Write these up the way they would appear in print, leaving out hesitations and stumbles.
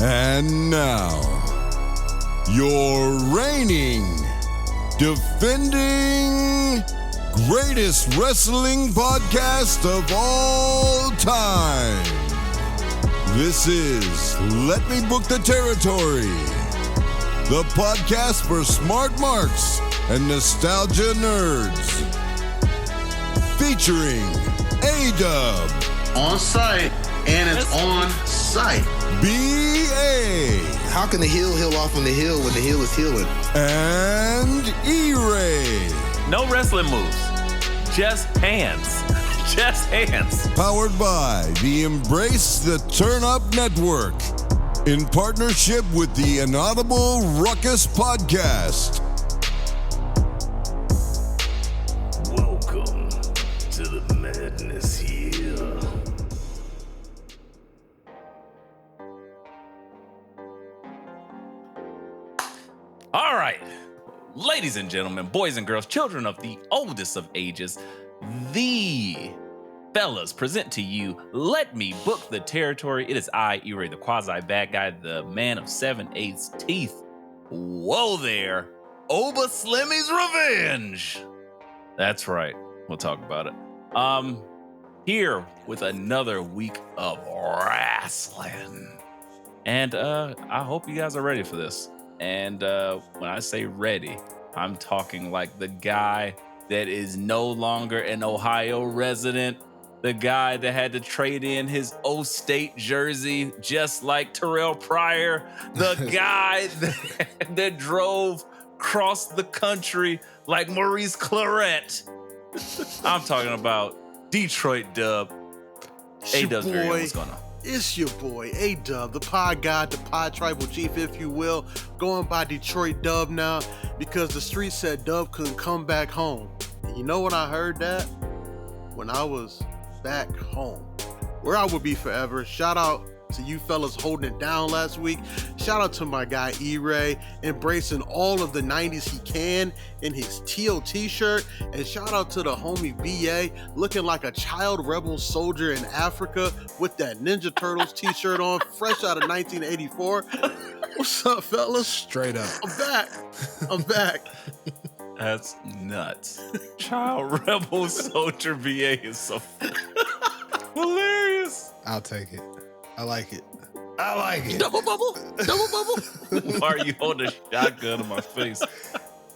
And now, your reigning, defending, greatest wrestling podcast of all time. This is Let Me Book the Territory, the podcast for smart marks and nostalgia nerds. Featuring A-Dub. On site, and it's on site. B.A. How can the heel heal off on the heel when the heel is healing? And E-Ray. No wrestling moves. Just hands. Just hands. Powered by the Embrace the Turn Up Network. In partnership with the Inaudible Ruckus Podcast. Welcome to the madness here. All right, ladies and gentlemen, boys and girls, children of the oldest of ages, the fellas present to you, Let Me Book the Territory. It is I, E-Ray, the quasi-bad guy, the man of 7/8 teeth. Whoa there, Oba Slimmy's Revenge. That's right, we'll talk about it. Here with another week of wrestling. And I hope you guys are ready for this. And when I say ready, I'm talking like the guy that is no longer an Ohio resident, the guy that had to trade in his O-State jersey just like Terrell Pryor, the guy that drove across the country like Maurice Claret. I'm talking about Detroit Dub. A-Dub's very own. What's going on? It's your boy, A-Dub, the pod god, the pod tribal chief, if you will, going by Detroit Dub now because the street said Dub couldn't come back home. And you know when I heard that? When I was back home, where I would be forever. Shout out to you fellas holding it down last week. Shout out to my guy E-Ray, embracing all of the 90s he can in his teal t-shirt. And shout out to the homie B.A. looking like a child rebel soldier in Africa with that Ninja Turtles t-shirt on, fresh out of 1984. What's up, fellas? Straight up. I'm back. That's nuts. Child rebel soldier BA is so hilarious. I'll take it. I like it. Double bubble. Why are you holding a shotgun in my face?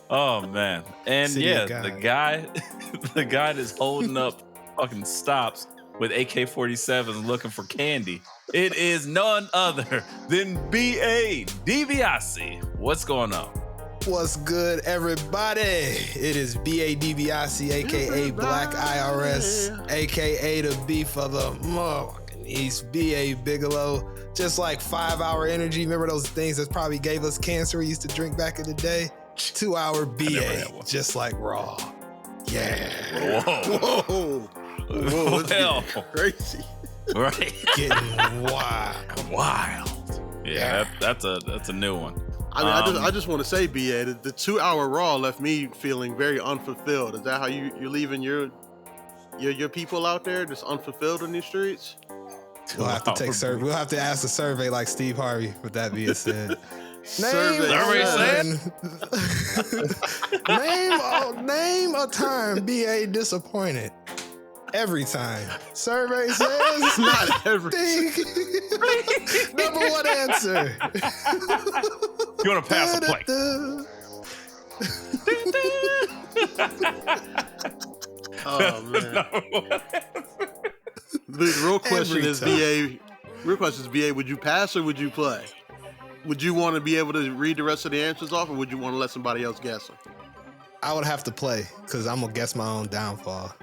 Oh man. And City yeah, the guy that's holding up fucking stops with AK-47s looking for candy. It is none other than B.A. DiBiase. What's going on? What's good, everybody? It is B.A. DiBiase, a.k.a. Black IRS, a.k.a. the beef of the motherfucking East, B.A. Bigelow. Just like 5 Hour Energy. Remember those things that probably gave us cancer we used to drink back in the day? 2 Hour B.A. Just like Raw. Yeah. Whoa, it's Well, getting crazy. right. Getting wild. Yeah, that's a new one. I mean, I just want to say, B.A., the 2 hour Raw left me feeling very unfulfilled. Is that how you're leaving your people out there just unfulfilled in these streets? We'll have to take survey. We'll have to ask a survey like Steve Harvey. With that being said, name a time BA disappointed. Every time. Survey says Not every. Number one answer. You want to pass a plate? Oh man. The real question is, BA. Real question is, BA. Would you pass or would you play? Would you want to be able to read the rest of the answers off, or would you want to let somebody else guess them? I would have to play because I'm gonna guess my own downfall.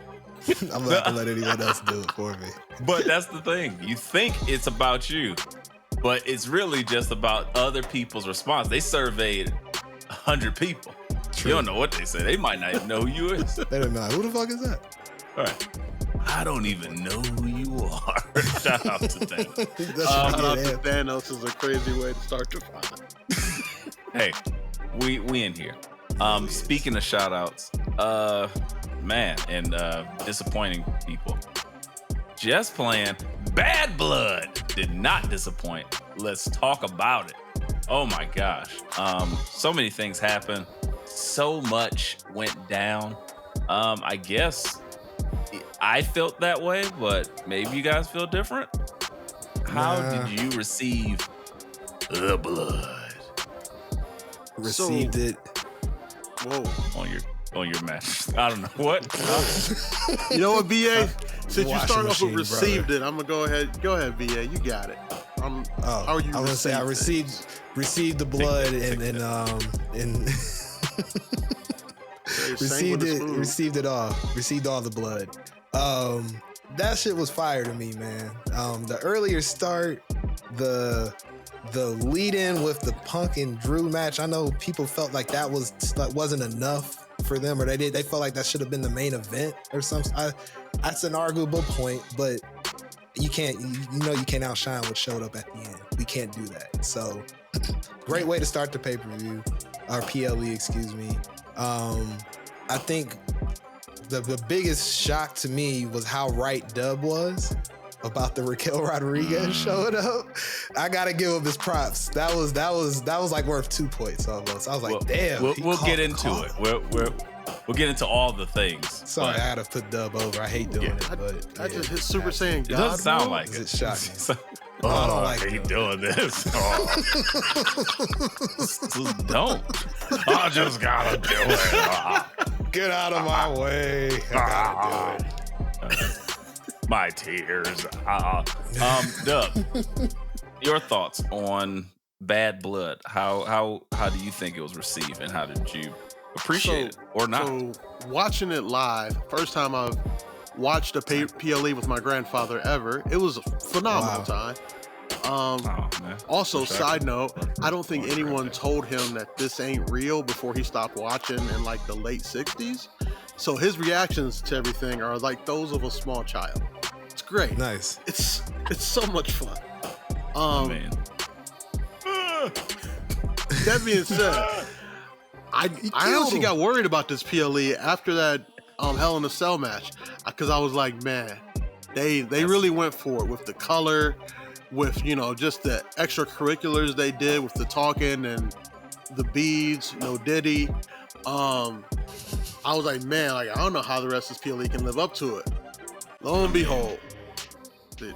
I'm not gonna let anyone else do it for me. But that's the thing. You think it's about you, but it's really just about other people's response. They surveyed 100 people. True. You don't know what they said. They might not even know who you is. They don't know. Who the fuck is that? All right. I don't even know who you are. Shout out to Thanos. Shout out to Thanos is a crazy way to start the fight. Hey, we in here. Speaking of shout outs, man, and disappointing people. Just playing Bad Blood. did not disappoint. Let's talk about it. Oh my gosh. So many things happened. So much went down. I guess I felt that way, but maybe you guys feel different. How did you receive the blood? Received it. Whoa. On your match. I don't know what. You know what, BA? Since you Washing start off with machine, received it, I'm gonna go ahead. Go ahead, BA. You got it. How are you? I was gonna say I received the blood and received it all. Received all the blood. That shit was fire to me, man. The earlier start, the lead in with the Punk and Drew match. I know people felt like that wasn't enough for them, or they felt like that should have been the main event or something. That's an arguable point, but you can't outshine what showed up at the end. We can't do that. So great way to start the pay-per-view, or PLE, excuse me. I think the biggest shock to me was how right Dub was about the Raquel Rodriguez showing up. I gotta give him his props. That was like worth 2 points almost. I was like, damn. We'll get into it. We'll get into all the things. Sorry, I had to put Dub over. I hate doing it, but I just hit Super Saiyan God. It doesn't sound like it. it. It's shocking. I don't like I hate it. doing this. Just don't. I just gotta do it. Get out of my way. I gotta do it. My tears. Dub, your thoughts on Bad Blood? How do you think it was received, and how did you appreciate it or not? So watching it live, first time I've watched a PLE with my grandfather ever. It was a phenomenal time. Also, side note, I don't think anyone told him that this ain't real before he stopped watching in like the late 60s. So his reactions to everything are like those of a small child. It's great. Nice. It's so much fun. Man. That being said, I honestly got worried about this PLE after that Hell in a Cell match, because I was like, man, they really went for it with the color, with just the extracurriculars they did with the talking and the beads, no Diddy. I was like, man, I don't know how the rest of this PLE can live up to it. Lo and behold,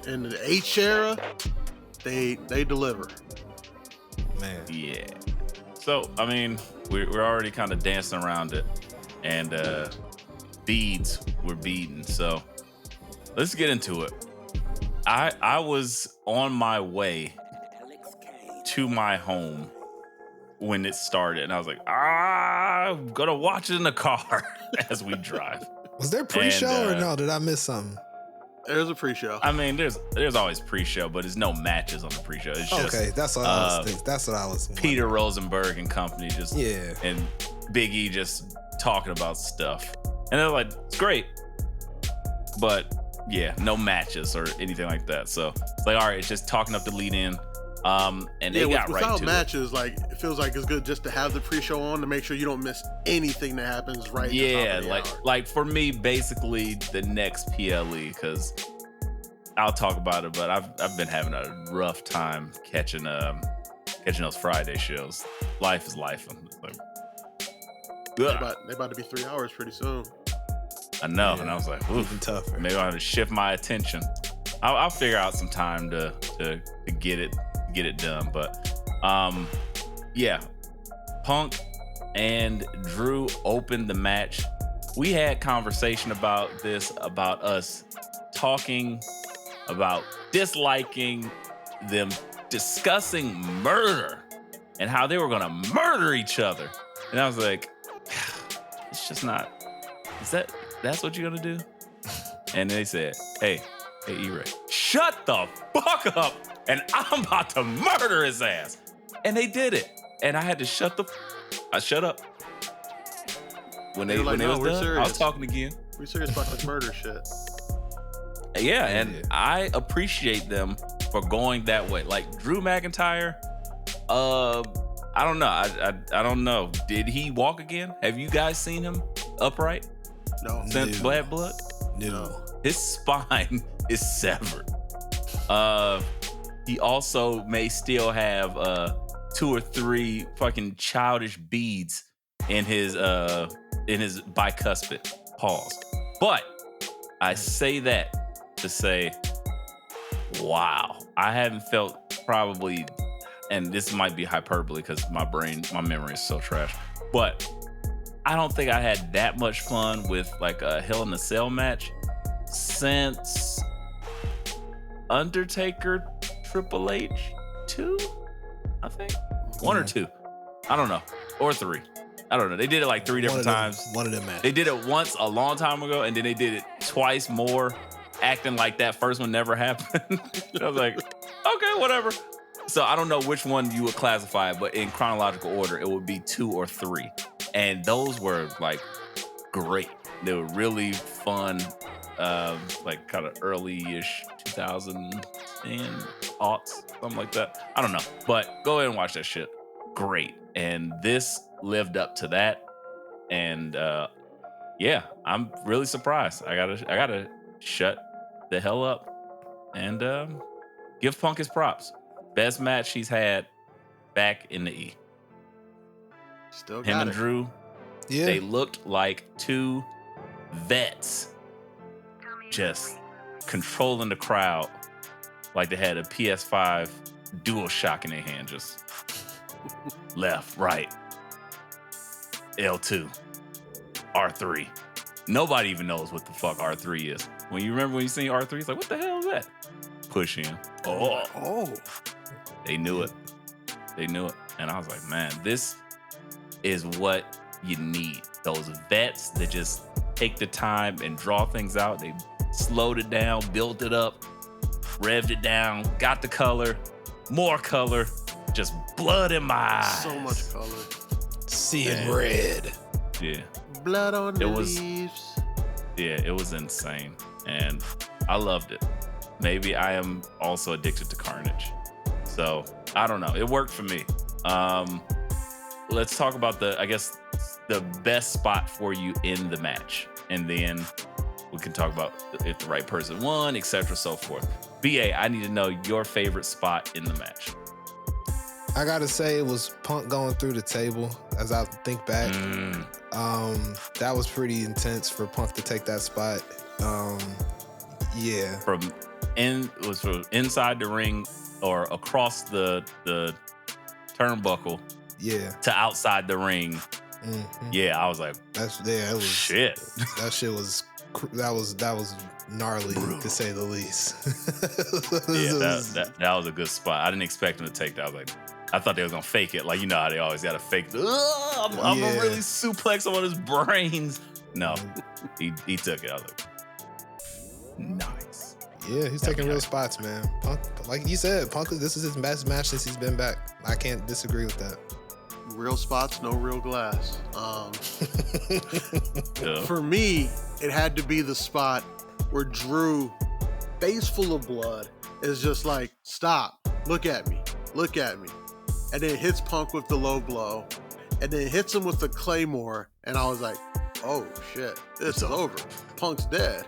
in the H era, they deliver. Man. Yeah. So, I mean, we're already kind of dancing around it, and beads were beaten. So let's get into it. I was on my way to my home when it started, and I was like, I'm gonna watch it in the car as we drive. Was there pre-show or no? Did I miss something? There's a pre-show. I mean, there's always pre-show, but there's no matches on the pre-show. It's just okay. That's what I was thinking. That's what I was. Peter Rosenberg and company yeah, and Big E just talking about stuff, and they're like, it's great, but yeah, no matches or anything like that. So it's like, all right, it's just talking up the lead in. And they got right to without matches, it. like it feels like it's good just to have the pre-show on to make sure you don't miss anything that happens right. Yeah, at the top of the hour. like for me, basically the next PLE, because I'll talk about it, but I've been having a rough time catching those Friday shows. Life is life. Like, they about to be 3 hours pretty soon. I know, and I was like, ooh, tougher. Maybe I have to shift my attention. I'll figure out some time to get it done. But yeah, Punk and Drew opened the match. We had conversation about this, about us talking about disliking them, discussing murder and how they were gonna murder each other. And I was like, it's just not. That's what you're gonna do? And they said, hey, E-Ray, shut the fuck up, and I'm about to murder his ass. And they did it. And I had to shut up. When they was done, serious. I was talking again. We're serious about this murder shit. Yeah, and I appreciate them for going that way. Like Drew McIntyre, I don't know. I don't know. Did he walk again? Have you guys seen him upright? No. Since Bad Blood? No. His spine is severed. he also may still have 2 or 3 fucking childish beads in his bicuspid. Pause. But I say that to say, wow, I haven't felt probably, and this might be hyperbole because my memory is so trash, but I don't think I had that much fun with like a Hell in a Cell match since Undertaker Triple H 2, I think. 1 or 2. I don't know. Or 3. I don't know. They did it like 3 different times. One of them matches. They did it once a long time ago, and then they did it twice more, acting like that first one never happened. I was like, okay, whatever. So I don't know which one you would classify, but in chronological order, it would be 2 or 3. And those were like great. They were really fun, like kind of early-ish 2010 aughts, something like that. I don't know, but go ahead and watch that shit. Great. And this lived up to that. And yeah, I'm really surprised. I gotta shut the hell up and give Punk his props. Best match he's had back in the E. Still got Him and it. Drew, they looked like 2 vets just controlling the crowd like they had a PS5 DualShock in their hand, just left, right, L2, R3. Nobody even knows what the fuck R3 is. When you seen R3, it's like, what the hell is that? Push in. Oh. They knew it. And I was like, man, this is what you need. Those vets that just take the time and draw things out. They slowed it down, built it up, revved it down, got the color, more color, just blood in my eyes. So much color. Seeing red. Yeah. Blood on the was- leaves. Yeah, it was insane. And I loved it. Maybe I am also addicted to Carnage. So I don't know. It worked for me. Let's talk about the best spot for you in the match. And then we can talk about if the right person won, etc. so forth. BA, I need to know your favorite spot in the match. I gotta say it was Punk going through the table as I think back. That was pretty intense for Punk to take that spot. Yeah. From inside the ring or across the turnbuckle to outside the ring. Mm-hmm. Yeah, I was like, it was shit. That was gnarly to say the least. Yeah, that was a good spot. I didn't expect him to take that. I thought they was gonna fake it. Like, you know how they always gotta fake I'm gonna really suplex him on his brains. No, he took it. I was like, nice. Yeah, he's taking real spots, man. Punk, like you said, Punk, this is his best match since he's been back. I can't disagree with that. Real spots, no real glass. Yeah. For me, it had to be the spot where Drew, face full of blood, is just like, stop, look at me. And then hits Punk with the low blow, and then hits him with the Claymore, and I was like, oh shit, this is over. Punk's dead.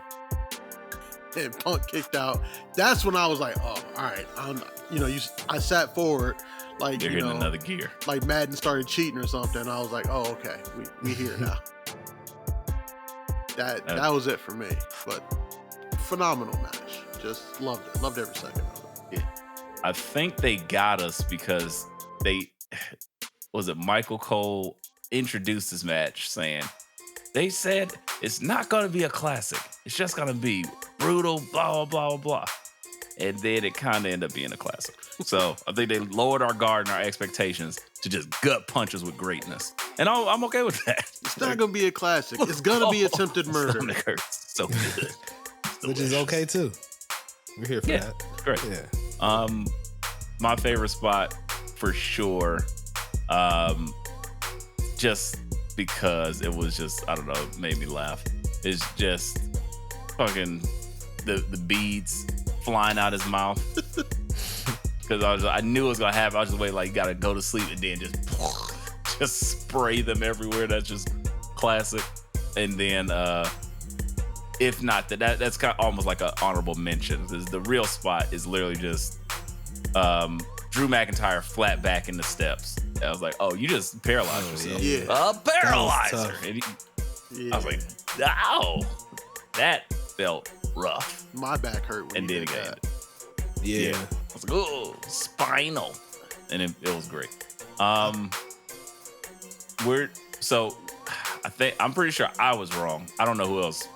And Punk kicked out. That's when I was like, oh, all right. I sat forward, like, They're hitting another gear. like Madden started cheating or something. I was like, oh, okay, we here now. That was it for me. But phenomenal match. Just loved it. Loved every second of it. Yeah. I think they got us because Michael Cole introduced this match saying, they said it's not going to be a classic. It's just going to be brutal, blah, blah, blah, blah. And then it kind of ended up being a classic. So I think they lowered our guard and our expectations to just gut punches with greatness. And I'm okay with that. It's not going to be a classic. It's going to be attempted murder. Stomach hurts. So good. Which is okay too. We're here for that. Great. Yeah. My favorite spot for sure. Just because it was just, I don't know, it made me laugh. It's just fucking the beads flying out his mouth. Because I knew it was gonna happen. I was just waiting, like, you gotta go to sleep and then just spray them everywhere. That's just classic. And then if not that's kind of almost like an honorable mention. Because the real spot is literally just Drew McIntyre flat back in the steps. I was like, oh, you just paralyzed yourself. Yeah. A paralyzer. tough. And Yeah. I was like, ow. That felt rough. My back hurt when And you then did again. that. Yeah. I was like, oh, spinal. And it was great. I'm pretty sure I was wrong. I don't know who else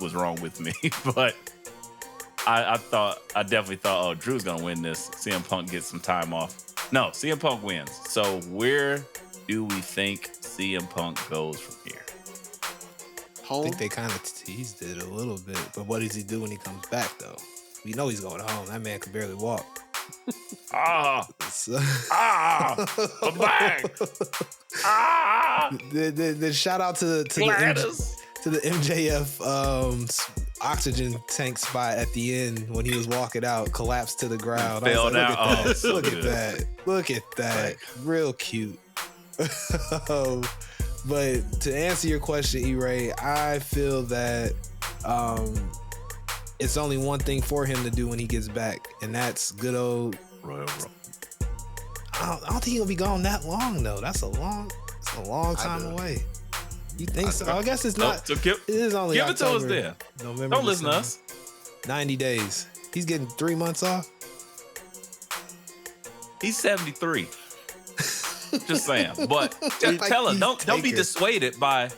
was wrong with me, but I definitely thought, oh, Drew's gonna win this. CM Punk gets some time off. No, CM Punk wins. So where do we think CM Punk goes from here? I Home. think they kind of teased it a little bit, but what does he do when he comes back, though? We know he's going home. That man could barely walk. So- Bang! the shout out to the MJF oxygen tank spot at the end when he was walking out, collapsed to the ground. I was Fell like, down. Oh, so look good. at that. Look at that. Real cute. But to answer your question, E-Ray, I feel that it's only one thing for him to do when he gets back, and that's good old Royal Rumble. I don't think he'll be gone that long though. It's a long time do. away. You think so? I guess it's not. So give It is only it to us October, then. November. Don't listen to December. us. 90 days. He's getting 3 months off. He's 73. Just saying. But Like tell us, he's don't be taken. dissuaded by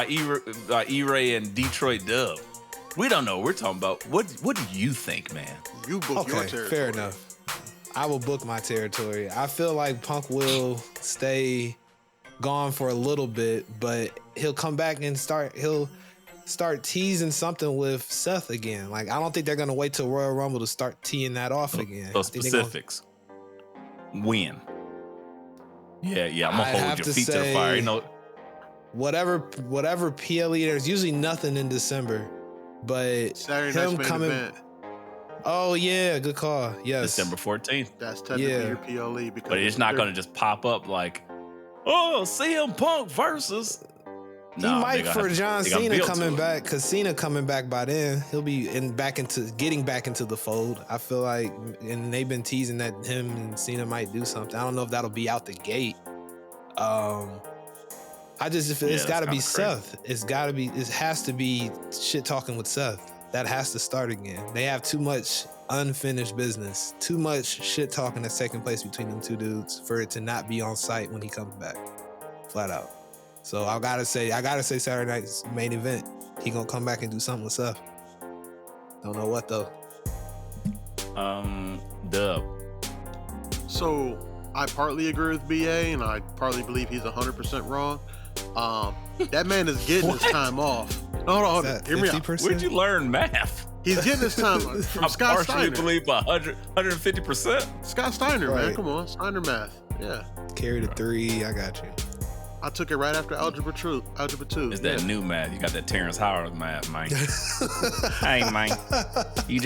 E-Ray and Detroit Dub. We don't know what we're talking about. What do you think, man? You book your Okay, territory. fair enough. I will book my territory. I feel like Punk will stay gone for a little bit, but he'll come back and he'll start teasing something with Seth again. Like, I don't think they're gonna wait till Royal Rumble to start teeing that off again. Those I think they're gonna- specifics. When? Yeah, I'm gonna I'd hold have your to feet to the say- fire. You know, whatever PLE, there's usually nothing in December, but Saturday him night's main coming. event. Oh yeah, good call. Yes, December 14th. That's technically Yeah. your PLE because But it's not they're- gonna just pop up like, oh, CM Punk versus. He might for John they gotta Cena build to coming it. back, because Cena coming back by then. He'll be getting back into the fold. I feel like, and they've been teasing that him and Cena might do something. I don't know if that'll be out the gate. It's that's got to be kinda Seth. It has to be shit talking with Seth. That has to start again. They have too much unfinished business, too much shit talking that's taking place between them two dudes for it to not be on site when he comes back, flat out. So I gotta say Saturday night's main event. He gonna come back and do something with Seth. Don't know what though. Dub. So I partly agree with BA, and I partly believe he's 100% wrong. That man is getting his What? time off. Hold on. Hear me out. 50%? Where'd you learn math? He's getting his time from I Scott partially Steiner. believe 150%. Scott Steiner, man. Right. Come on. Steiner math. Yeah. Carry the 3. I got you. I took it right after Algebra 2. It's that new math. You got that Terrence Howard math, man. Hey, man. You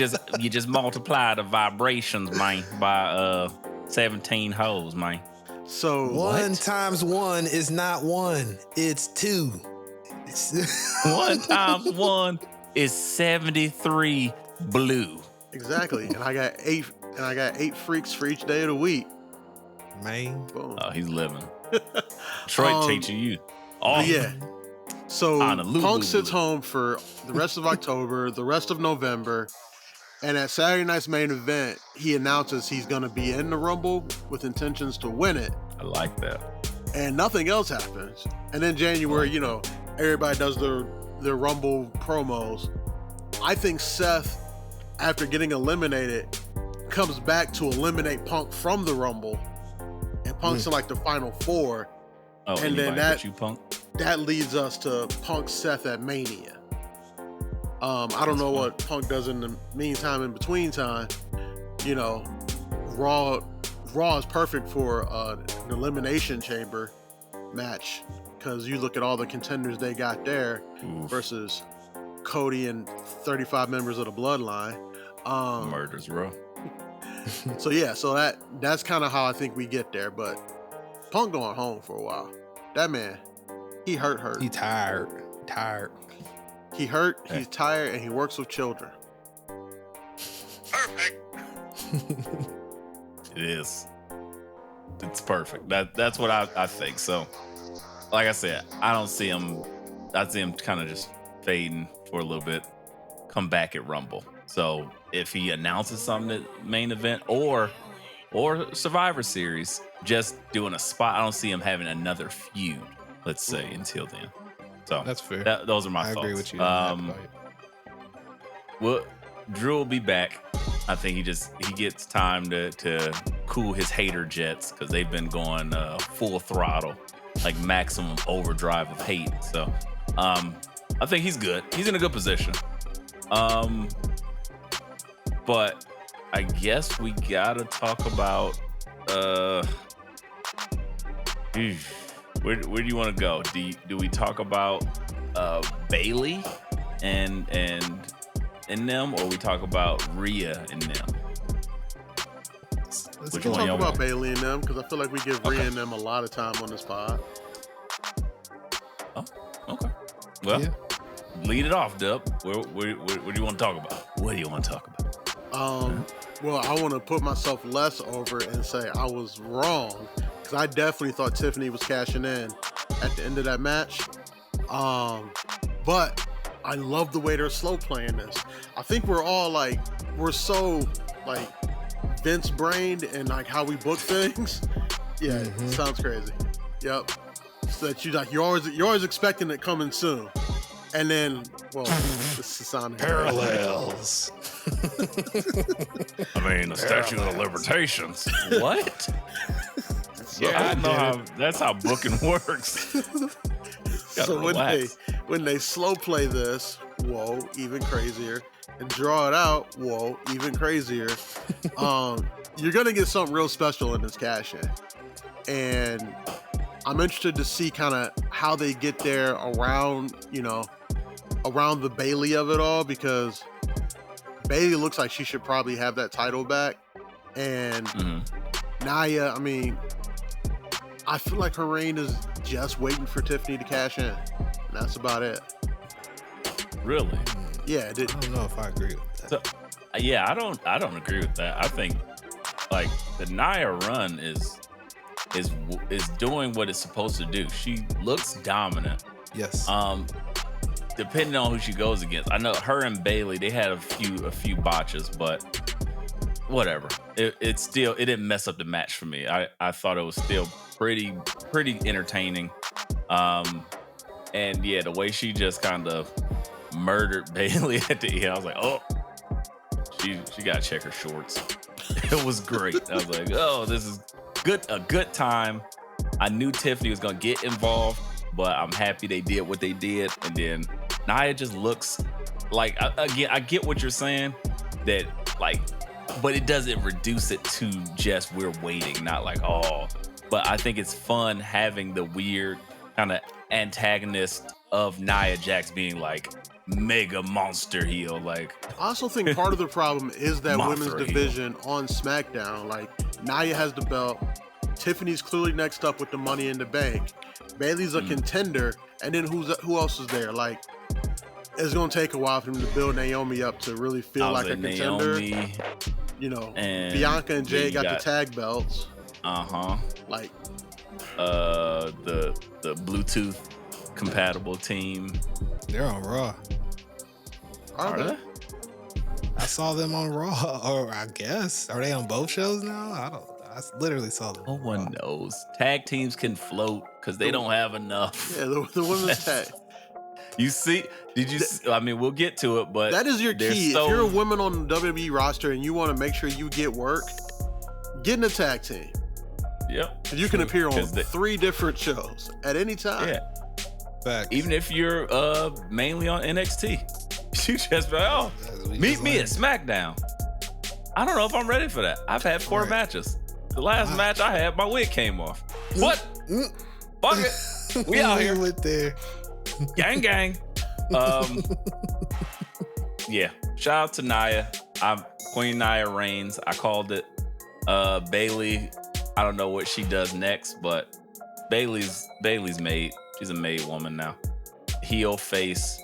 just multiply the vibrations, man, by 17 holes, man. So 1 times 1 is not 1. It's 2. 1 times 1 is 73 blue. exactly, and I got 8 freaks for each day of the week. Man. Boom. Oh, he's living. Detroit teaching you. Oh, But yeah. So Honolulu. Punk sits home for the rest of October, the rest of November, and at Saturday night's main event, he announces he's going to be in the Rumble with intentions to win it, I like that. and nothing else happens. And then January, everybody does their Rumble promos. I think Seth, after getting eliminated, comes back to eliminate Punk from the Rumble, and Punk's in like the final 4. Oh, And anybody then but that- you, Punk? That leads us to Punk Seth at Mania. I don't know what Punk does in the meantime, in between time. Raw is perfect for an elimination chamber match, because you look at all the contenders they got there Oof, versus Cody and 35 members of the Bloodline. murders, bro. So that's kind of how I think we get there. But Punk going home for a while. That man, he hurt. He tired. He hurt, he's tired, and he works with children. It is. It's perfect. That's what I think. So, like I said, I don't see him. I see him kind of just fading for a little bit. Come back at Rumble. So if he announces something at main event or Survivor Series, just doing a spot, I don't see him having another feud. Let's say until then. So that's fair. Those are my thoughts. I agree with you. On that point. Well, Drew will be back. I think he gets time to cool his hater jets because they've been going full throttle, like maximum overdrive of hate. So I think he's good. He's in a good position. But I guess we gotta talk about where do you want to go? Do we talk about Bailey and them, or we talk about Rhea and them? We can talk about Bailey and them because I feel like we give Rhea and them a lot of time on this pod. Oh, okay. Well, lead it off, Dub. What do you want to talk about? What do you want to talk about? Well, I want to put myself less over and say I was wrong because I definitely thought Tiffany was cashing in at the end of that match. But I love the way they're slow playing this. I think we're so like Vince brained and like how we book things. Yeah, it sounds crazy. Yep. So that you're always expecting it coming soon. And then, well, this is sounding parallels. I mean, the statute of limitations. What? Yeah, I know how. That's how booking works. So when they slow play this, whoa, even crazier, and draw it out, whoa, even crazier. You're gonna get something real special in this cash in, and I'm interested to see kind of how they get there around the Bailey of it all, because Bailey looks like she should probably have that title back. And Nia, I mean, I feel like her reign is just waiting for Tiffany to cash in. And that's about it. Really? Yeah. I don't know if I agree with that. So, yeah, I don't agree with that. I think like the Nia run is doing what it's supposed to do. She looks dominant. Yes. Depending on who she goes against. I know her and Bailey, they had a few botches, but whatever. It didn't mess up the match for me. I thought it was still pretty entertaining. And yeah, the way she just kind of murdered Bailey at the end, I was like, oh, she gotta check her shorts. It was great. I was like, oh, this is a good time. I knew Tiffany was gonna get involved, but I'm happy they did what they did. And then Nia just looks like, again, I get what you're saying, that like, but it doesn't reduce it to just we're waiting, not like, oh. But I think it's fun having the weird kind of antagonist of Nia Jax being like mega monster heel. Like, I also think part of the problem is that women's Mothra division on SmackDown. Like, Nia has the belt. Tiffany's clearly next up with the Money in the Bank. Bailey's a contender, and then who else is there? Like, it's gonna take a while for them to build Naomi up to really feel like a contender. Naomi, and Bianca and Jay got the tag belts. Like, the Bluetooth compatible team. They're on Raw. Are they? I saw them on Raw, or I guess are they on both shows now? I literally saw them. No one knows. Tag teams can float because they don't have enough. Yeah, the women's tag. You see? Did you? I mean, we'll get to it, but that is your key. If you're a woman on the WWE roster and you want to make sure you get work, get in a tag team. Yep. You can appear on 3 different shows at any time. Yeah. Facts. Even if you're mainly on NXT, you just be like, oh, meet me at SmackDown. I don't know if I'm ready for that. I've had 4 matches. The last match I had, my wig came off. What? Fuck it. We out here. With there. Gang, gang. Yeah. Shout out to Nia. Queen Nia reigns. I called it. Bailey, I don't know what she does next, but Bailey's made. She's a made woman now. Heel, face,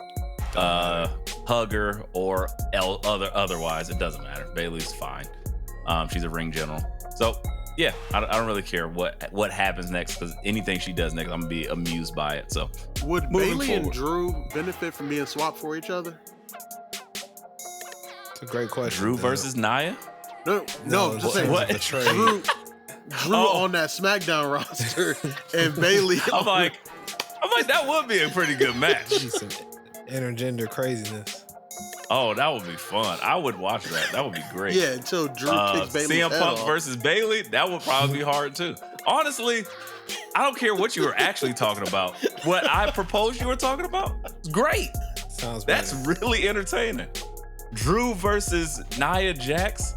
hugger, or otherwise, it doesn't matter. Bailey's fine. She's a ring general. So yeah, I don't really care what happens next, because anything she does next, I'm gonna be amused by it. So Would moving Bailey and forward. Drew benefit from being swapped for each other? It's a great question. Drew Dub. versus Nia. No, just saying. what? Betrayed. Drew Oh. on that SmackDown roster and Bailey. I'm like, that would be a pretty good match. Some intergender craziness. Oh, that would be fun. I would watch that. That would be great. Yeah, until Drew kicks Bailey's CM head Punk off. versus Bailey, that would probably be hard too. Honestly, I don't care what you were actually talking about. What I proposed you were talking about, it's great. Sounds That's better. really entertaining. Drew versus Nia Jax,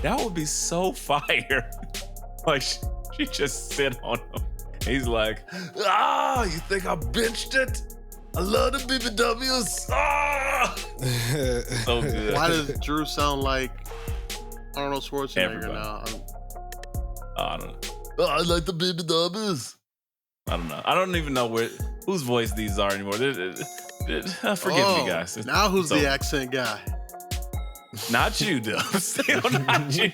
that would be so fire. Like she just sit on him. He's like, you think I benched it? I love the BBWs. So good. Why does Drew sound like Arnold Schwarzenegger Everybody. now? I don't know. I like the BBWs. I don't know. I don't even know whose voice these are anymore. Forgive me, guys. Now who's So- the accent guy? Not you, Dub. Still not you.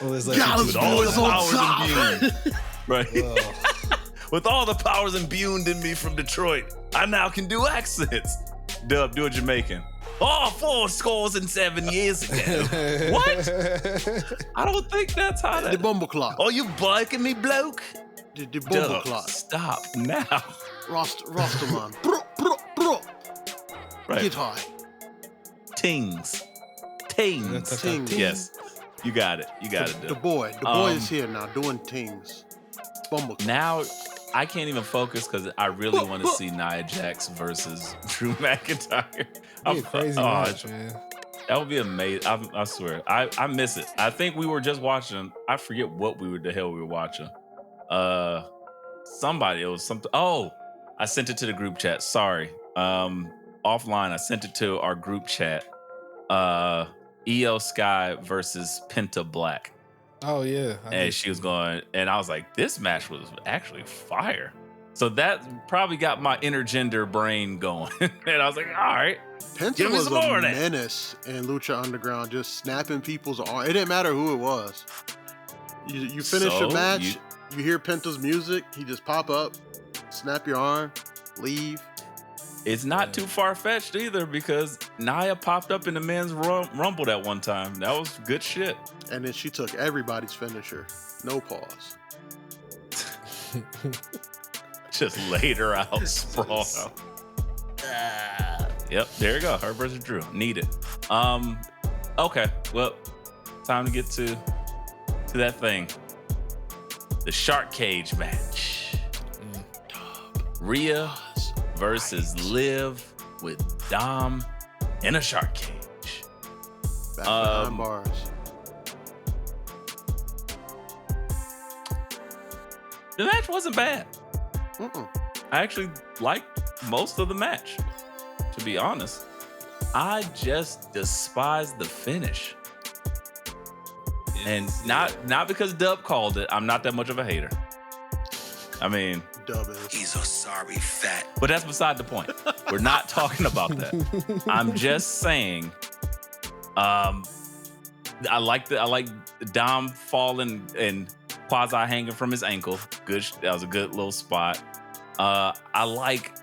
Well, it's like Got With him. all the Boys on powers top. imbued. Right. oh, With all the powers imbued in me from Detroit, I now can do accents. Dub, do a Jamaican. Oh, 4 years ago. What? I don't think that's how The that. Bumbleclot. Oh, you biking me, bloke? The Dub, Bumbleclot. stop now. Rosterman. Bro, bro, bro. Right. Get high. Tings. Tings. Ting. Yes. You got it. You got it, The Dub. boy is here now doing things. Bumbleclot. Now I can't even focus because I really want to see Nia Jax versus Drew McIntyre. be a crazy match, man. That would be amazing. I swear. I miss it. I think we were just watching. I forget what the hell we were watching. Somebody. It was something. Oh, I sent it to the group chat. Sorry. Offline, I sent it to our group chat. EO Sky versus Penta Black. Oh yeah. And she was going, and I was like, this match was actually fire. So that probably got my intergender brain going. And I was like, all right. Penta Give me was some more a of that. menace in Lucha Underground, just snapping people's arms. It didn't matter who it was. You finish So, the match, you hear Penta's music, he just pop up, snap your arm, leave. It's not too far-fetched either, because Nia popped up in the men's rumble that one time. That was good shit. And then she took everybody's finisher. No pause. Just laid her out, sprawled out. Yep, there you go. Her versus Drew. Need it. Okay, well, time to get to that thing. The Shark Cage match. Rhea versus Liv with Dom in a shark cage. Back behind bars. The match wasn't bad. Mm-mm. I actually liked most of the match, to be honest. I just despise the finish. And not because Dub called it. I'm not that much of a hater. I mean, Dub is. He's a sorry fat. but that's beside the point. We're not talking about that. I'm just saying, I like Dom falling and quasi hanging from his ankle. Good. That was a good little spot. I like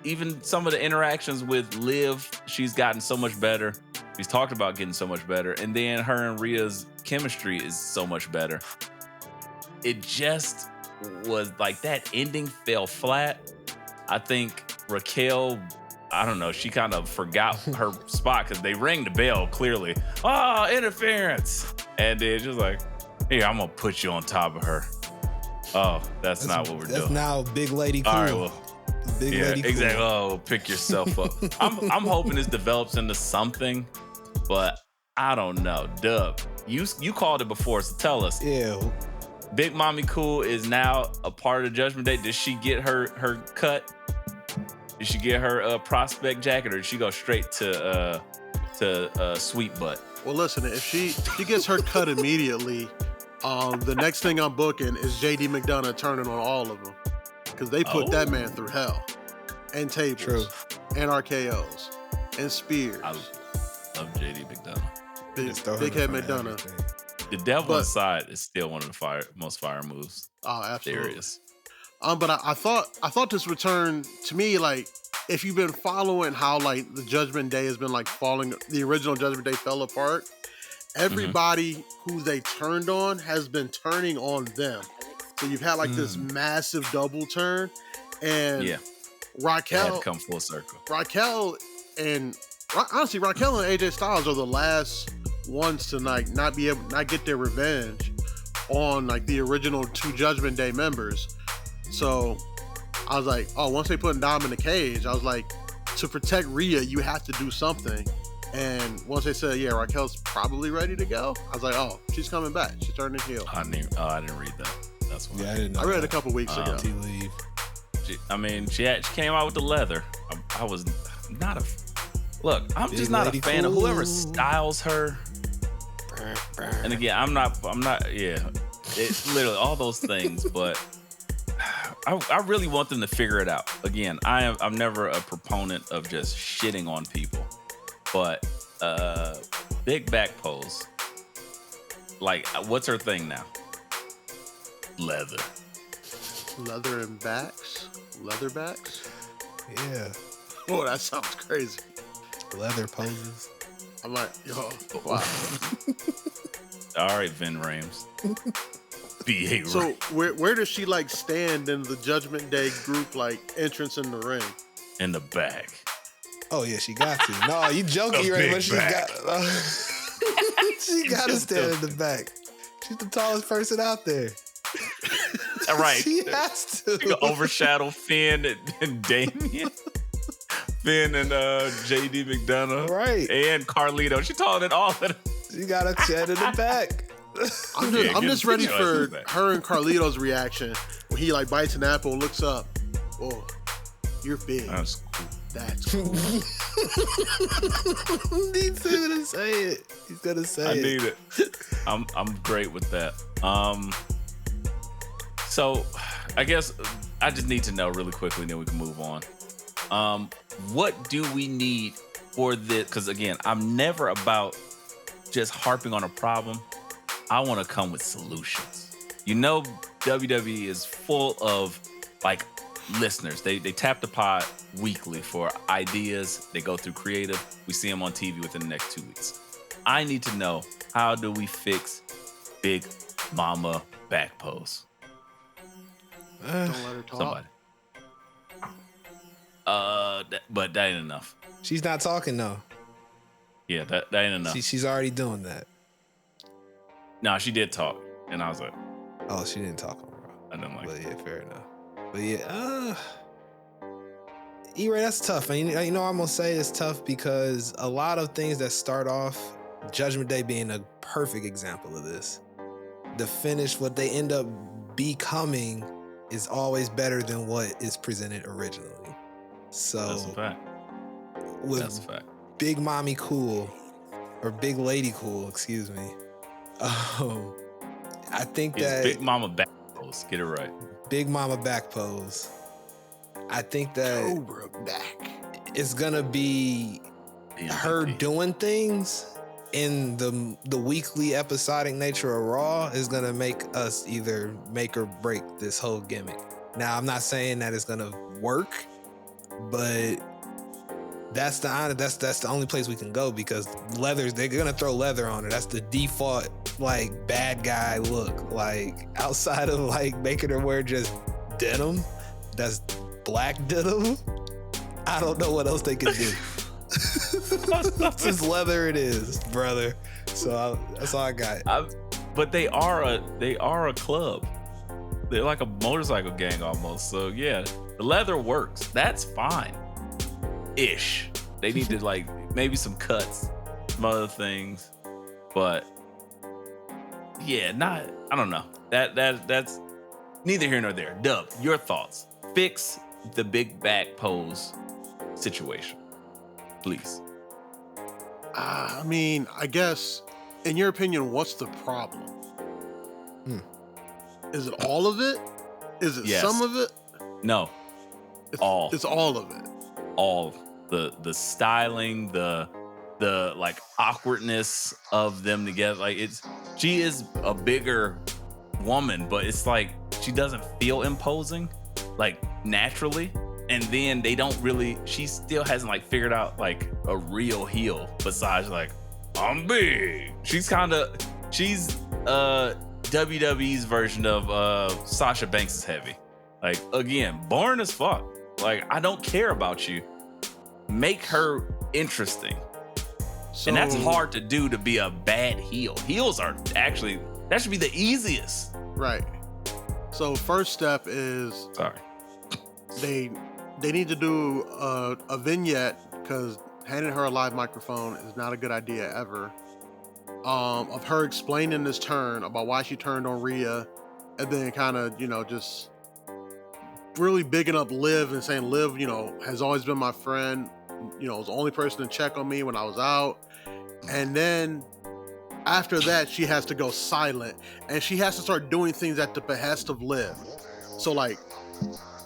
even some of the interactions with Liv. She's gotten so much better. She's talked about getting so much better, and then her and Rhea's chemistry is so much better. It just was like that ending fell flat. I think Raquel, I don't know, she kind of forgot her spot because they rang the bell clearly. Oh, interference. And then just like, here, I'm going to put you on top of her. Oh, that's not what we're That's doing. now big lady cool. All right, well, Big yeah, lady cool. exactly. Oh, pick yourself up. I'm hoping this develops into something, but I don't know. Dub, you called it before, so tell us. Yeah. Big Mommy Cool is now a part of the Judgment Day. Did she get her cut? Did she get her prospect jacket, or did she go straight to Sweet Butt? Well, listen, if she gets her cut immediately, the next thing I'm booking is JD McDonough turning on all of them. Because they put that man through hell. And tables. True. And RKOs. And spears. I love JD McDonough. Big Head McDonough. The devil But- inside is still one of the most fire moves Oh, absolutely. there is. But I thought this return to me, like, if you've been following how like the Judgment Day has been like falling, the original Judgment Day fell apart. Everybody who they turned on has been turning on them. So you've had like this massive double turn, and Yeah, it had Raquel, to come full circle. honestly, Raquel and AJ Styles are the last ones to like not get their revenge on like the original two Judgment Day members. So I was like, oh, once they put Dom in the cage, I was like, to protect Rhea, you have to do something. And once they said, yeah, Raquel's probably ready to go, I was like, oh, she's coming back. She's turning heel. I didn't read that. That's why. Yeah, I didn't know. I read it that. a couple weeks ago. Tea leaf. She came out with the leather. I was not a look. I'm Big just not a lady fan of cool. whoever styles her. And again, I'm not. Yeah, it's literally all those things. But I really want them to figure it out. Again, I'm never a proponent of just shitting on people, but big back pose. Like, what's her thing now? Leather. Leather and backs? Leather backs? Yeah, Oh, that sounds crazy. leather poses. I'm like, yo, wow. All right, Vin Rames. B.A. So where does she like stand in the Judgment Day group like entrance in the ring? in the back. Oh yeah, she got to. No, you joking, A right? big But she back. got. She got to Just stand a- in the back. She's the tallest person out there. All right. She has You to. can overshadow Finn and Damien. Finn and JD McDonough. Right. And Carlito. She taller than all of them. She got to stand in the back. I'm Yeah, just good ready choices for there. her and Carlito's reaction when he like bites an apple and looks up. Oh, you're big. That's cool. That's cool. He's gonna say it. He's gonna say I it. need it. I'm great with that. So I guess I just need to know really quickly, and then we can move on. What do we need for this? Because again, I'm never about just harping on a problem. I want to come with solutions. You know, WWE is full of like listeners. They tap the pod weekly for ideas. They go through creative. We see them on TV within the next 2 weeks. I need to know, how do we fix Big Mama back pose? Don't let her talk. Somebody. But that ain't enough. She's not talking though. Yeah, that ain't enough. She's already doing that. No, she did talk, and I was like, Oh, she didn't talk on Raw. I didn't like But it. yeah, fair enough. But yeah, E-Ray, that's tough. And you know, I'm gonna say it's tough because a lot of things that start off, Judgment Day being a perfect example of this. The finish, what they end up becoming, is always better than what is presented originally. So That's a fact. with That's a fact. Big Mommy Cool, or Big Lady Cool, excuse me. I think It's that Big Mama back pose. Get it right. Big Mama back pose. I think that Cobra back. it's gonna be her MVP. doing things in the weekly episodic nature of Raw is gonna make us either make or break this whole gimmick. Now, I'm not saying that it's gonna work, but that's the only place we can go because they're gonna throw leather on her. That's the default like bad guy look. Like outside of like making her wear just denim, that's black denim. I don't know what else they could do. Just leather it is, brother. So that's all I got. But they are a club. They're like a motorcycle gang almost. So yeah, the leather works. That's fine. Ish. They need to like maybe some cuts, some other things. But yeah, I don't know. That's neither here nor there. Dub, your thoughts. Fix the big back pose situation, please. I mean, I guess, in your opinion, what's the problem? Is it all of it? Is it Yes. some of it? No, It's all. It's all of it. all the styling, the the like awkwardness of them together. Like she is a bigger woman, but it's like she doesn't feel imposing like naturally. And then she still hasn't like figured out like a real heel besides like, I'm big. She's WWE's version of Sasha Banks is heavy. Like, again, boring as fuck. Like, I don't care about you. Make her interesting. And that's hard to do, to be a bad heel. Heels are actually, that should be the easiest. Right. So first step is they need to do a vignette, because handing her a live microphone is not a good idea ever. Of her explaining this turn about why she turned on Rhea, and then kind of, just really bigging up Liv and saying Liv, has always been my friend, was the only person to check on me when I was out. And then after that, she has to go silent, and she has to start doing things at the behest of Liv. So like,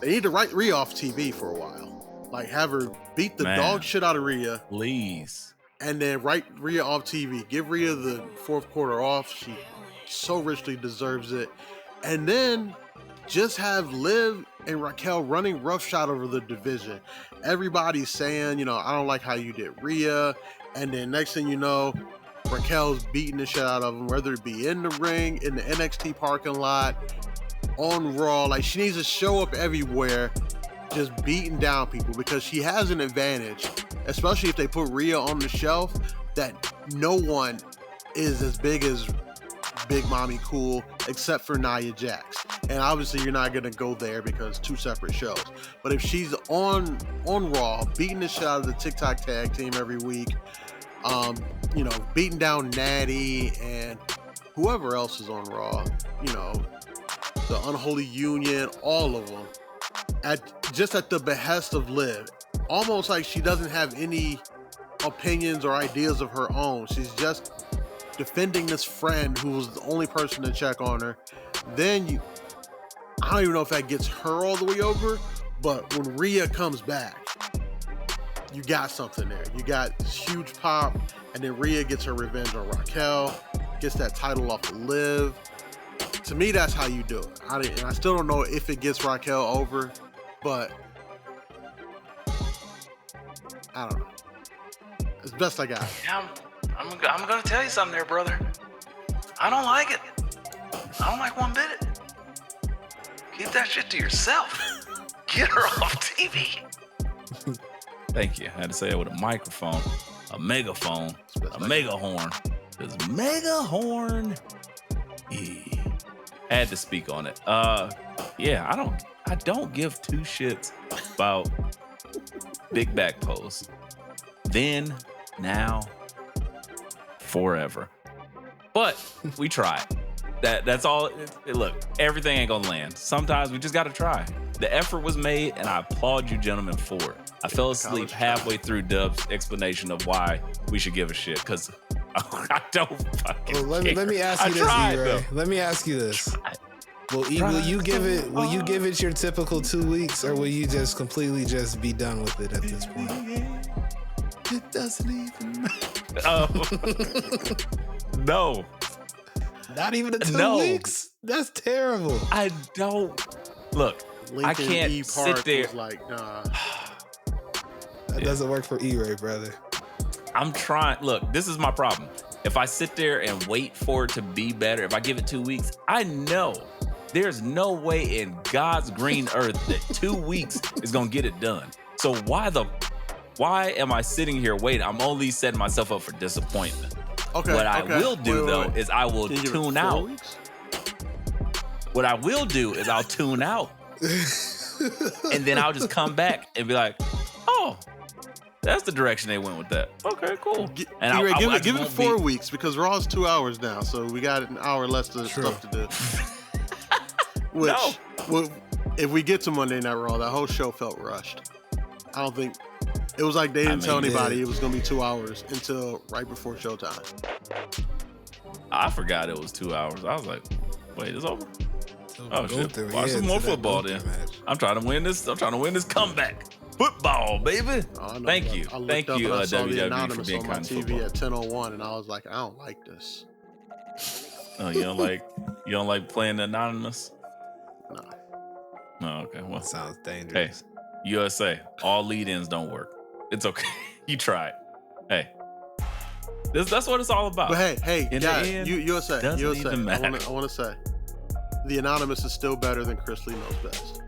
they need to write Rhea off TV for a while. Like, have her beat the dog shit out of Rhea. Please. And then write Rhea off TV. Give Rhea the fourth quarter off. She so richly deserves it. And then just have Liv and Raquel running roughshod over the division. Everybody's saying, I don't like how you did Rhea. And then next thing you know, Raquel's beating the shit out of them, whether it be in the ring, in the NXT parking lot, on Raw. Like, she needs to show up everywhere, just beating down people, because she has an advantage, especially if they put Rhea on the shelf, that no one is as big as Big Mommy Cool except for Nia Jax. And obviously you're not gonna go there because two separate shows. But if she's on Raw, beating the shit out of the TikTok tag team every week, beating down Natty and whoever else is on Raw, the Unholy Union, all of them, at the behest of Liv, almost like she doesn't have any opinions or ideas of her own. She's just defending this friend who was the only person to check on her. Then I don't even know if that gets her all the way over, but when Rhea comes back, you got something there. You got this huge pop, and then Rhea gets her revenge on Raquel, gets that title off of Liv. To me, that's how you do it. And I still don't know if it gets Raquel over, but I don't know. It's best I got. Yeah, I'm gonna tell you something there, brother. I don't like it. I don't like one bit of it. Keep that shit to yourself. Get her off TV. Thank you. I had to say it with a microphone, a megaphone, a mega horn. Because mega horn. Yeah. Had to speak on it. Yeah, I don't give two shits about big back pose. Then, now, forever. But we tried. That's all. Look, everything ain't gonna land. Sometimes we just gotta try. The effort was made, and I applaud you gentlemen for it. I fell asleep halfway through Dub's explanation of why we should give a shit, because I don't fucking care. Let me ask you this, E-Ray. Let me ask you this. Will you give it your typical 2 weeks, or will you just completely just be done with it at this point? It doesn't even matter. No. Not even the 2 weeks? That's terrible. I don't. Look, Lincoln I can't E. sit Park there. was like, nah. That doesn't work for E-Ray, brother. I'm trying. Look, this is my problem. If I sit there and wait for it to be better, if I give it 2 weeks, I know there's no way in God's green earth that 2 weeks is gonna get it done. So why am I sitting here waiting? I'm only setting myself up for disappointment. Okay. What I will do though wait. is I will Can you give it tune 4 out. weeks? What I will do is I'll tune out. And then I'll just come back and be like, oh, that's the direction they went with that. Okay, cool. And Give it 4 weeks, because Raw's 2 hours now, so we got an hour less of stuff to do. Which, if we get to Monday Night Raw, that whole show felt rushed. I don't think it was like they didn't tell anybody it was gonna be 2 hours until right before showtime. I forgot it was 2 hours. I was like, wait, it's over? Oh shit! Watch some more football then. I'm trying to win this. I'm trying to win this comeback. football, baby. Oh, I know, Thank bro. you. I looked Thank up you, and I saw the WWE, for anonymous being on my kind to TV football. at 10:01, and I was like, I don't like this. Oh, you don't like playing anonymous? No. Oh, okay. Well, Sounds hey, dangerous. USA, all lead-ins don't work. It's okay. You tried. Hey, that's what it's all about. But hey, In the guys, end, USA, doesn't USA. even matter. I want to say, the anonymous is still better than Chris Lee knows best.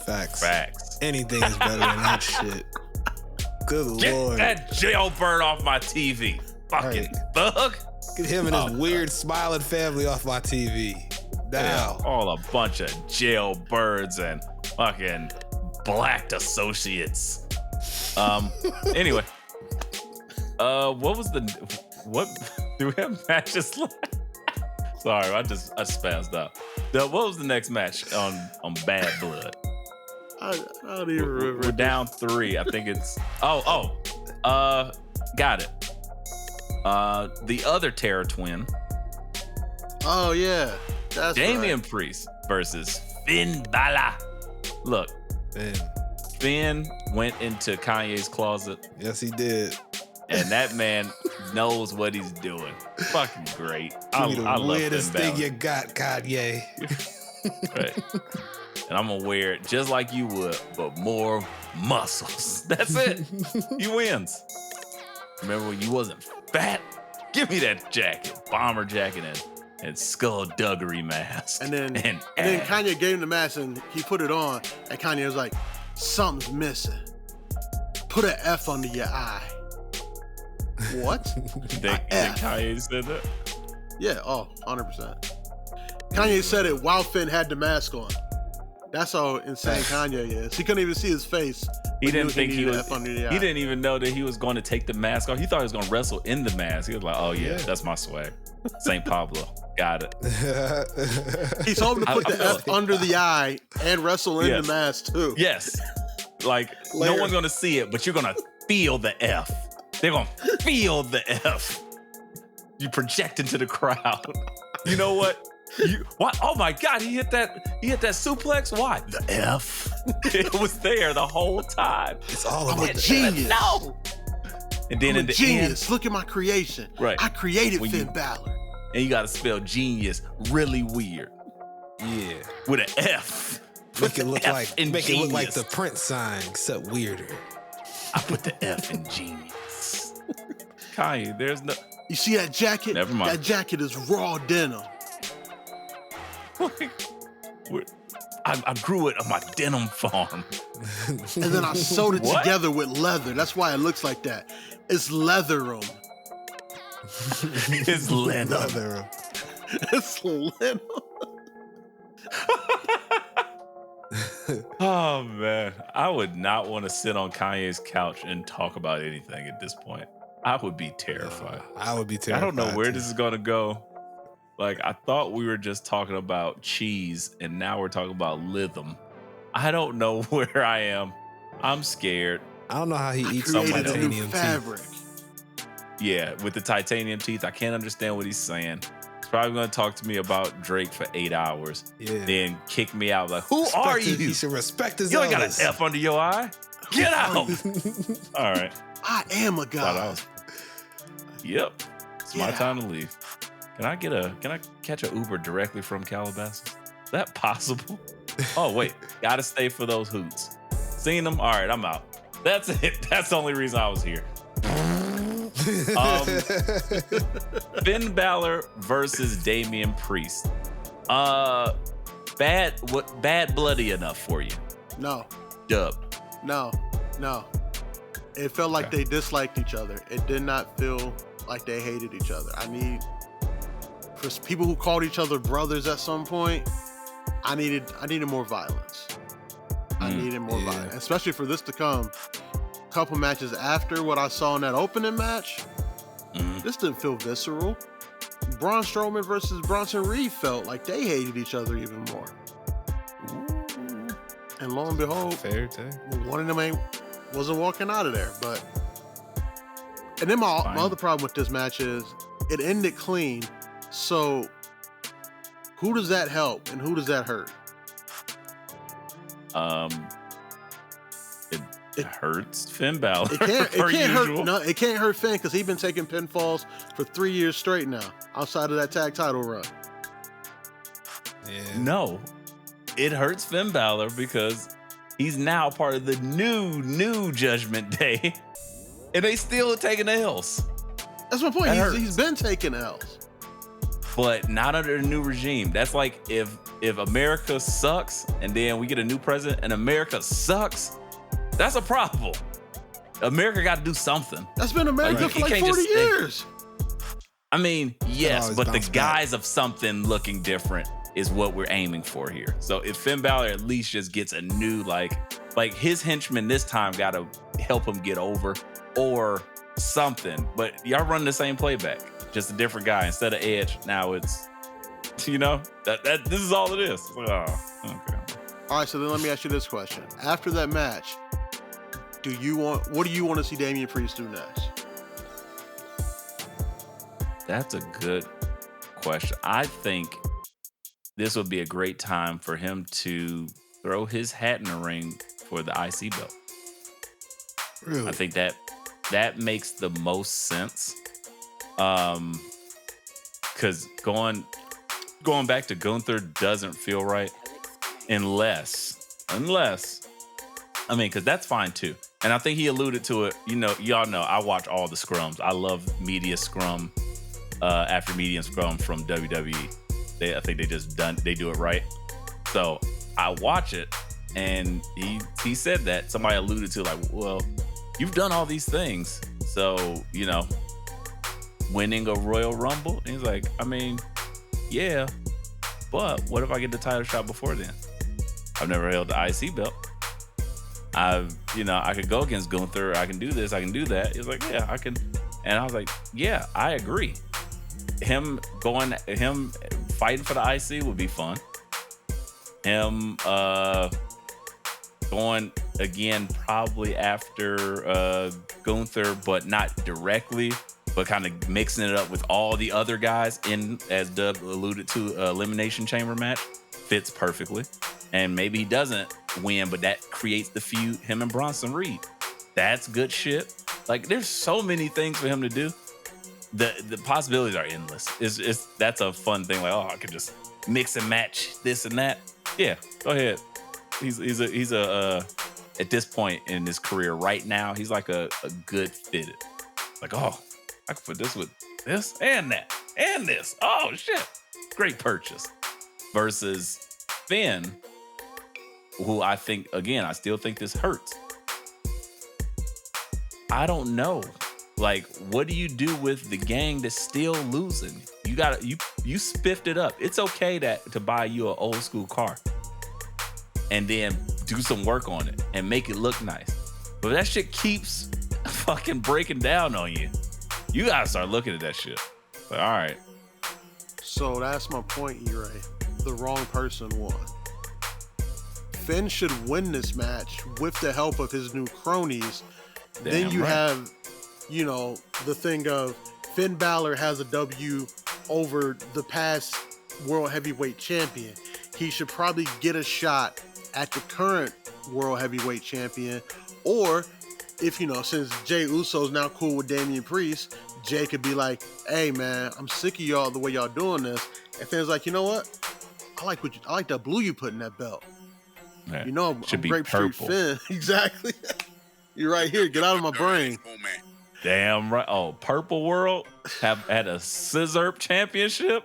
Facts. Anything is better than that shit. Good Get Lord. that jailbird off my TV. Fucking thug. Get him and his weird smiling family off my TV. Now. All a bunch of jailbirds and fucking blacked associates. Anyway. What do we have matches left? Sorry, I spazzed out. What was the next match on Bad Blood? I don't even remember. We're down 3. I think it's got it. The other Terror Twin, Oh yeah, that's Damian right. Priest versus Finn Balor. Look, Man. Finn went into Kanye's closet, Yes, he did. and that man knows what he's doing. Fucking great. I Give me the love weirdest Finn thing Balor. you got, Kanye. Right. And I'm gonna wear it just like you would, but more muscles. That's it. He wins. Remember when you wasn't fat? Give me that jacket, bomber jacket, and skullduggery mask. And then ass. Kanye gave him the mask and he put it on, and Kanye was like, "Something's missing. Put an F under your eye." What? Did Kanye said that? Yeah. Oh, 100%. Kanye said it while Finn had the mask on. That's how insane Kanye is. He couldn't even see his face. He but didn't knew think he needed was. F under the eye. He didn't even know that he was going to take the mask off. He thought he was going to wrestle in the mask. He was like, "Oh yeah, that's my swag." St. Pablo, got it. He told him to put I the feel F under the eye and wrestle in Yes. the mask too. Yes, like no Later. one's going to see it, but you're going to feel the F. They're going to feel the F. You project into the crowd. You know what? Why? Oh my God! He hit that suplex. Why? The F. It was there the whole time. It's all I'm about a the genius. No. And then I'm in a the genius. Look at my creation. Right. I created When Finn you- Balor. and you got to spell genius really weird Yeah. with an F. Make it look F like in make it look like genius. the Prince sign, except weirder. I put the F in genius. Kanye, there's no. You see that jacket? Never mind. That jacket is raw denim. I grew it on my denim farm. And then I sewed it What? together with leather. That's why it looks like that. It's leatherum. It's linen. Leather. It's linen. Oh man, I would not want to sit on Kanye's couch and talk about anything at this point. I would be terrified. I would be I terrified. don't know where too. this is gonna go. Like I thought we were just talking about cheese, and now we're talking about lithium. I don't know where I am. I'm scared. I don't know how he eats Created Created a new titanium fabric. teeth. Yeah, with the titanium teeth, I can't understand what he's saying. He's probably gonna talk to me about Drake for 8 hours, Yeah. then kick me out. Like, who Respect are his- you? He should respect his You ain't got an elders. F under your eye. Get out! All right. I am a Thought I god. was- Yep. It's my Yeah. time to leave. Can I catch an Uber directly from Calabasas? Is that possible? Oh wait, gotta stay for those hoots. Seen them? All right, I'm out. That's it. That's the only reason I was here. Finn Balor versus Damian Priest. Bad bloody enough for you? No, Dub. no. It felt like Okay. they disliked each other. It did not feel like they hated each other. For people who called each other brothers at some point, I needed more violence. I needed more Yeah. violence, especially for this to come a couple matches after what I saw in that opening match. Mhm. This didn't feel visceral. Braun Strowman versus Bronson Reed felt like they hated each other even more. And lo and behold, Fair too. one of them wasn't walking out of there. And then my Fine. other problem with this match is it ended clean. So who does that help and who does that hurt? It hurts Finn Balor. It can't hurt Finn because he's been taking pinfalls for 3 years straight now, outside of that tag title run. Yeah. No, it hurts Finn Balor because he's now part of the new Judgment Day, and they still taking L's. That's my point. That He's been taking L's, but not under the new regime. That's like if America sucks and then we get a new president and America sucks. That's a problem. America got to do something. That's been America for like 40 years. I mean, yes, always but the bounce back. guise of something looking different is what we're aiming for here. So if Finn Balor at least just gets a new, like his henchman this time got to help him get over or something. But y'all run the same playback, just a different guy. Instead of Edge, now it's, that this is all it is. Oh, okay. All right, so then let me ask you this question. After that match, what do you want to see Damian Priest do next? That's a good question. I think this would be a great time for him to throw his hat in the ring for the IC belt. Really? I think that makes the most sense. Because going back to Gunther doesn't feel right unless, I mean, because that's fine too. And I think he alluded to it. Y'all know I watch all the scrums. I love media scrum after media scrum from WWE. I think they do it right. So I watch it, and he said that somebody alluded to, like, well, you've done all these things, so winning a Royal Rumble. And he's like, I mean, yeah, but what if I get the title shot before then? I've never held the IC belt. I could go against Gunther. I can do this. I can do that. He's like, yeah, I can. And I was like, yeah, I agree. Him fighting for the IC would be fun. Him going again probably after Gunther, but not directly, but kind of mixing it up with all the other guys in, as Doug alluded to, Elimination Chamber match fits perfectly. And maybe he doesn't win, but that creates the feud, him and Bronson Reed. That's good shit. Like, there's so many things for him to do. The possibilities are endless. That's a fun thing. Like, oh, I could just mix and match this and that. Yeah, go ahead. He's a at this point in his career right now, he's like a good fitted. Like, oh, I could put this with this and that and this. Oh shit, great purchase. Versus Finn, who I still think this hurts. I don't know. Like, what do you do with the gang that's still losing? You spiffed it up. It's okay to buy you an old school car and then do some work on it and make it look nice. But that shit keeps fucking breaking down on you. You gotta start looking at that shit. Like, all right. So that's my point, E-Ray. The wrong person won. Finn should win this match with the help of his new cronies. Then you have, the thing of Finn Balor has a W over the past World Heavyweight Champion. He should probably get a shot at the current World Heavyweight Champion. Or, if, since Jey Uso's now cool with Damian Priest, Jey could be like, hey, man, I'm sick of y'all the way y'all doing this. And Finn's like, you know what? I like that blue you put in that belt. Yeah. I'm Should be Grape Street purple. Finn. Exactly. You're right here. Get out of my brain. Damn right. Oh, Purple World have had a Scissor Championship.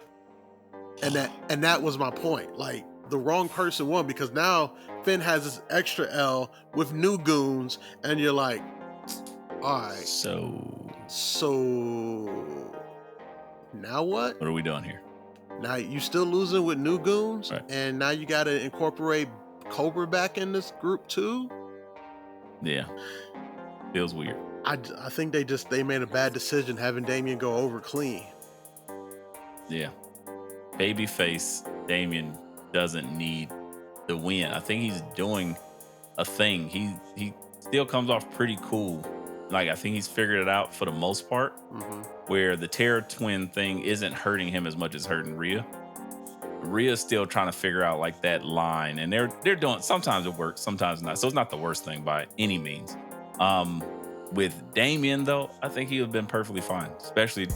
And that was my point. Like, the wrong person won because now Finn has this extra L with new goons, and you're like, all right. So now what? What are we doing here? Now you still losing with new goons, right. And now you got to incorporate Cobra back in this group too. Yeah, feels weird. I think they made a bad decision having Damian go over clean. Yeah, babyface Damian doesn't need the win. I think he's doing a thing. He still comes off pretty cool. Like, I think he's figured it out for the most part, Mm-hmm. where the Terror Twin thing isn't hurting him as much as hurting Rhea. Rhea's still trying to figure out like that line, and they're doing. Sometimes it works, sometimes not. So it's not the worst thing by any means. With Damian though, I think he would have been perfectly fine, especially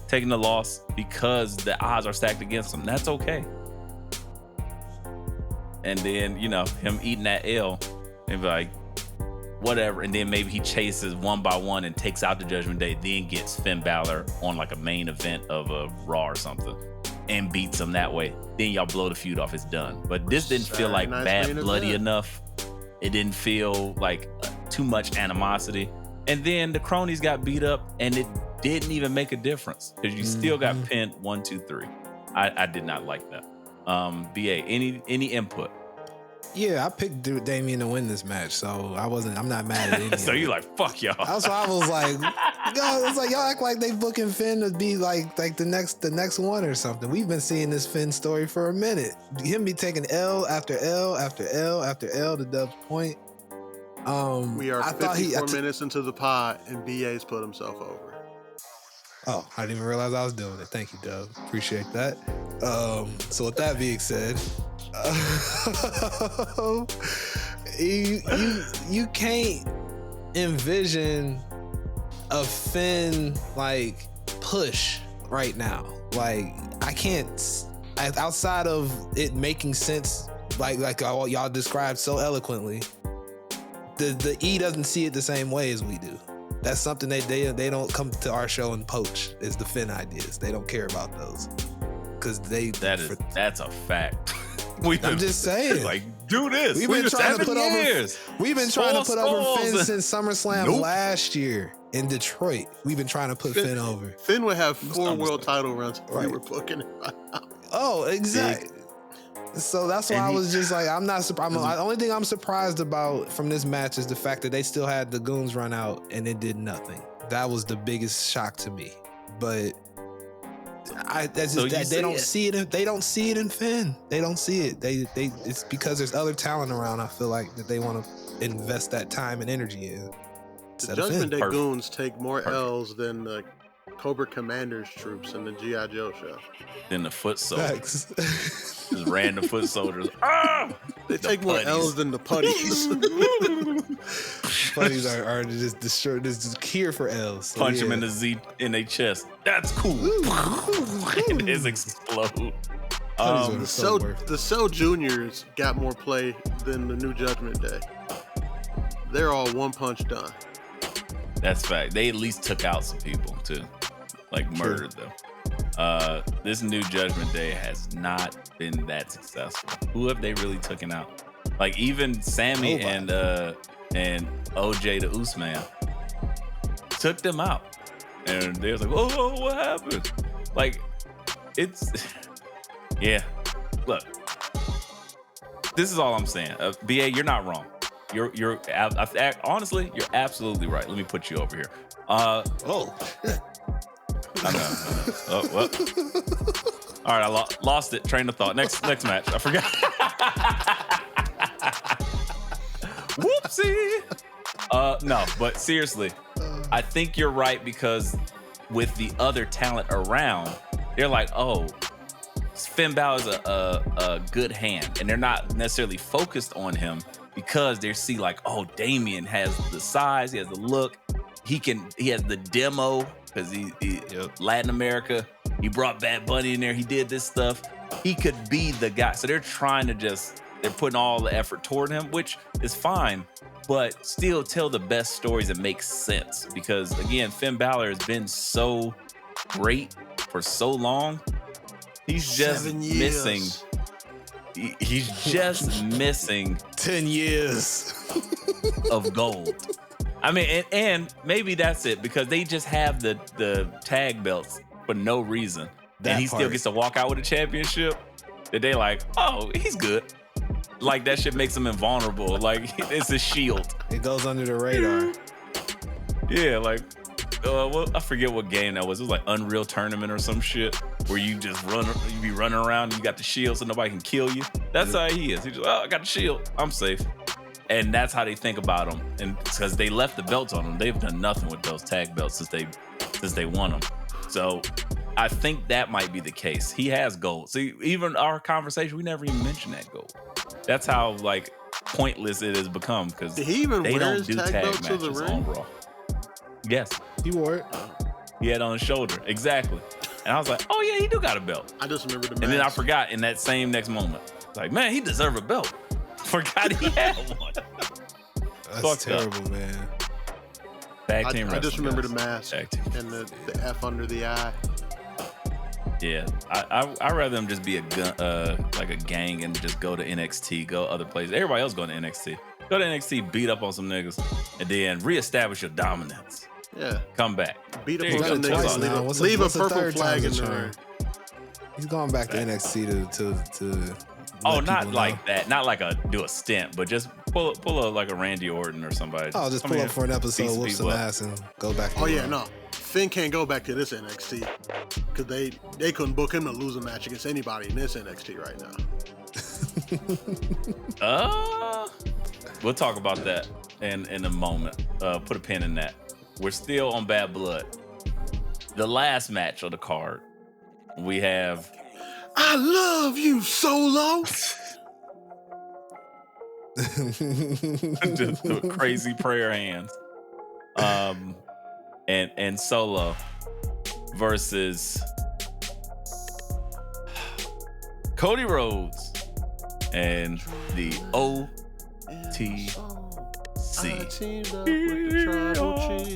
taking the loss because the odds are stacked against him. That's okay. And then him eating that L and be like, whatever. And then maybe he chases one by one and takes out the Judgment Day, then gets Finn Balor on like a main event of a Raw or something and beats him that way. Then y'all blow the feud off. It's done. But this didn't feel like bad bloody enough. It didn't feel like too much animosity. And then the cronies got beat up and it didn't even make a difference because you still got pinned 1, 2, 3. I did not like that. BA, any input? Yeah, I picked Damian to win this match, so I'm not mad at it. So you like, fuck y'all. Also, I was like, it's like y'all act like they booking Finn to be like the next one or something. We've been seeing this Finn story for a minute. Him be taking L after L after L after L to Dub's point. We are 54 minutes into the pod, and BA's put himself over. Oh, I didn't even realize I was doing it. Thank you, Dub. Appreciate that. So with that being said, you can't envision a Finn like push right now. Like I can't, outside of it making sense, like y'all described so eloquently. The E doesn't see it the same way as we do. That's something they don't come to our show and poach. Is the Finn ideas? They don't care about those because that's a fact. I'm just saying, like, do this. We've been trying to put over Finn skulls. since SummerSlam last year in Detroit. We've been trying to put Finn over. Finn would have 4 world title runs if we were booking it right now. Oh, exactly. So that's why I was just like, I'm not surprised. The only thing I'm surprised about from this match is the fact that they still had the goons run out and it did nothing. That was the biggest shock to me. But they don't see it. They don't see it in Finn. They don't see it. It's because there's other talent around. I feel like that they want to invest that time and energy in. The Judgment Day goons take more L's than the Cobra Commander's troops in the G.I. Joe show. Than the foot soldiers. Just random foot soldiers. Ah! They take more L's than the putties. Putties are just destroyed. Just here for L's. So Punch them in their chest. That's cool. And his explode. The Cell Juniors got more play than the New Judgment Day. They're all one punch done. That's fact. They at least took out some people too, like murdered them. This New Judgment Day has not been that successful. Who have they really taken out? Like even Sammy and OJ the Usman took them out, and they was like, "Oh, what happened?" Like it's yeah. Look, this is all I'm saying. BA, you're not wrong. Honestly, you're absolutely right. Let me put you over here. I know. Oh, well. All right, I lost it. Train of thought. Next match. I forgot. Whoopsie. No, but seriously, I think you're right because with the other talent around, they're like, oh, Finn Balor's a good hand, and they're not necessarily focused on him because they see like, oh, Damian has the size, he has the look, he has the demo because he Latin America, he brought Bad Bunny in there, he did this stuff, he could be the guy. So they're they're putting all the effort toward him, which is fine, but still tell the best stories that make sense because again, Finn Balor has been so great for so long. He's just missing. He's just missing 10 years of gold. I mean, and maybe that's it because they just have the tag belts for no reason, and he still gets to walk out with a championship. That they like, oh, he's good. Like that shit makes him invulnerable. Like it's a shield. It goes under the radar. Yeah, like. I forget what game that was. It was like Unreal Tournament or some shit where you just you be running around, you got the shield so nobody can kill you. That's how he is. He just, I got the shield, I'm safe. And that's how they think about him. And because they left the belts on him, they've done nothing with those tag belts since they won them. So I think that might be the case. He has gold. See, even our conversation, we never even mentioned that gold. That's how like pointless it has become because Did he even they wear don't his do tag tag belt to the matches ring? on Raw. Yes, He wore it. he had it on his shoulder. Exactly. And I was like, oh yeah, he do got a belt. I just remember the match. And then I forgot in that same next moment. Like, man, he deserved a belt. Forgot he had one. That's Fucked terrible, up. man. Tag team I just wrestling, remember guys. the mask Tag team. and the F under the eye. Yeah, I'd rather them just be like a gang and just go to NXT, go other places. Everybody else going to NXT. Go to NXT, beat up on some niggas, and then reestablish your dominance. Yeah. Come back. Beat up There you on go. some Twice niggas. now. Leave a What's the purple third flag in time's a the charm? ring. He's going back to NXT to Oh, let not people like know. that. Not like do a stint, but just pull a like a Randy Orton or somebody. Oh, just Come pull here, up for an beat episode, some whoop some people up. ass, and go back. To Oh the yeah, ring. no. Finn can't go back to this NXT because they couldn't book him to lose a match against anybody in this NXT right now. We'll talk about that in a moment. Put a pin in that. We're still on Bad Blood. The last match of the card, we have I love you, Solo. the crazy prayer hands. And Solo versus Cody Rhodes and the OTC. I teamed up with the Tribal Chief.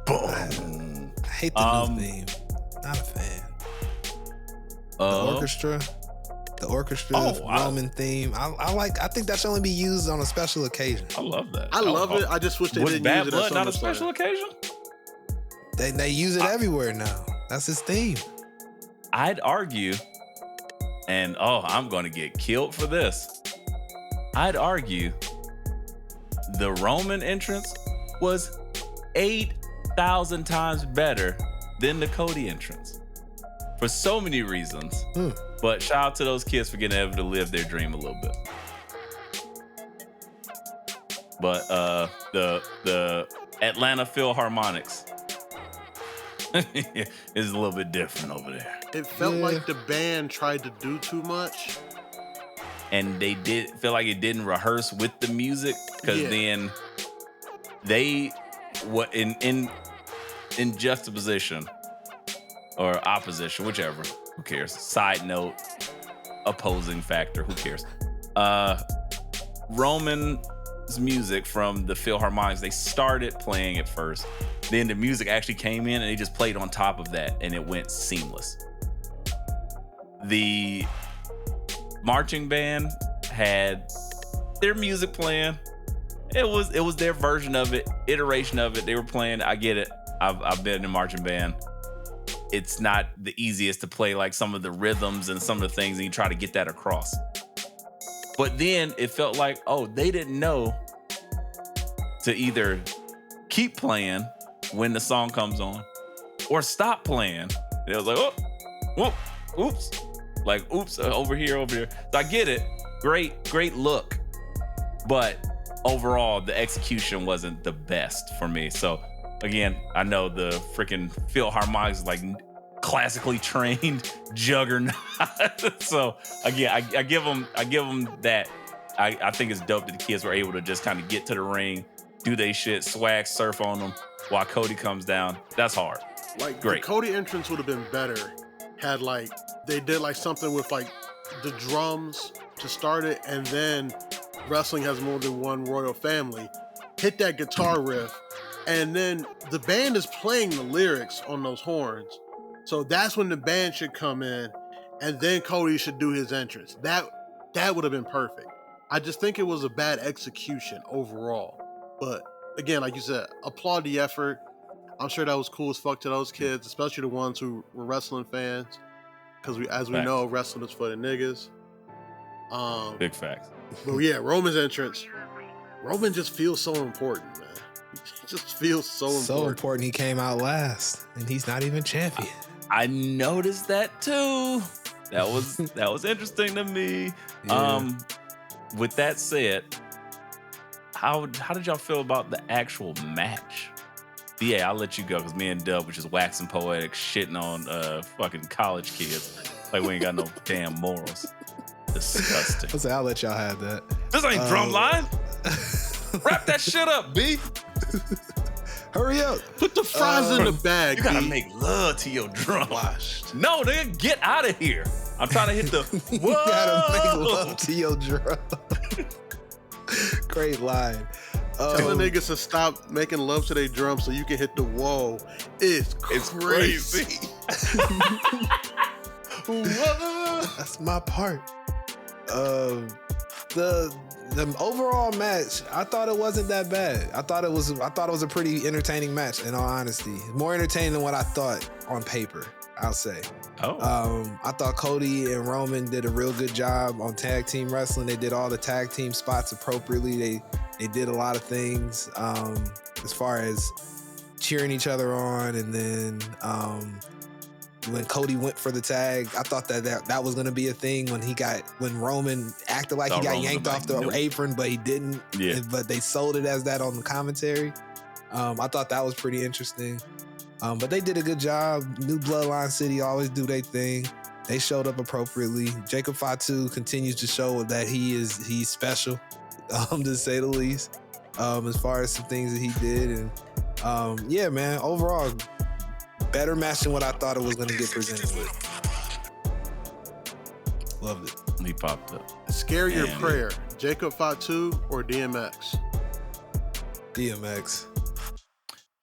Boom. I hate the new theme. Not a fan. The orchestra, Roman theme. I think that should only be used on a special occasion. I love that. I love it. I just wish they Was didn't Bad use it Blood at not a SummerSlam. special occasion? They use it everywhere now. That's his theme. I'd argue, and I'm going to get killed for this. I'd argue the Roman entrance was 8,000 times better than the Cody entrance for so many reasons. But shout out to those kids for getting able to live their dream a little bit. But the Atlanta Philharmonics is a little bit different over there. It felt like the band tried to do too much. And they did feel like it didn't rehearse with the music because then they what in juxtaposition or opposition, whichever, who cares? Side note, opposing factor, who cares? Roman's music from the Philharmonics, they started playing it first. Then the music actually came in and they just played on top of that and it went seamless. The marching band had their music playing. It was their version of it, iteration of it. They were playing. I get it. I've been in a marching band. It's not the easiest to play like some of the rhythms and some of the things, and you try to get that across. But then it felt like, they didn't know to either keep playing when the song comes on or stop playing. It was like, oops. Like, oops, over here. So I get it. Great look. But overall, the execution wasn't the best for me. So again, I know the freaking Philharmonics is like classically trained juggernaut. So again, I give them that. I think it's dope that the kids were able to just kind of get to the ring, do they shit, swag, surf on them while Cody comes down. That's hard. Like, Great. the Cody entrance would have been better had like they did like something with like the drums to start it, and then wrestling has more than one royal family. Hit that guitar riff, and then the band is playing the lyrics on those horns. So that's when the band should come in, and then Cody should do his entrance. That would have been perfect. I just think it was a bad execution overall. But again, like you said, applaud the effort. I'm sure that was cool as fuck to those kids, especially the ones who were wrestling fans. Because as we Facts. know, wrestling is for the niggas. Big facts. But yeah, Roman's entrance. Roman just feels so important, man. He just feels so important. So important he came out last, and he's not even champion. I noticed that too. That was interesting to me. Yeah. With that said, how did y'all feel about the actual match? Yeah, I'll let you go because me and Dub were just waxing poetic, shitting on fucking college kids. Like we ain't got no damn morals. Disgusting. I'll say I'll let y'all have that. This ain't drumline. Wrap that shit up, B. Hurry up. Put the fries in the bag. You gotta B. make love to your drum. Washed. No, nigga, get out of here. I'm trying to hit the. You Whoa! gotta make love to your drum. Great line. Tell the niggas to stop making love to their drums so you can hit the whoa. It's crazy. That's my part. The overall match, I thought it wasn't that bad. I thought it was a pretty entertaining match, in all honesty. More entertaining than what I thought on paper, I'll say. I thought Cody and Roman did a real good job on tag team wrestling. They did all the tag team spots appropriately. They did a lot of things as far as cheering each other on, and then when Cody went for the tag, I thought that was gonna be a thing when Roman acted like he got yanked off the apron, but he didn't. Yeah. But they sold it as that on the commentary. I thought that was pretty interesting. But they did a good job. New Bloodline City always do their thing. They showed up appropriately. Jacob Fatu continues to show that he's special, to say the least. As far as some things that he did, and yeah, man, overall, better match than what I thought it was going to get presented with. Loved it. He popped up. Scare your prayer. Jacob Fatu or DMX? DMX.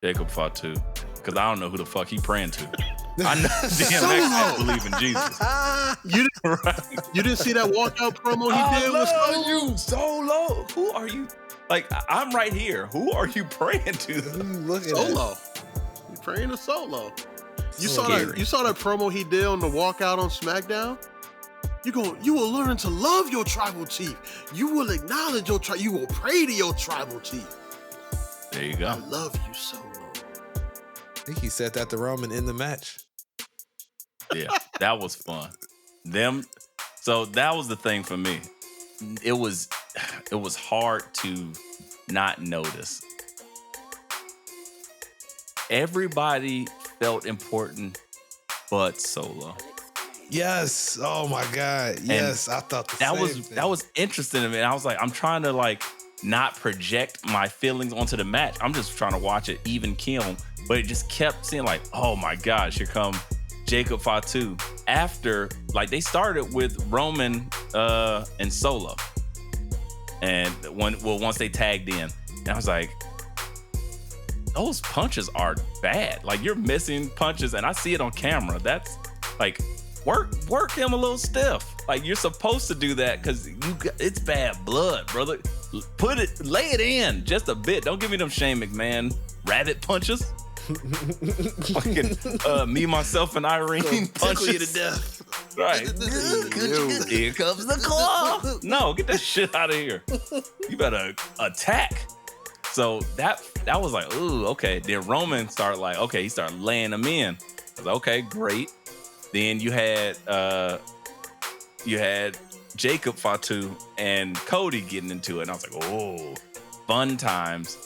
Jacob Fatu. Because I don't know who the fuck he praying to. I know DMX believe in Jesus. You didn't see that walkout promo he did with you Solo. Who are you? Like, I'm right here. Who are you praying to? Look at Solo. You praying to Solo. You saw that promo he did on the walkout on SmackDown? You will learn to love your tribal chief. You will acknowledge your tribe. You will pray to your tribal chief. There you go. I love you, Solo. I think he said that to Roman in the match. Yeah, that was fun. So that was the thing for me. It was hard to not notice. Everybody felt important but Solo. Yes. Oh my God. Yes. I thought that was interesting to me. And I was like, I'm trying to like not project my feelings onto the match. I'm just trying to watch it even keel. But it just kept seeing like, oh my gosh, here come Jacob Fatu. After, like, they started with Roman and Solo. And once they tagged in, and I was like, those punches are bad. Like, you're missing punches, and I see it on camera. That's like, work him a little stiff. Like, you're supposed to do that because it's bad blood, brother. Lay it in just a bit. Don't give me them Shane McMahon rabbit punches. Fucking me, myself, and Irene punch you to death. Right. Here comes the claw. No, get that shit out of here. You better attack. So that was like, ooh, okay. Then Roman started like, okay, he started laying them in. I was like, okay, great. Then you had Jacob Fatu and Cody getting into it. And I was like, oh, fun times.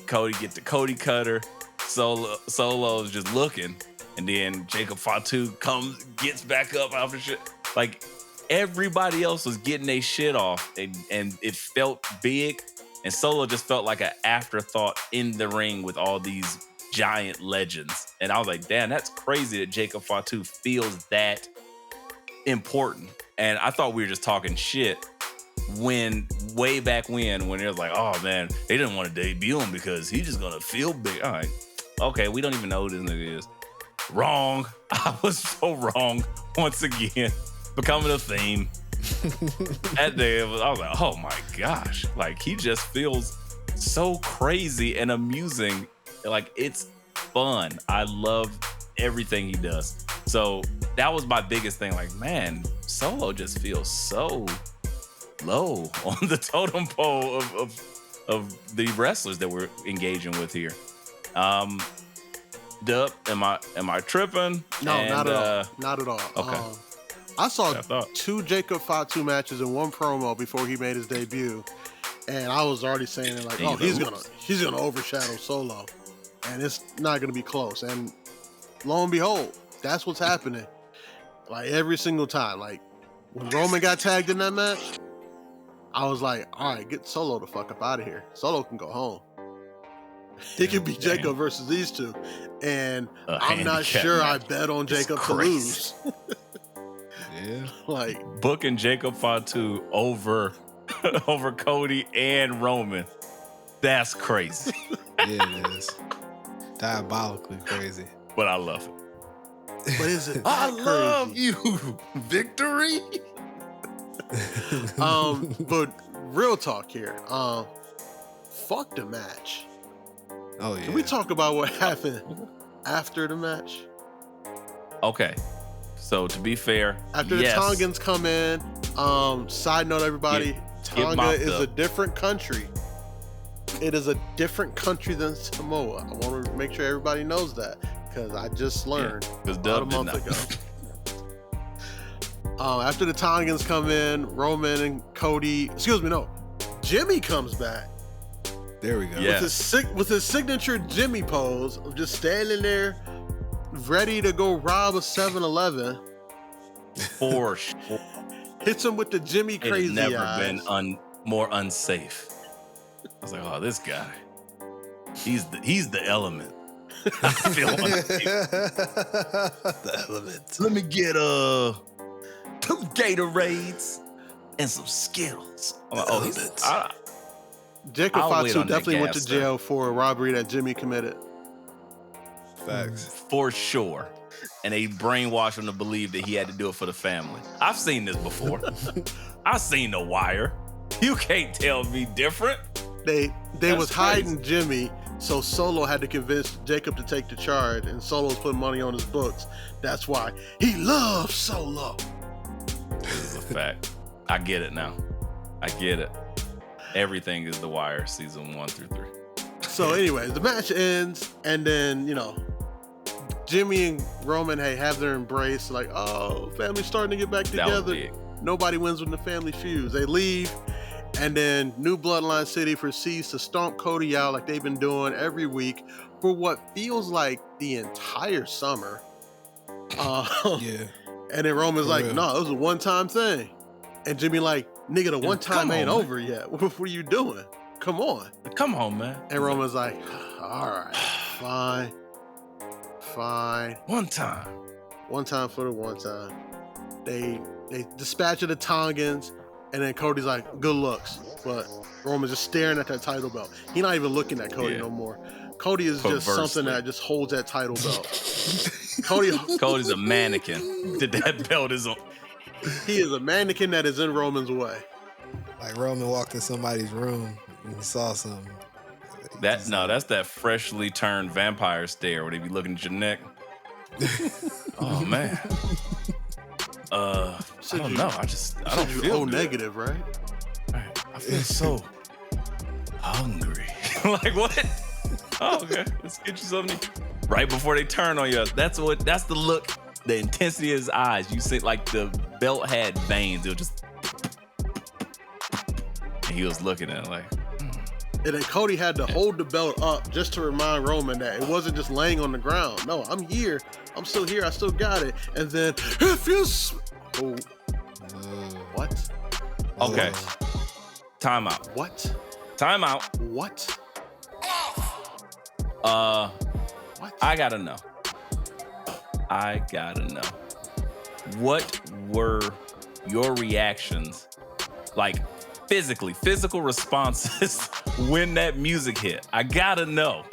Cody get the Cody cutter. Solo's just looking, and then Jacob Fatu gets back up after shit. Like, everybody else was getting their shit off, and it felt big, and Solo just felt like an afterthought in the ring with all these giant legends. And I was like, damn, that's crazy that Jacob Fatu feels that important. And I thought we were just talking shit way back when it was like, oh man, they didn't want to debut him because he's just gonna feel big. All right. Okay, we don't even know who this nigga is. Wrong. I was so wrong once again. Becoming a theme. That day, I was like, oh my gosh. Like, he just feels so crazy and amusing. Like, it's fun. I love everything he does. So that was my biggest thing. Like, man, Solo just feels so low on the totem pole of the wrestlers that we're engaging with here. Dub, am I tripping? No, not at all. Not at all. Okay. I saw 2 Jacob Fatu matches in one promo before he made his debut, and I was already saying like, oh, he's gonna overshadow Solo. and it's not going to be close. And lo and behold, that's what's happening. Like every single time. Like when Roman got tagged in that match, I was like, all right, get Solo the fuck up out of here. Solo can go home. It could be Jacob versus these two. And I'm not sure I bet on Jacob to lose. Yeah. Like booking Jacob Fatu over Cody and Roman. That's crazy. Yeah, it is. Diabolically crazy. But I love it. but is it I that love crazy? you, Victory. But real talk here. Fuck the match. Oh yeah. Can we talk about what happened after the match? Okay. So to be fair, After yes, the Tongans come in, side note everybody, Tonga mopped is up. a different country. It is a different country than Samoa. I want to make sure everybody knows that because I just learned because about a Dub did month not. ago. After the Tongans come in, Roman and Cody, Jimmy comes back. There we go. Yeah. With his signature Jimmy pose of just standing there, ready to go rob a 7-Eleven. For sure. Hits him with the Jimmy It crazy has never eyes. been more unsafe. I was like, oh, this guy. He's the element. I feel unsafe. The element. Let me get 2 Gatorades and some Skittles. I'm like, oh, Jacob I'll wait Fatu on that definitely went gas, to jail for a robbery that Jimmy committed. Facts. for sure. And they brainwashed him to believe that he had to do it for the family. I've seen this before. I've seen The Wire. You can't tell me different. They That's was hiding Jimmy, so Solo had to convince Jacob to take the charge, and Solo's putting money on his books. That's why he loves Solo. This is a fact. I get it now. I get it. Everything is The Wire, season 1 through 3. So anyway, the match ends, and then, Jimmy and Roman, have their embrace. Like, oh, family's starting to get back That was together. big. Nobody wins when the family feuds. They leave, and then New Bloodline City proceeds to stomp Cody out like they've been doing every week for what feels like the entire summer. Yeah. And then Roman's For like, real. no, it was a one-time thing. And Jimmy like, nigga, the one time come ain't on, man. over yet. What are you doing? Come on. Come on, man. And Roman's like, all right, fine. One time. One time for the one time. They dispatch of the Tongans, and then Cody's like, good looks. But Roman's just staring at that title belt. He's not even looking at Cody no more. Cody is just Perversely. something that just holds that title belt. Cody's a mannequin that belt is on. He is a mannequin that is in Roman's way. Like Roman walked in somebody's room and he saw something. That's that freshly turned vampire stare where they be looking at your neck. Oh man. I don't know. I don't You feel O good. negative, right? I feel so hungry. Like what? Oh, okay. Let's get you something. Right before they turn on you. That's the look, the intensity of his eyes. You see, like the belt had veins. It was just. And he was looking at it like. And then Cody had to hold the belt up just to remind Roman that it wasn't just laying on the ground. No, I'm here. I'm still here. I still got it. And then it feels. Oh, what? Okay. Time out. What? Time out. What? What? I gotta know. What were your reactions, like physical responses when that music hit? I gotta know.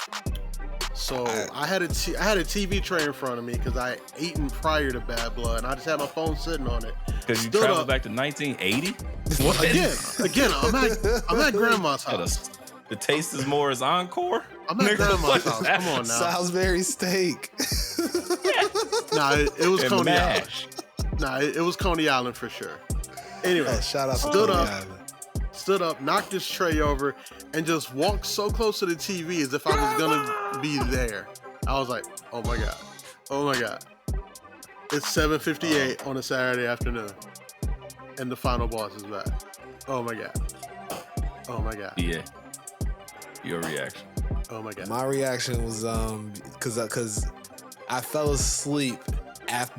So I had a TV tray in front of me because I eaten prior to Bad Blood, and I just had my phone sitting on it. Because you Stood traveled up. back to 1980? Again, I'm at grandma's house. The taste is more as encore? I'm at Nigga, grandma's what house. is that? Come on now. Salisbury steak. Nah, it was And Coney Island. mash. Nah, it was Coney Island for sure. Anyway, Oh, shout out to Stood Coney up. Island. stood up, knocked this tray over, and just walked so close to the TV as if I was gonna be there. I was like, oh my God. Oh my God. It's 7:58 on a Saturday afternoon. And the final boss is back. Oh my God. Oh my God. Yeah. Your reaction. Oh my god. My reaction was because I fell asleep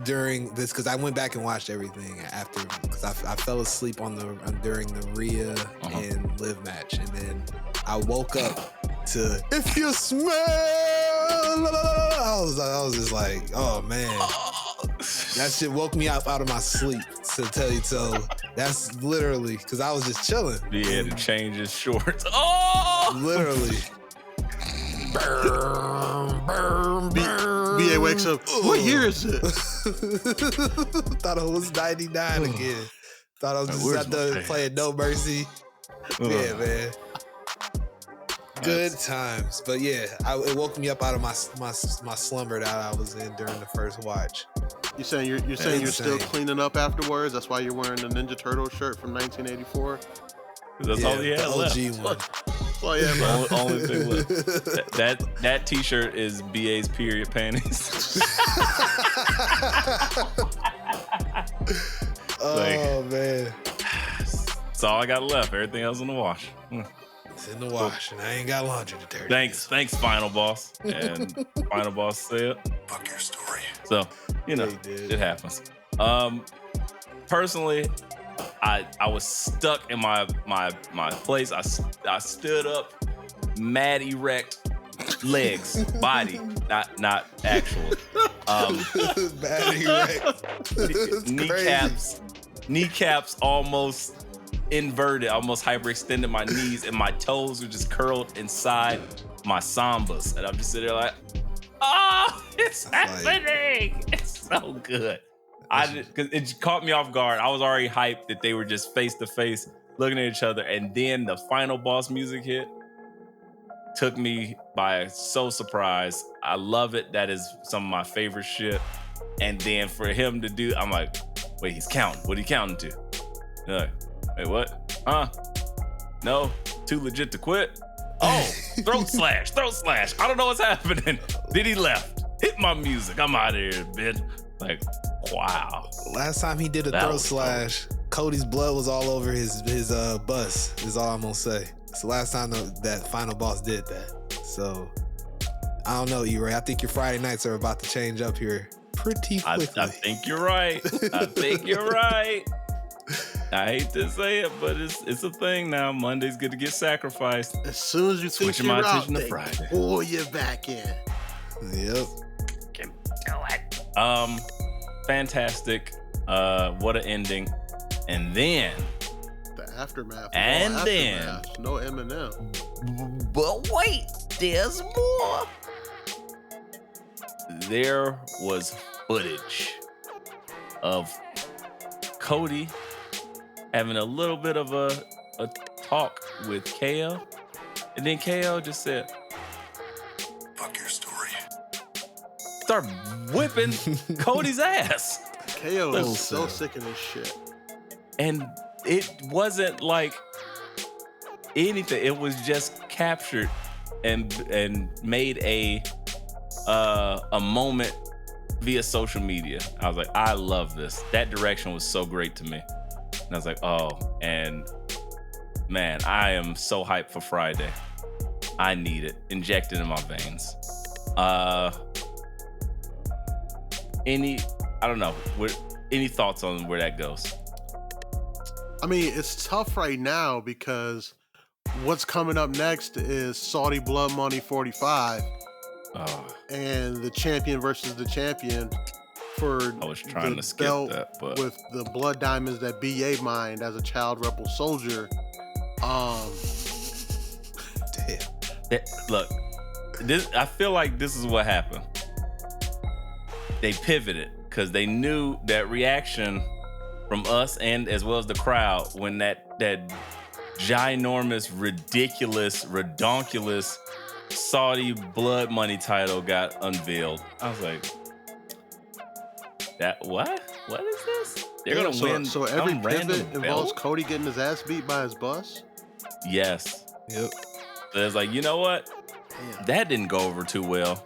during this because I went back and watched everything after because I fell asleep during the Rhea and Liv match, and then I woke up to "If You Smell." I was just like, oh man, that shit woke me up out of my sleep. To tell you so, that's literally because I was just chilling. He had to change his shorts. Oh, literally. BA wakes up. What year is it? Thought it was 99 again. Thought I was just out there playing No Mercy. Yeah, man. Good times. But yeah, it woke me up out of my slumber that I was in during the first watch. You saying you're still cleaning up afterwards? That's why you're wearing the Ninja Turtle shirt from 1984? That's all he had left. The OG one. Oh yeah, man. Only thing left. That t-shirt is BA's period panties. Oh man. That's all I got left. Everything else in the wash. It's in the wash, and I ain't got laundry detergent. Thanks, Final Boss. And Final Boss said, Fuck your story. So, it happens. Personally, I was stuck in my place. I stood up, mad erect, legs, body, not actual. Mad erect. Kneecaps almost inverted, almost hyperextended my knees, and my toes were just curled inside my sambas. And I'm just sitting there like, oh, it's happening. It's so good. Because it caught me off guard. I was already hyped that they were just face to face looking at each other. And then the Final Boss music hit. Took me by so surprise. I love it. That is some of my favorite shit. And then for him to do, I'm like, wait, he's counting. What are he counting to? You're like, wait, what? Huh? No, too legit to quit. Oh, throat slash. I don't know what's happening. Then he left. Hit my music. I'm out of here, bitch. Like, wow. Last time he did a throat slash, Cody's blood was all over his bus, is all I'm gonna say. It's the last time that Final Boss did that. So, I don't know, E-Ray. I think your Friday nights are about to change up here pretty quickly. I think you're right. I hate to say it, but it's a thing now. Monday's good to get sacrificed. As soon as you think switching you're my attention out, to Friday. Pull you back in. Yep. Can do it. Fantastic. What an ending. And then the aftermath. And then no Eminem. But wait, there's more. There was footage of Cody having a little bit of a talk with KO. And then KO just said, Fuck your story. start whipping Cody's ass. KO is so sick of this shit. And it wasn't like anything. It was just captured and made a moment via social media. I was like, I love this. That direction was so great to me. And I was like, oh, and man, I am so hyped for Friday. I need it. Injected in my veins. I don't know. Any thoughts on where that goes? I mean, it's tough right now because what's coming up next is Saudi Blood Money 45. And the champion versus the champion for I was trying to skip that, but with the blood diamonds that BA mined as a child rebel soldier. Look, I feel like this is what happened. They pivoted because they knew that reaction from us and as well as the crowd when that ginormous, ridiculous, redonkulous Saudi blood money title got unveiled. I was like, what is this? They're gonna win. So every pivot involves belt? Cody getting his ass beat by his boss? Yes. Yep. So it's like, you know what? Damn. That didn't go over too well.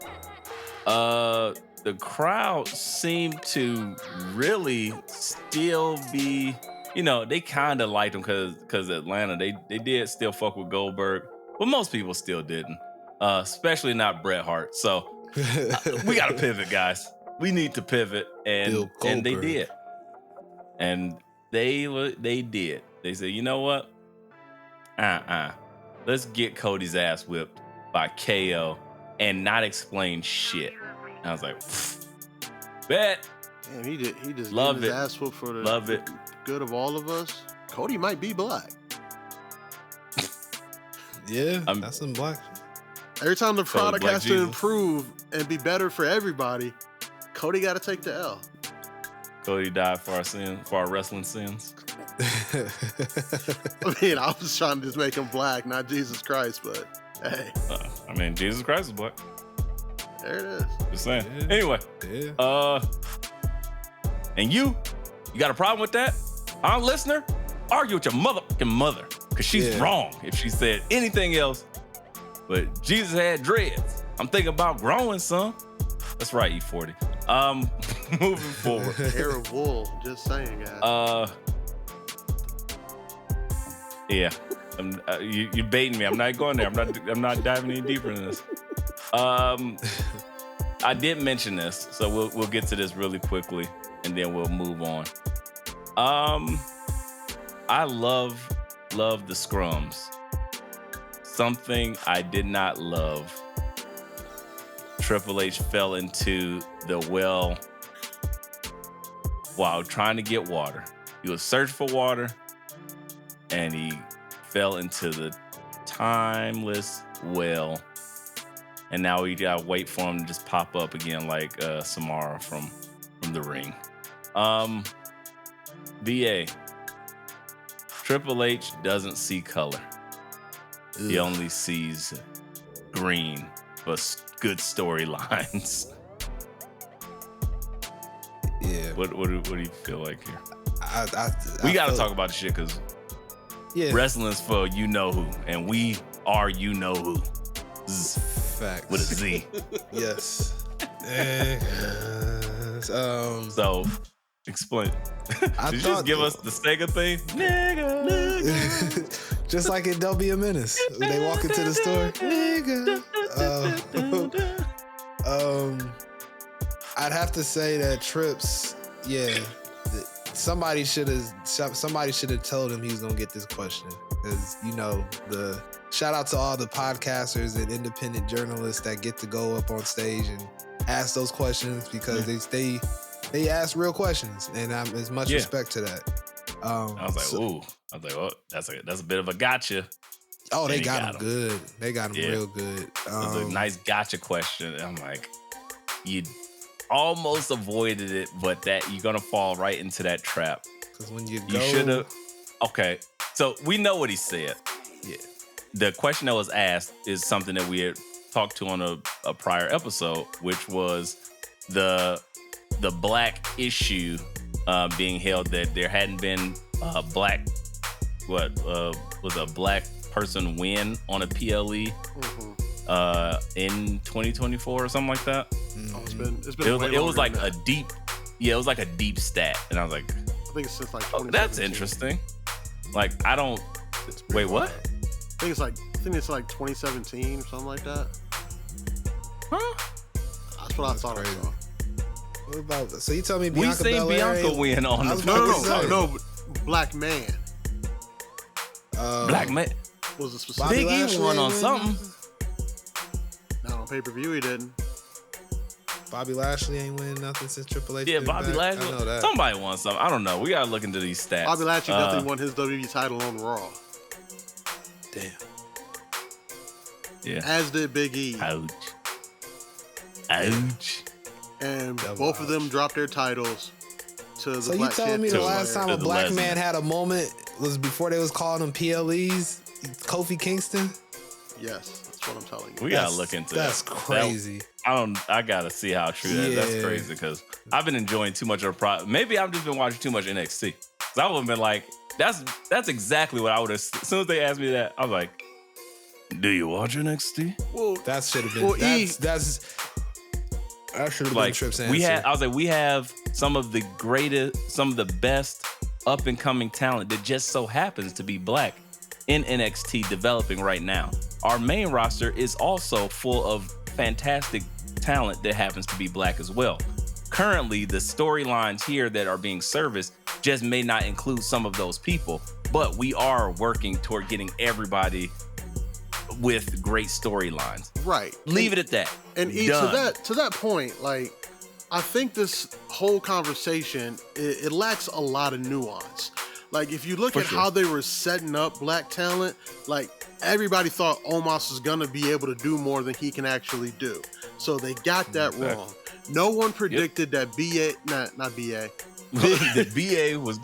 The crowd seemed to really still be, they kind of liked him because Atlanta, they did still fuck with Goldberg, but most people still didn't. especially not Bret Hart. So we got to pivot, guys. We need to pivot, and they did. And they did. They said, you know what? Let's get Cody's ass whipped by KO and not explain shit. And I was like, bet. Damn, he just love his it. ass whooped for the good of all of us. Cody might be black. Yeah, that's some black. Every time the product has Jesus. to improve and be better for everybody, Cody got to take the L. Cody died for our wrestling sins. I mean, I was trying to just make him black, not Jesus Christ, but hey. I mean, Jesus Christ is black. There it is. Just saying. Yeah. Anyway, and you got a problem with that? Listener, argue with your motherfucking mother, because she's wrong if she said anything else. But Jesus had dreads. I'm thinking about growing some. That's right, E40. Moving forward. Hair of wool. Just saying, guys. Yeah. You're baiting me. I'm not going there. I'm not diving any deeper into this. I did mention this, so we'll get to this really quickly, and then we'll move on. I love the scrums. Something I did not love. Triple H fell into the well while trying to get water. He was searching for water, and he fell into the timeless well. And now we gotta wait for him to just pop up again like Samara from the ring. BA. Triple H doesn't see color. Ugh. He only sees green, but good storylines. Yeah. What do you feel like here? We got to talk about the shit because wrestling's for you know who, and we are you know who. Facts. With a Z. Yes. So, explain. Did you just give us the Sega thing? Nigga. Just like in Don't Be a Menace. When they walk into the store. Nigga. I'd have to say that Trips, somebody should have told him he was gonna get this question. Because, the shout out to all the podcasters and independent journalists that get to go up on stage and ask those questions because they ask real questions, and there's much respect to that. I was like, oh, that's a bit of a gotcha. Oh, they got him good. They got him real good. It was a nice gotcha question. And I'm like, you almost avoided it, but that you're gonna fall right into that trap. Because when you should have. Okay, so we know what he said. Yeah. The question that was asked is something that we had talked to on a prior episode, which was the black issue being held that there hadn't been a black person win on a PLE in 2024 or something like that. Oh, it's been it was like a deep stat, and I was like, I think it's since like 2017. That's interesting. Like wait, what? I think it's like 2017 or something like that. Huh? That's what I thought I saw. What about, so you tell me Bianca we seen Bianca win on the no, black man. Black man was a specific Big E won on something. Not on pay-per-view, he didn't. Bobby Lashley ain't winning nothing since Triple H. Yeah, Bobby Lashley. I know that. Somebody won something. I don't know. We gotta look into these stats. Bobby Lashley definitely won his WWE title on Raw. Damn. Yeah. As did Big E. Ouch. And both of them dropped their titles to the So black you telling me the last time a black man had a moment was before they was calling them PLEs? Kofi Kingston? Yes, that's what I'm telling you. We gotta look into that. That's crazy. I gotta see how true that is. That's crazy because I've been enjoying too much of the product. Maybe I've just been watching too much NXT. Cause I would have been like, that's exactly what I would have. As soon as they asked me that, I was like, do you watch NXT? Well, that should have been. That should have been Tripp's answer. We have some of the greatest, some of the best up and coming talent that just so happens to be black in NXT developing right now. our main roster is also full of fantastic talent that happens to be black as well. Currently, the storylines here that are being serviced just may not include some of those people, but we are working toward getting everybody with great storylines. Right. Leave it at that. And to that point, like, I think this whole conversation, it lacks a lot of nuance. Like, if you look at how they were setting up black talent, like, everybody thought Omos was gonna be able to do more than he can actually do. So they got that wrong. No one predicted that not BA. The BA was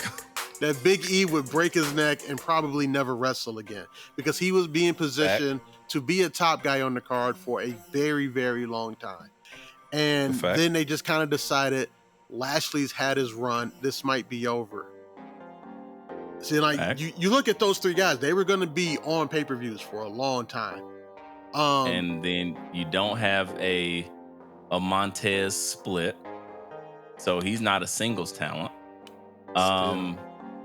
that Big E would break his neck and probably never wrestle again, because he was being positioned to be a top guy on the card for a very, very long time. And then they just kind of decided Lashley's had his run. This might be over. See, like, you look at those three guys, they were going to be on pay-per-views for a long time. And then you don't have a Montez split, so he's not a singles talent.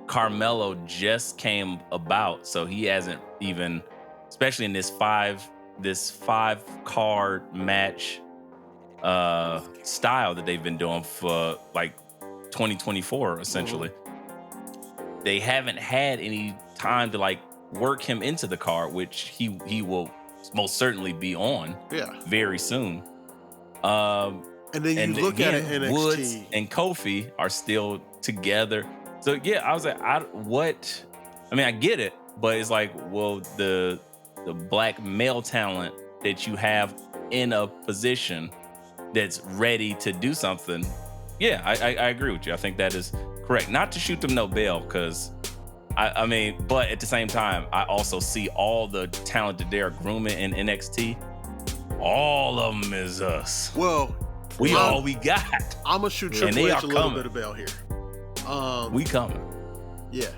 Carmelo just came about, so he hasn't even, especially in this five card match style that they've been doing for like 2024 essentially. They haven't had any time to like work him into the card, which he will most certainly be on very soon. And then you look at it, NXT. Woods and Kofi are still together. So yeah, I was like, I get it, but it's like, well, the black male talent that you have in a position that's ready to do something. Yeah, I agree with you. I think that is correct. Not to shoot them no bail, because but at the same time, I also see all the talent that they're grooming in NXT. All of them is us. Well, all we got. I'm gonna shoot Triple H a little bit of bail here. We coming. Yeah,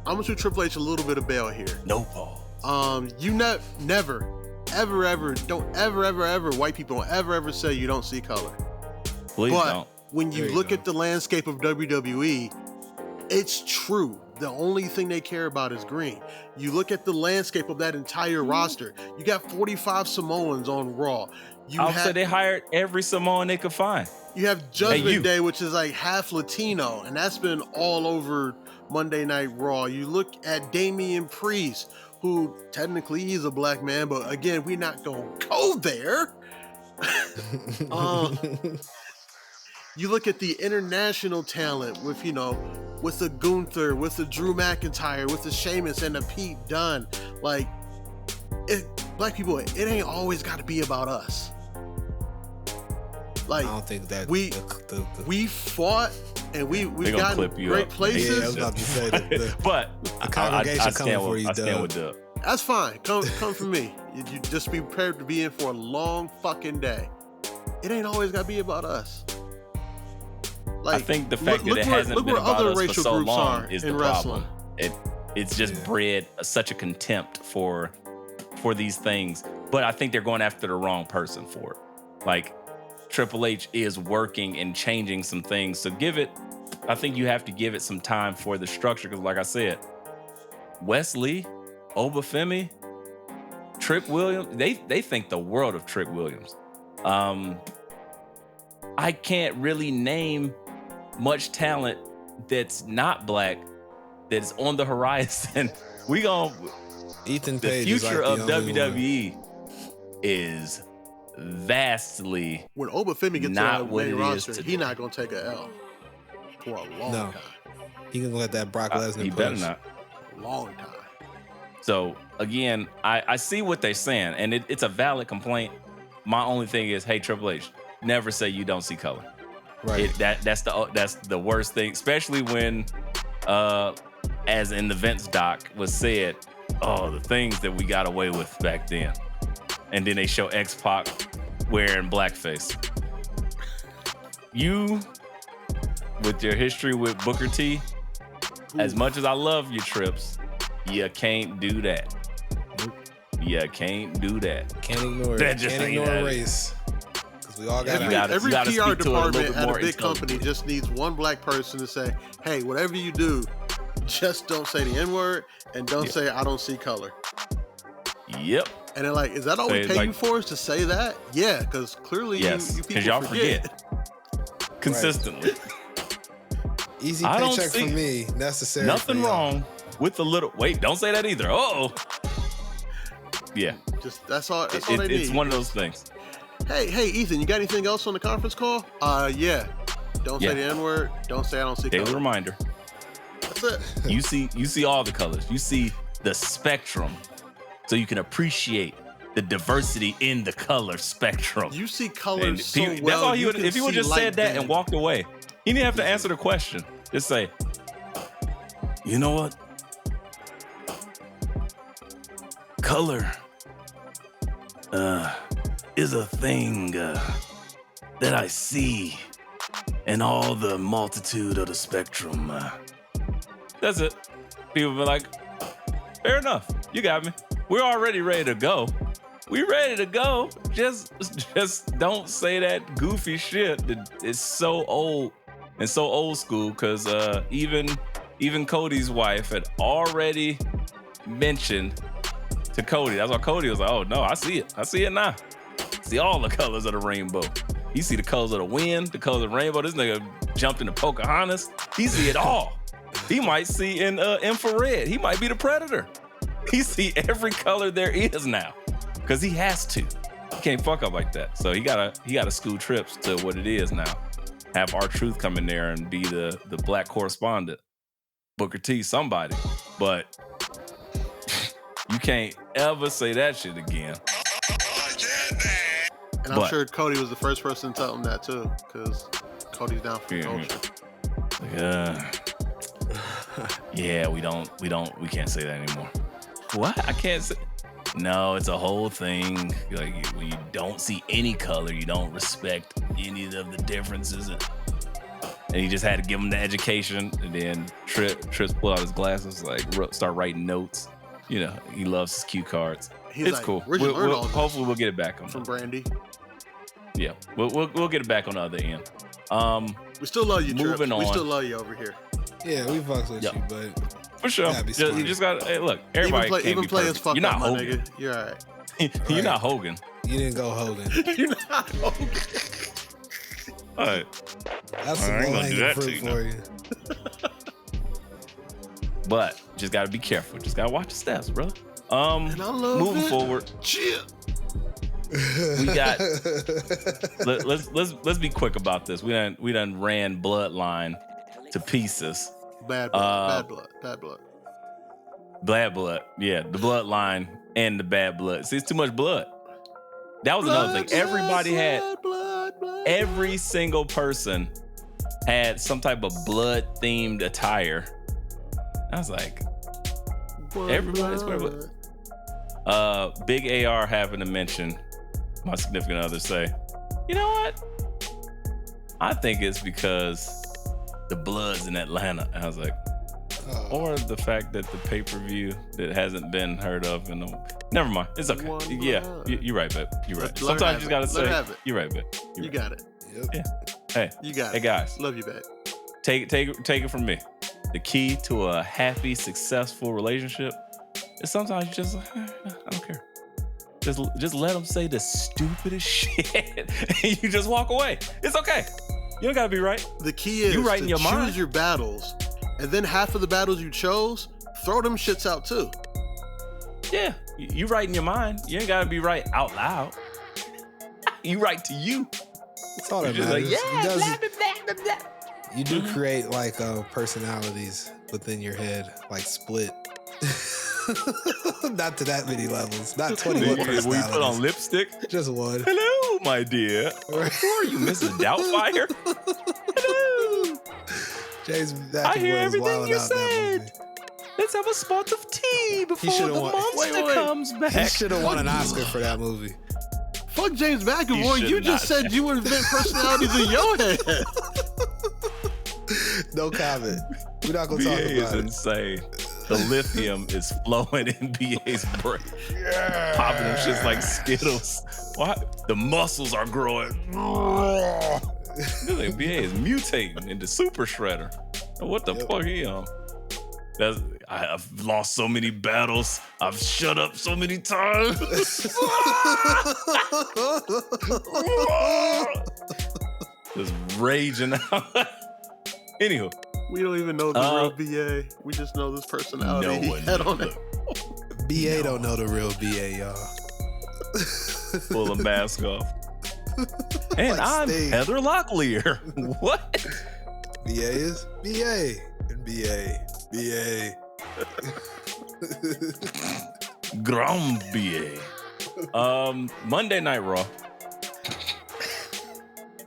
I'm gonna shoot Triple H a little bit of bail here. No pause. You never, ever, don't ever, white people don't ever say you don't see color. Please don't. When you look at the landscape of WWE, it's true. The only thing they care about is green. You look at the landscape of that entire roster. You got 45 Samoans on Raw. I'll say they hired every Samoan they could find. You have Judgment Day, which is like half Latino, and that's been all over Monday Night Raw. You look at Damian Priest, who technically he's a black man, but again, we're not gonna go there. You look at the international talent with the Gunther, with the Drew McIntyre, with the Sheamus and the Pete Dunne. Like, black people, it ain't always got to be about us. Like, I don't think that we fought and we've gotten great places. Yeah, I was about to say that. But the congregation coming for you, I stand with Doug. That's fine. Come from me. You just be prepared to be in for a long fucking day. It ain't always got to be about us. Like, I think the fact that it hasn't been about us for so long is the problem. It's just bred such a contempt for these things. But I think they're going after the wrong person for it. Like, Triple H is working and changing some things. So I think you have to give it some time for the structure. Because like I said, Wesley, Obafemi, Trick Williams, they think the world of Trick Williams. I can't really name much talent that's not black that's on the horizon. Ethan the Page future is like of WWE is vastly when Obafemi gets not on what the main it roster, is he's not gonna take a L for a long time. He gonna let that Brock Lesnar he push. better not. A long time. So again, I see what they're saying, and it's a valid complaint. My only thing is, hey, Triple H, never say you don't see color. Right. That's the worst thing, especially when, as in the Vince doc was said, the things that we got away with back then, and then they show X-Pac wearing blackface. You, with your history with Booker T, as much as I love your trips, you can't do that. You can't do that. Can't ignore it. Can't ignore race. We all got every PR department at a big company just needs one black person to say, hey, whatever you do, just don't say the N-word and don't say I don't see color. Yep. And they're like, is that all we pay you for is to say that? Yeah, because clearly you people y'all forget. Consistently. Easy paycheck for me. Necessary. Nothing wrong with the little. Wait, don't say that either. Oh. Yeah. Just that's all they need. It's one of those things. Hey, Ethan, you got anything else on the conference call? Yeah. Don't say the N-word. Don't say I don't see Daily color. reminder. That's it. You see all the colors. You see the spectrum, so you can appreciate the diversity in the color spectrum. You see colors so That's well. all if he would just said that and walked away, he didn't have to answer the question. Just say, you know what? Color is a thing that I see in all the multitude of the spectrum. That's it. People be like, fair enough. You got me. We're already ready to go. We ready to go. Just don't say that goofy shit that is so old and so old school. Because even Cody's wife had already mentioned to Cody. That's why Cody was like, "Oh no, I see it. I see it now. See all the colors of the rainbow. You see the colors of the wind, the colors of the rainbow. This nigga jumped into Pocahontas. He see it all. He might see in infrared. He might be the predator. He see every color there is now, because he has to. He can't fuck up like that. So he gotta school trips to what it is now. Have R-Truth come in there and be the black correspondent, Booker T, somebody. But you can't ever say that shit again. And I'm sure Cody was the first person to tell him that too, because Cody's down for culture. Yeah, we can't say that anymore. What? I can't say. No, it's a whole thing. Like, when you don't see any color, you don't respect any of the differences. And he just had to give him the education. And then Trips pulled out his glasses, like start writing notes. You know, he loves his cue cards. It's like, cool. Hopefully we'll get it back on from Brandy. Yeah, we'll get it back on the other end. We still love you, Moving Trips. on. We still love you over here. Yeah, we fucks with you, but for sure. You just got. Hey, look, everybody even play as fuck. You're not up, Hogan. Nigga. You're all right. You're not Hogan. You didn't go Hogan. You're not Hogan. All right. That's some low-hanging fruit for you. But just gotta be careful. Just gotta watch the steps, bro. Moving forward. Chill. We got. Let's be quick about this. We done ran Bloodline to pieces. Bad blood. Yeah, the Bloodline and the bad blood. See, it's too much blood. That was another thing. Everybody had. Every single person had some type of blood themed attire. I was like, everybody's wearing. Big AR happened to mention my significant other say, you know what? I think it's because the blood's in Atlanta. And I was like, or the fact that the pay-per-view that hasn't been heard of never mind. It's okay. Yeah, you're right, babe. You're right. Sometimes you just gotta say, you're right, babe. You got it. Yep. Yeah. Hey, you got it. Hey guys, love you, babe. Take it from me. The key to a happy, successful relationship is sometimes you just, I don't care. Just let them say the stupidest shit, and you just walk away. It's okay. You don't gotta be right. The key is you right in your choose mind. Your battles, and then half of the battles you chose, throw them shits out too. Yeah, you right in your mind. You ain't gotta be right out loud. You right to you. That's all that matters. Like, you do create like personalities within your head, like split. Not to that many levels. Not 21 personalities. Will you put on lipstick? Just one. Hello, my dear. Who are you, Mrs. Doubtfire? Hello. James, I hear everything you said. Let's have a spot of tea before the monster comes back. He should have won an Oscar for that movie. Fuck James McIntyre. You just said you would invent personalities in your head. No comment. We're not gonna talk about it. BA is insane. The lithium is flowing in BA's brain. Yeah. Popping them shits like Skittles. What? The muscles are growing. Like BA is mutating into Super Shredder. What the fuck he on? I've lost so many battles. I've shut up so many times. Just raging out. Anywho. We don't even know the real BA. We just know this personality No he one had on knows. it. BA don't know the real BA, y'all. Pull a mask off. And Like I'm Sting. Heather Locklear. What? BA is BA and BA. BA. Grand BA. Monday Night Raw.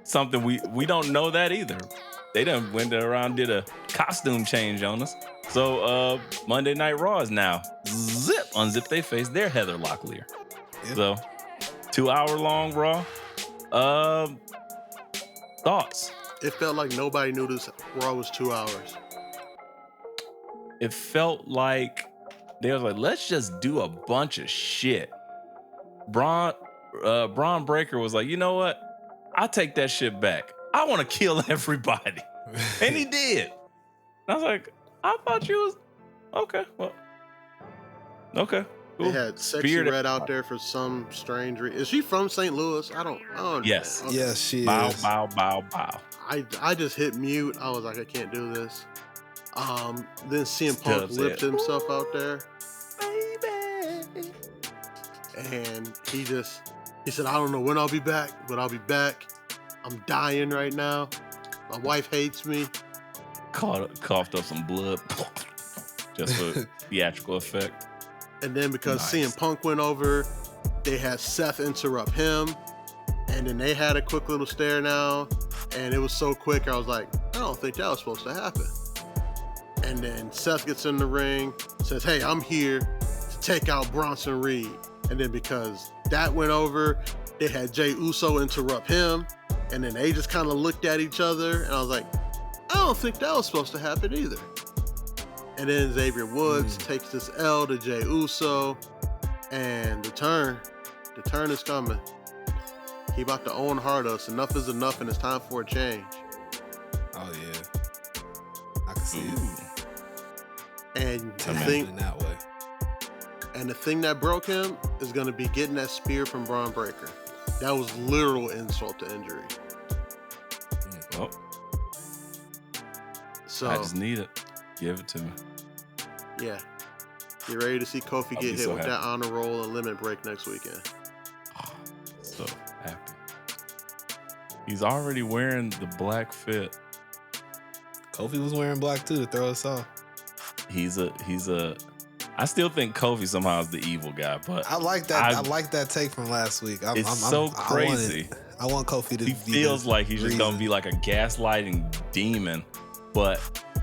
Something we don't know that either. They done went around, did a costume change on us. So Monday Night Raw is now unzip they face. They're Heather Locklear. Yep. So 2 hour long Raw. Thoughts? It felt like nobody knew this Raw was 2 hours. It felt like they was like, let's just do a bunch of shit. Braun Breaker was like, you know what? I'll take that shit back. I want to kill everybody. And he did. And I was like, I thought you was okay. Well, okay. Cool. They had Sexy Beard- Red out there for some strange reason. Is she from St. Louis? I don't Yes. Okay. Yes, she Bow, is. bow, bow, bow. I just hit mute. I was like, I can't do this. Then CM Punk Dubs lipped it. himself out there, Baby. and he said, I don't know when I'll be back, but I'll be back. I'm dying right now. My wife hates me. Coughed up some blood just for theatrical effect. And then because Nice. CM Punk went over, they had Seth interrupt him. And then they had a quick little stare now. And it was so quick, I was like, I don't think that was supposed to happen. And then Seth gets in the ring, says, hey, I'm here to take out Bronson Reed. And then because that went over, they had Jey Uso interrupt him. And then they just kind of looked at each other. And I was like, I don't think that was supposed to happen either. And then Xavier Woods takes this L to Jey Uso. And the turn is coming. He about to own Hardus. Enough is enough, and it's time for a change. Oh yeah, I can see it. And the Happening thing, that way. and the thing that broke him is going to be getting that spear from Braun Breaker. That was literal insult to injury. Well, So I just need it. Give it to me. yeah, get ready to see Kofi I'll get be hit so with happy. that honor roll and limit break next weekend. So happy. He's already wearing the black fit. Kofi was wearing black too to throw us off. He's a I still think Kofi somehow is the evil guy, but I like that. I I've- like that take from last week. it's so crazy. I want Kofi to. He be feels the like he's just gonna reason. be like a gaslighting demon. But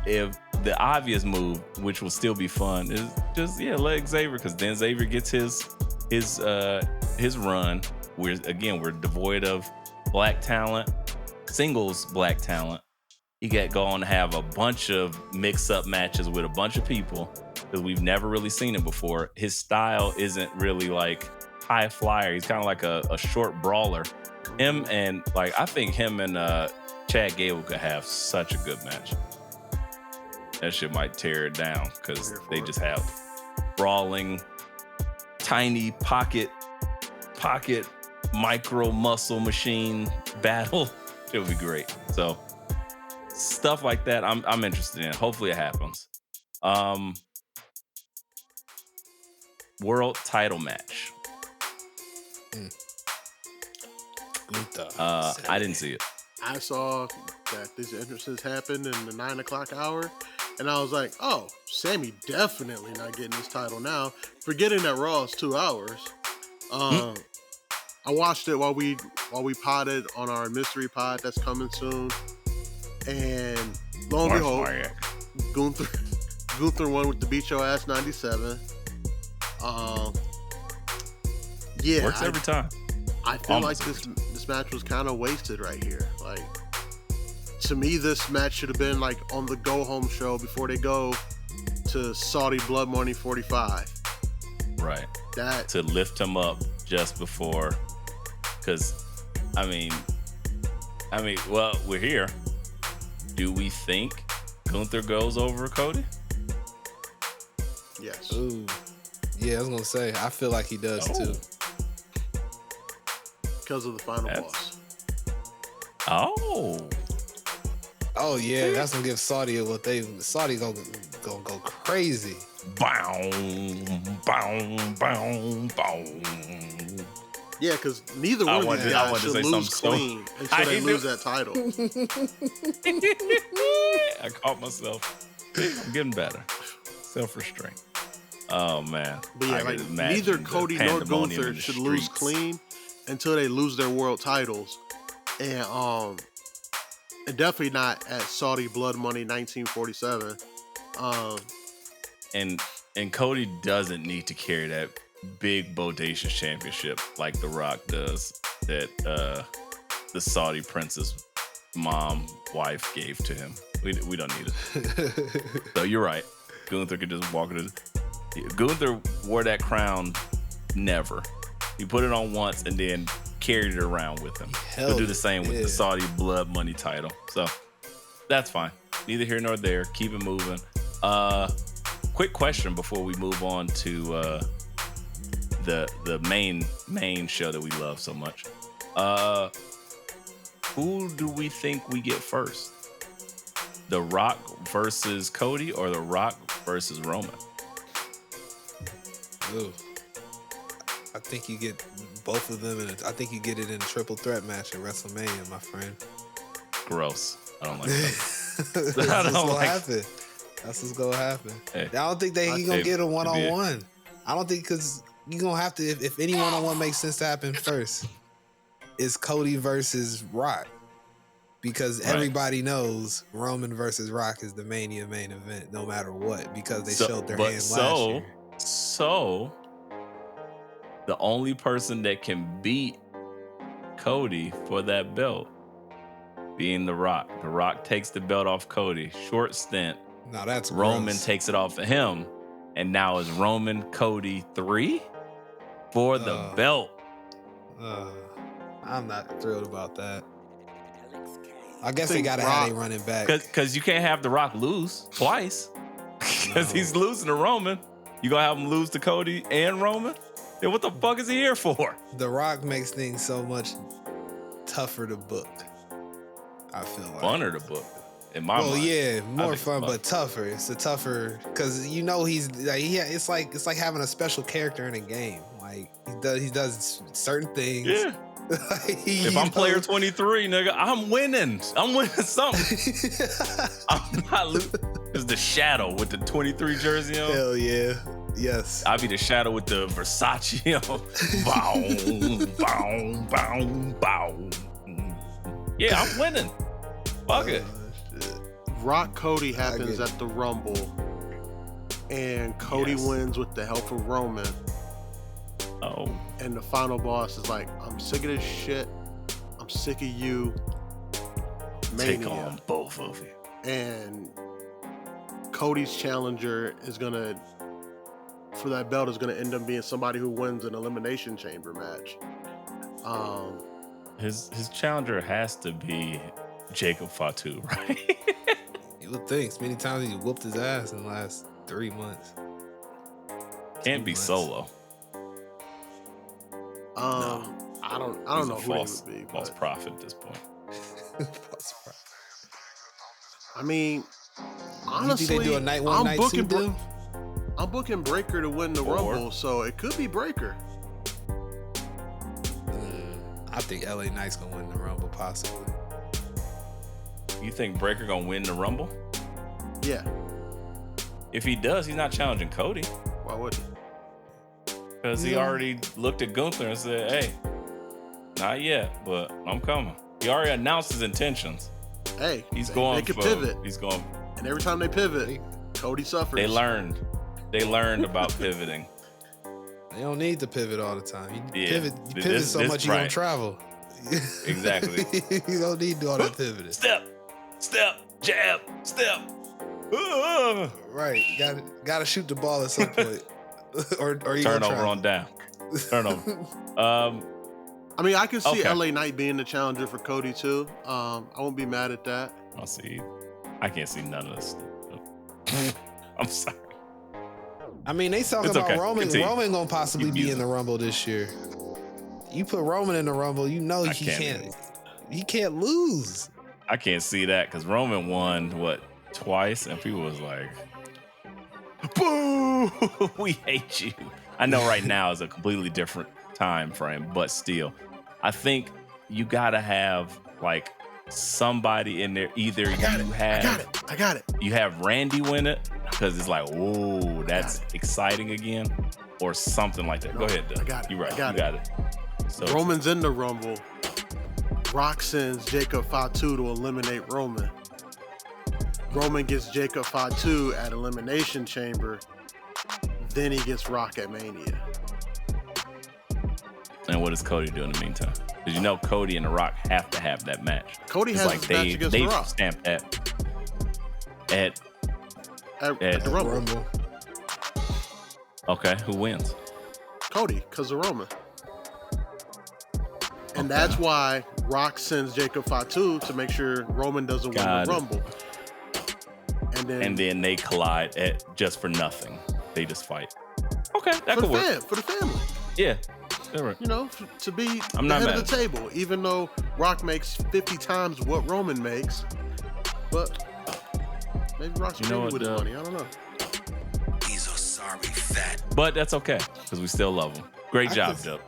if the obvious move, which will still be fun, is just let Xavier, because then Xavier gets his run. We're devoid of black talent, singles black talent. He going to have a bunch of mix-up matches with a bunch of people because we've never really seen it before. His style isn't really like high flyer. He's kind of like a short brawler. I think him and Chad Gable could have such a good match. That shit might tear it down because they just have brawling, tiny pocket micro muscle machine battle. It would be great. So stuff like that, I'm interested in. Hopefully it happens. World title match. I didn't see it. I saw that these entrances happened in the 9 o'clock hour, and I was like, oh, Sammy definitely not getting this title now. Forgetting that Raw is 2 hours. I watched it while we podded on our mystery pod that's coming soon. And lo and behold, Gunther won with the Beat Your Ass 97. Yeah, Works every time. I feel Almost like this match was kind of wasted right here. Like, to me, this match should have been like on the go home show before they go to Saudi Blood Money 45. Right. That To lift him up just before, because well, we're here. Do we think Gunther goes over Cody? Yes. Ooh. Yeah, I was gonna say. I feel like he does too. Because of the final boss. Oh. Oh yeah, that's gonna give Saudi what they. Saudi gonna go crazy. Bow, bow, bow, bow. Yeah, because neither one of these guys should lose clean until they lose that title. I caught myself. I'm getting better. Self-restraint. Oh man. But yeah, like neither Cody nor Gunther should lose clean until they lose their world titles, and definitely not at Saudi Blood Money 1947. And Cody doesn't need to carry that big bodacious championship like The Rock does that the Saudi prince's wife gave to him. We don't need it. So you're right. Gunther could just walk it. Gunther wore that crown never. He put it on once and then carried it around with him. He'll do the same with the Saudi Blood Money title. So that's fine. Neither here nor there. Keep it moving. Quick question before we move on to the main show that we love so much. Who do we think we get first? The Rock versus Cody or The Rock versus Roman? Ooh. I think you get both of them I think you get it in a triple threat match at WrestleMania, my friend. Gross. I don't like that. That's what's gonna happen. That's what's gonna happen. Hey, I don't think he's gonna get a one-on-one. I don't think, because you're gonna have to, if any one-on-one makes sense to happen first, it's Cody versus Rock. Because everybody knows Roman versus Rock is the Mania main event, no matter what, because they showed their hand last year. So the only person that can beat Cody for that belt being The Rock. The Rock takes the belt off Cody. Short stint. No, that's Roman gross. takes it off of him. And now is Roman Cody 3 for the belt. I'm not thrilled about that. I guess they gotta have a running back. Because you can't have The Rock lose twice. Because he's losing to Roman. You gonna have him lose to Cody and Roman? Then what the fuck is he here for? The Rock makes things so much tougher to book. I feel like funner to book. In my mind. Yeah, more fun, but tougher. It's a tougher, because you know he's like, it's like having a special character in a game. Like he does certain things. Yeah. If I'm player 23, nigga, I'm winning. I'm winning something. I'm not losing. It's the Shadow with the 23 jersey on. Hell yeah. Yes. I'll be the Shadow with the Versace on. Bow, bow, bow, bow. Yeah, I'm winning. Fuck it. Rock Cody happens at the Rumble, and Cody wins with the help of Roman. Oh. And the final boss is like, I'm sick of this shit. I'm sick of you. Mania. Take on both of you. And Cody's challenger is gonna, for that belt, is gonna end up being somebody who wins an Elimination Chamber match. His challenger has to be Jacob Fatu, right? You would think. Many times he whooped his ass in the last 3 months. Can't be Solo. No. I don't know who it would be. False prophet at this point. I mean, honestly, they do a night one, night two deal? I'm booking Breaker to win the Rumble, so it could be Breaker. I think LA Knight's gonna win the Rumble, possibly. You think Breaker gonna win the Rumble? Yeah. If he does, he's not challenging Cody. Why would he? Because he already looked at Gunther and said, hey, not yet, but I'm coming. He already announced his intentions. Hey, he's going they can pivot. He's going. And every time they pivot, Cody suffers. They learned about pivoting. They don't need to pivot all the time. You pivot so much you don't travel. Exactly. You don't need to do all that pivoting. Step, jab, step. Right. Gotta shoot the ball at some point. or you turnover on down. Turnover. I mean, I can see LA Knight being the challenger for Cody too. I won't be mad at that. I can't see none of this. I'm sorry. I mean, they talking It's about okay. Roman. Continue. Roman gonna possibly Keep be in using the Rumble this year. You put Roman in the Rumble, you know I he can't. can't. He can't lose. I can't see that because Roman won what twice, and people was like, "Boo! We hate you." I know right now is a completely different time frame, but still, I think you gotta have like somebody in there. Either I got it. you have Randy win it because it's like, whoa, that's exciting again, or something like that. No, Go ahead, Doug. I got it. You're right. I got You got it. So Roman's in the Rumble. Rock sends Jacob Fatu to eliminate Roman. Roman gets Jacob Fatu at Elimination Chamber. Then he gets Rock at Mania. And what does Cody do in the meantime? Because you know Cody and The Rock have to have that match. Cody It's has like his match against The Rock stamped at at the Rumble. Rumble. okay, who wins? Cody, because of Roman. And that's why Rock sends Jacob Fatu to make sure Roman doesn't win Got the it. Rumble. And then they collide at just for nothing. They just fight. Okay, that for could work. for the family. Yeah, that's right. You know, to be I'm the not head mad of the table, even though Rock makes 50 times what Roman makes. But maybe Rock's You know greedy with his what, money. I don't know. He's a sorry fat. But that's okay because we still love him. Great job, Doug.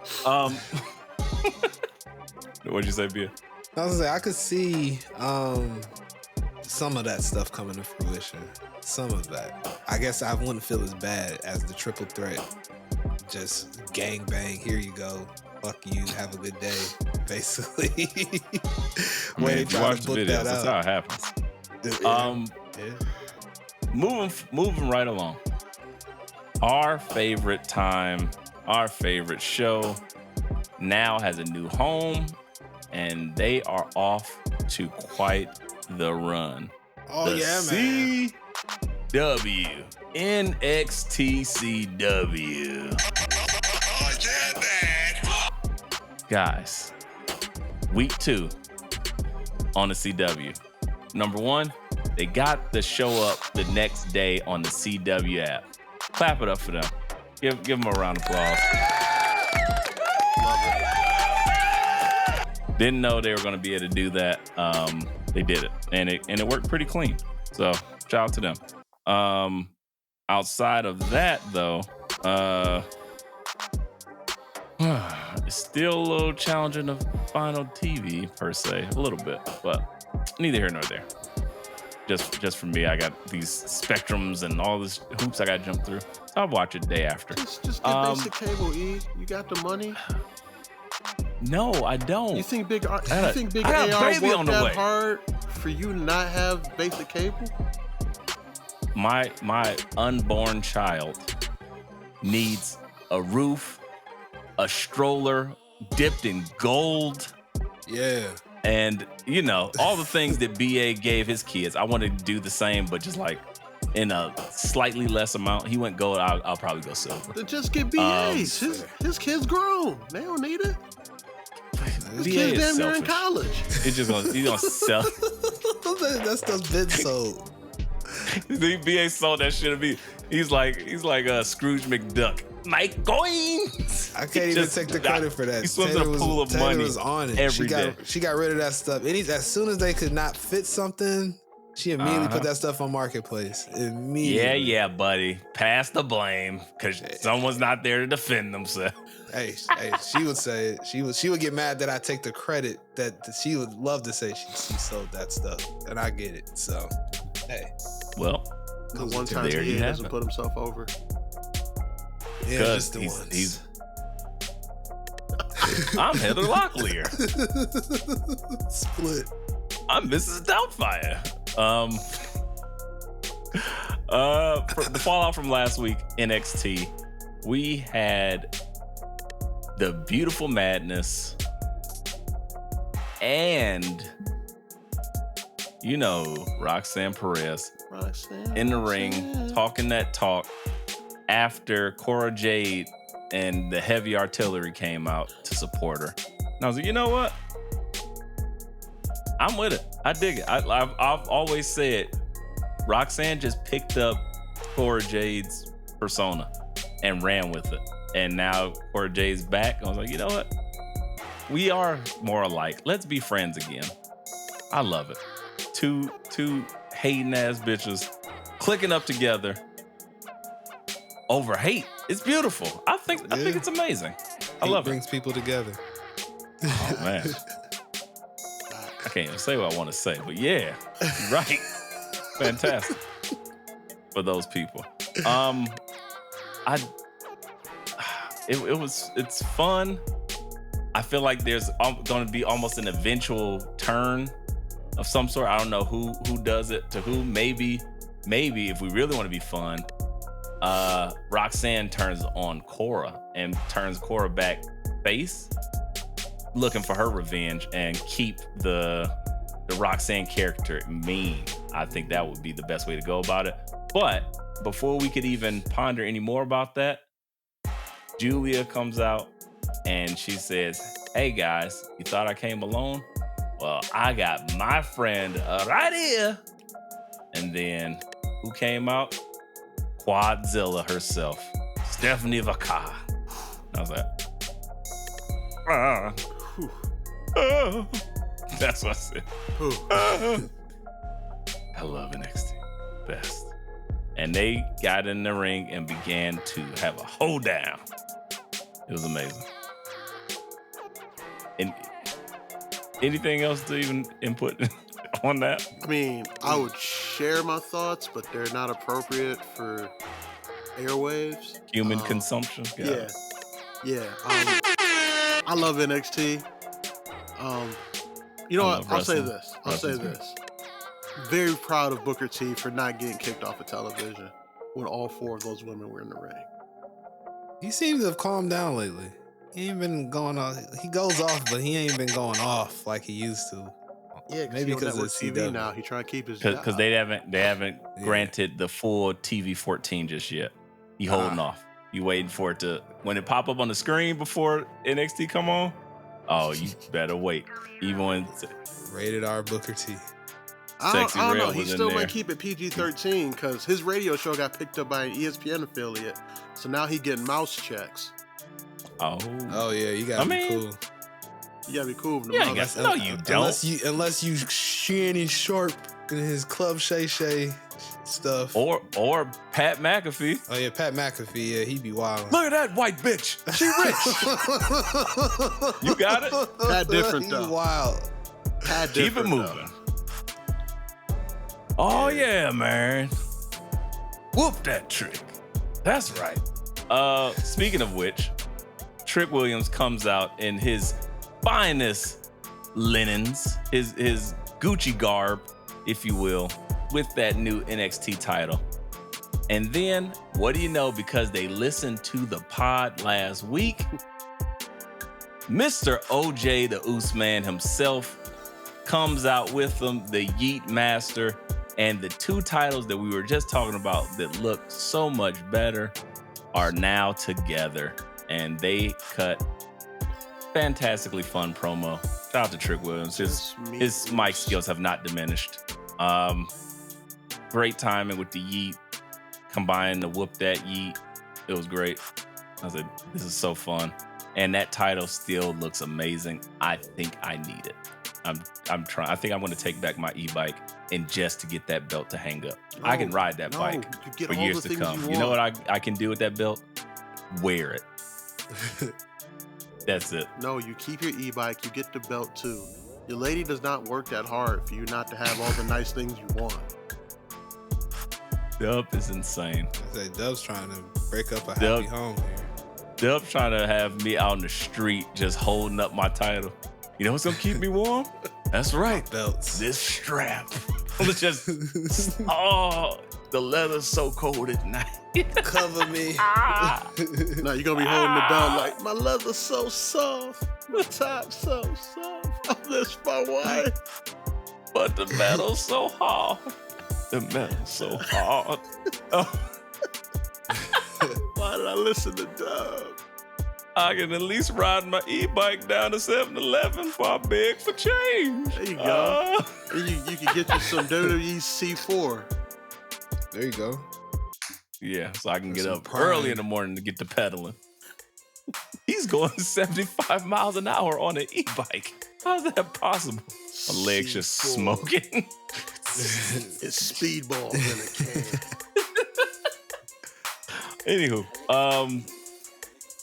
What'd you say, Bia? I was like, I could see some of that stuff coming to fruition. Some of that. I guess I wouldn't feel as bad as the triple threat. Just gang bang, here you go. Fuck you, have a good day. Basically. I mean, Way they if you try watch to the book videos, that that's how up. it happens. Yeah. Moving right along. Our favorite show now has a new home, and they are off to quite the run. Oh, The yeah, man. CW. NXTCW. Oh, yeah, man. Guys, week 2 on the CW. Number 1, they got the show up the next day on the CW app. Clap it up for them. Give them a round of applause. Didn't know they were going to be able to do that. They did it, and it worked pretty clean. So shout out to them. Outside of that, though, it's still a little challenging to find on TV per se, a little bit, but neither here nor there. Just for me, I got these spectrums and all this hoops I got to jump through. So I'll watch it day after. Just get basic cable, E. You got the money. No, I don't. You think Big AR I got Baby worked on the that way. hard for you to not have basic cable? My unborn child needs a roof, a stroller dipped in gold, Yeah. and all the things that BA gave his kids. I wanted to do the same, but just like in a slightly less amount. He went gold. I'll probably go silver. Then just get BAs. His kid's grown. They don't need it. His kid's damn near in college. He's gonna sell. That stuff's been sold. The BA sold that shit to me. He's like Scrooge McDuck. My coins. I can't even take the credit for that. He swims in a pool of Taylor money was on it. every day. She got rid of that stuff. As soon as they could not fit something, she immediately put that stuff on Marketplace. Immediately. Yeah, buddy. Pass the blame because someone's not there to defend themselves. Hey, she would say it. She would get mad that I take the credit. That she would love to say she sold that stuff, and I get it. So, hey. Well, The one time there you he have doesn't it. put himself over. Yeah, Because just the ones. he's I'm Heather Locklear. Split. I'm Mrs. Doubtfire. For the fallout from last week, NXT, we had the Beautiful Madness and Roxanne Perez in the ring talking that talk after Cora Jade and the Heavy Artillery came out to support her. And I was like, you know what? I'm with it. I dig it. I've always said Roxanne just picked up Cora Jade's persona and ran with it. And now Cora Jay's back. I was like, you know what? We are more alike. Let's be friends again. I love it. Two hating ass bitches clicking up together over hate. It's beautiful. I think it's amazing. I love it. Brings people together. Oh man. I can't even say what I want to say, but yeah, right. Fantastic for those people. It's fun. I feel like there's going to be almost an eventual turn of some sort. I don't know who does it to who. Maybe if we really want to be fun, Roxanne turns on Cora and turns Cora back face, looking for her revenge, and keep the Roxanne character mean. I think that would be the best way to go about it. But before we could even ponder any more about that, Julia comes out and she says, "Hey guys, you thought I came alone? Well, I got my friend right here." And then who came out? Quadzilla herself, Stephanie Vaca. I was like, that's what I said. I love NXT. Best. And they got in the ring and began to have a hoedown. It was amazing. And anything else to even input on that? I mean, I would share my thoughts, but they're not appropriate for airwaves. Human consumption. Yeah. I love NXT. You know what? I'll say this. Very proud of Booker T for not getting kicked off of television when all four of those women were in the ring. He seems to have calmed down lately. He ain't been going off. He goes off, but he ain't been going off like he used to. Yeah, maybe because of TV now. He trying to keep his job. Because they haven't granted the full TV 14 just yet. He holding off. You waiting for it to, when it pop up on the screen before NXT come on? Oh, you better wait. Even when Rated R Booker T. I don't know. He still might keep it PG-13 because his radio show got picked up by an ESPN affiliate. So now he getting mouse checks. Oh yeah, you gotta be cool. You gotta be cool with the yeah, mouse. I guess. No, you don't. Unless you Shannon Sharp in his Club Shay Shay stuff. Or Pat McAfee. Oh yeah, Pat McAfee. Yeah, he be wild. Look at that white bitch. She rich. You got it. Pat different though. He wild. Pat Keep it moving. Though. Oh yeah, man. Whoop that Trick. That's right. Speaking of which, Trick Williams comes out in his finest linens, his Gucci garb, if you will, with that new NXT title. And then, what do you know, because they listened to the pod last week, Mr. OJ the Usman himself comes out with them, the Yeet Master, and the two titles that we were just talking about that look so much better are now together. And they cut fantastically fun promo. Shout out to Trick Williams. His mic skills have not diminished. Great timing with the Yeet, combined to whoop that Yeet. It was great. I was like, this is so fun. And that title still looks amazing. I think I need it. I'm trying. I think I'm going to take back my e-bike and just to get that belt to hang up. I can ride that bike for years to come. You know what I can do with that belt? Wear it. That's it. No, you keep your e-bike. You get the belt too. Your lady does not work that hard for you not to have all the nice things you want. Dub is insane. I say Dub's trying to break up a happy home here. Dub's trying to have me out in the street just holding up my title. You know what's gonna keep me warm? That's right. Belts. This strap. It's just, oh, the leather's so cold at night. Cover me. Now you're gonna be holding the belt like, my leather's so soft, my top's so soft. I miss my wife. But the metal's so hard. The metal's so hard. Oh. Why did I listen to Dub? I can at least ride my e-bike down to 7-Eleven before I beg for change. There you go. You can get you some WWE C4. There you go. Yeah, so I can get Some up pride. early in the morning to get to pedaling. He's going 75 miles an hour on an e-bike. How's that possible? My legs just smoking. It's speedballs in a can. Anywho,